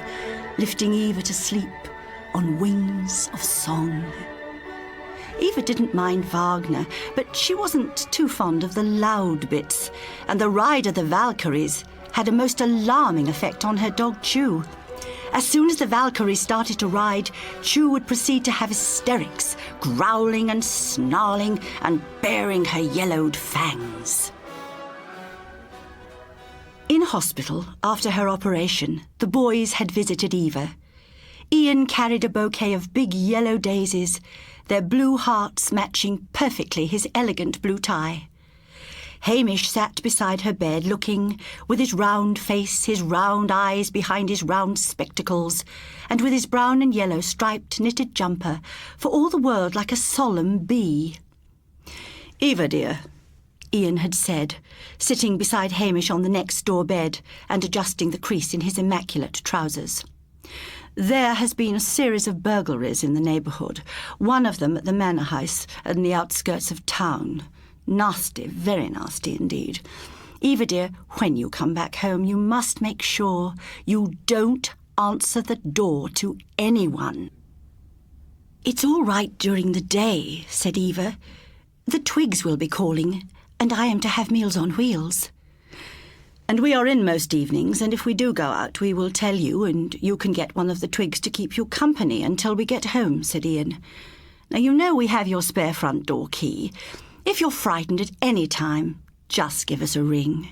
lifting Eva to sleep on wings of song. Eva didn't mind Wagner, but she wasn't too fond of the loud bits, and the ride of the Valkyries had a most alarming effect on her dog Chew. As soon as the Valkyries started to ride, Chew would proceed to have hysterics, growling and snarling and baring her yellowed fangs. In hospital, after her operation, the boys had visited Eva. Ian carried a bouquet of big yellow daisies, their blue hearts matching perfectly his elegant blue tie. Hamish sat beside her bed, looking, with his round face, his round eyes behind his round spectacles, and with his brown and yellow striped knitted jumper, for all the world like a solemn bee. "Eva, dear," Ian had said, sitting beside Hamish on the next-door bed and adjusting the crease in his immaculate trousers. "There has been a series of burglaries in the neighbourhood, one of them at the manor house in the outskirts of town. Nasty, very nasty indeed. Eva, dear, when you come back home, you must make sure you don't answer the door to anyone." "It's all right during the day," said Eva. "The Twigs will be calling, and I am to have Meals on Wheels." "And we are in most evenings, and if we do go out, we will tell you, and you can get one of the Twigs to keep you company until we get home," said Ian. "Now, you know we have your spare front door key. If you're frightened at any time, just give us a ring."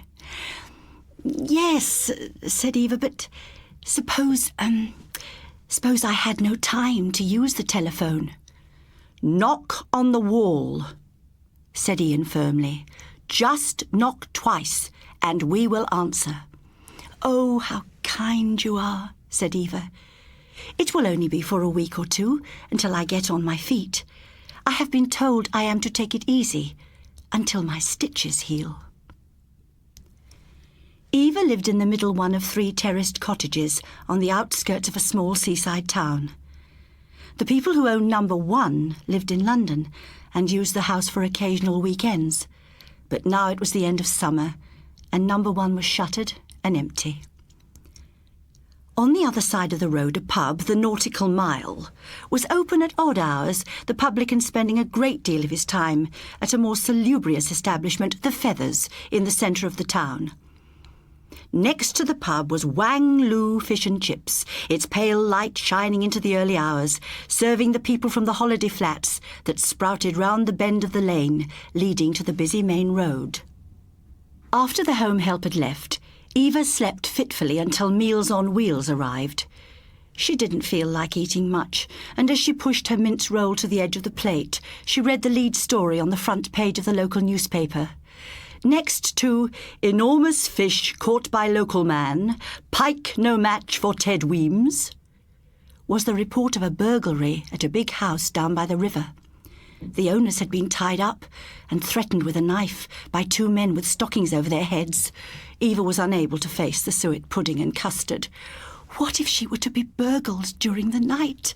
"Yes," said Eva, "but suppose I had no time to use the telephone." "Knock on the wall," said Ian firmly. "Just knock twice, and we will answer." "Oh, how kind you are," said Eva. "It will only be for a week or two, until I get on my feet. I have been told I am to take it easy until my stitches heal." Eva lived in the middle one of 3 terraced cottages on the outskirts of a small seaside town. The people who owned number 1 lived in London and used the house for occasional weekends, but now it was the end of summer and number 1 was shuttered and empty. On the other side of the road, a pub, the Nautical Mile, was open at odd hours, the publican spending a great deal of his time at a more salubrious establishment, the Feathers, in the centre of the town. Next to the pub was Wang Lu Fish and Chips, its pale light shining into the early hours, serving the people from the holiday flats that sprouted round the bend of the lane leading to the busy main road. After the home help had left, Eva slept fitfully until Meals on Wheels arrived. She didn't feel like eating much, and as she pushed her mince roll to the edge of the plate, she read the lead story on the front page of the local newspaper. Next to enormous fish caught by local man, pike no match for Ted Weems, was the report of a burglary at a big house down by the river. The owners had been tied up and threatened with a knife by two men with stockings over their heads. Eva was unable to face the suet pudding and custard. What if she were to be burgled during the night?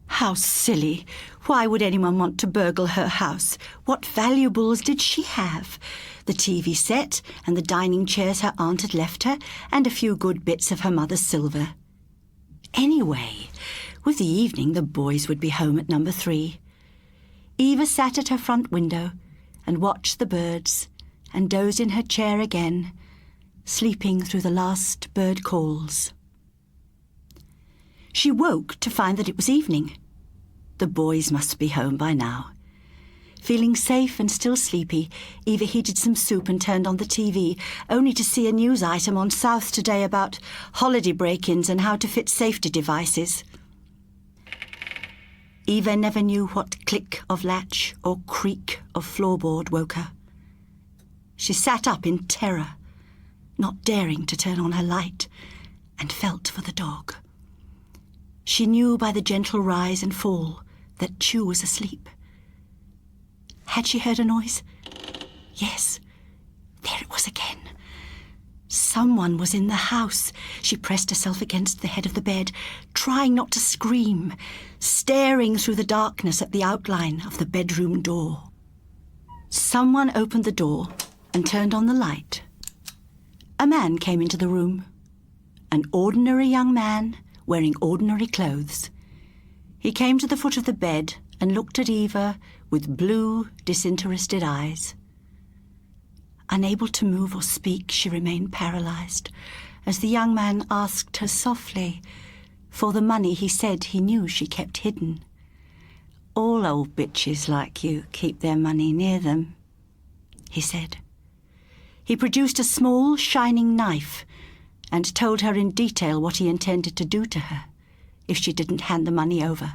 How silly! Why would anyone want to burgle her house? What valuables did she have? The TV set and the dining chairs her aunt had left her, and a few good bits of her mother's silver. Anyway, with the evening the boys would be home at number 3. Eva sat at her front window and watched the birds and dozed in her chair again, sleeping through the last bird calls. She woke to find that it was evening. The boys must be home by now. Feeling safe and still sleepy, Eva heated some soup and turned on the TV, only to see a news item on South Today about holiday break-ins and how to fit safety devices. Eva never knew what click of latch or creak of floorboard woke her. She sat up in terror, not daring to turn on her light, and felt for the dog. She knew by the gentle rise and fall that Chew was asleep. Had she heard a noise? Yes, there it was again. Someone was in the house. She pressed herself against the head of the bed, trying not to scream, staring through the darkness at the outline of the bedroom door. Someone opened the door and turned on the light. A man came into the room. An ordinary young man wearing ordinary clothes. He came to the foot of the bed and looked at Eva with blue, disinterested eyes. Unable to move or speak, she remained paralysed as the young man asked her softly for the money he said he knew she kept hidden. "All old bitches like you keep their money near them," he said. He produced a small, shining knife and told her in detail what he intended to do to her if she didn't hand the money over.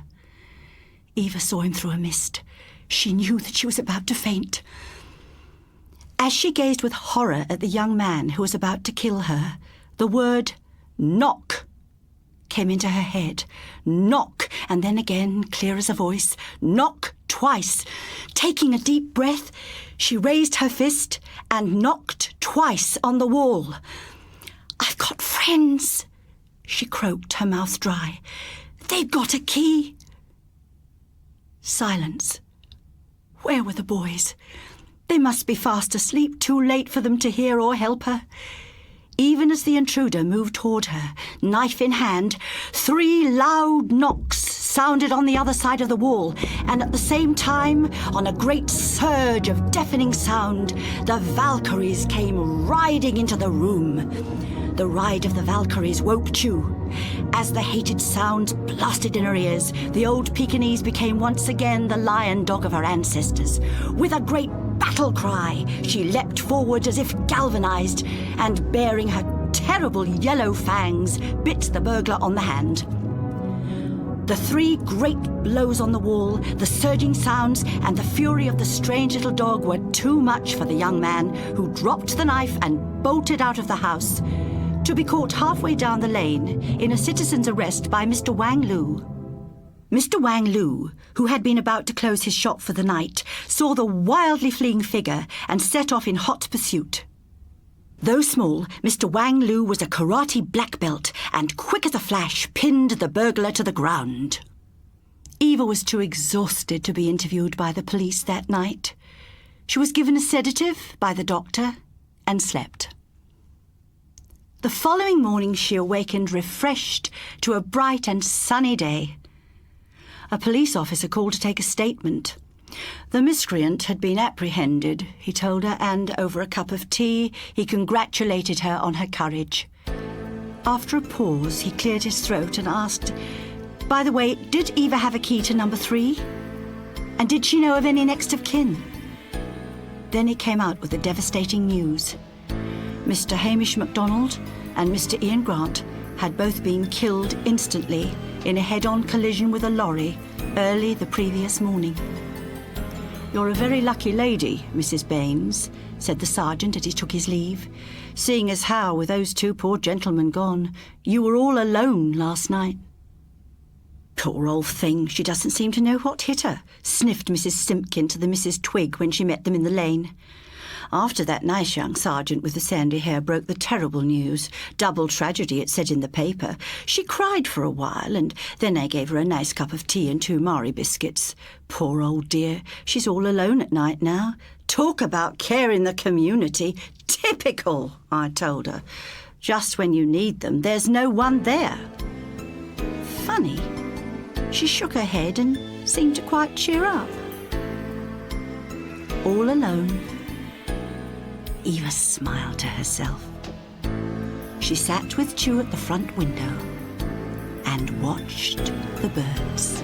Eva saw him through a mist. She knew that she was about to faint. As she gazed with horror at the young man who was about to kill her, the word knock came into her head. Knock, and then again, clear as a voice, knock twice. Taking a deep breath, she raised her fist and knocked twice on the wall. "I've got friends," she croaked, her mouth dry. "They've got a key." Silence. Where were the boys? They must be fast asleep, too late for them to hear or help her. Even as the intruder moved toward her, knife in hand, 3 loud knocks sounded on the other side of the wall, and at the same time, on a great surge of deafening sound, the Valkyries came riding into the room. The ride of the Valkyries woke Chew. As the hated sounds blasted in her ears, the old Pekingese became once again the lion dog of her ancestors. With a great battle cry, she leapt forward as if galvanized, and baring her terrible yellow fangs, bit the burglar on the hand. The 3 great blows on the wall, the surging sounds, and the fury of the strange little dog were too much for the young man, who dropped the knife and bolted out of the house, to be caught halfway down the lane in a citizen's arrest by Mr. Wang Lu. Mr. Wang Lu, who had been about to close his shop for the night, saw the wildly fleeing figure and set off in hot pursuit. Though small, Mr. Wang Lu was a karate black belt and, quick as a flash, pinned the burglar to the ground. Eva was too exhausted to be interviewed by the police that night. She was given a sedative by the doctor and slept. The following morning she awakened refreshed to a bright and sunny day. A police officer called to take a statement. The miscreant had been apprehended, he told her, and over a cup of tea he congratulated her on her courage. After a pause, he cleared his throat and asked, "By the way, did Eva have a key to number 3? And did she know of any next of kin?" Then he came out with the devastating news. Mr. Hamish MacDonald and Mr. Ian Grant had both been killed instantly in a head-on collision with a lorry early the previous morning. "You're a very lucky lady, Mrs. Baines," said the sergeant as he took his leave, "seeing as how, with those 2 poor gentlemen gone, you were all alone last night." "Poor old thing, she doesn't seem to know what hit her," sniffed Mrs. Simpkin to the Mrs. Twig when she met them in the lane. After that nice young sergeant with the sandy hair broke the terrible news, double tragedy it said in the paper, she cried for a while, and then I gave her a nice cup of tea and 2 Marie biscuits. Poor old dear, she's all alone at night now. Talk about care in the community. Typical, I told her. Just when you need them, there's no one there. Funny. She shook her head and seemed to quite cheer up. All alone. Eva smiled to herself. She sat with Chew at the front window and watched the birds.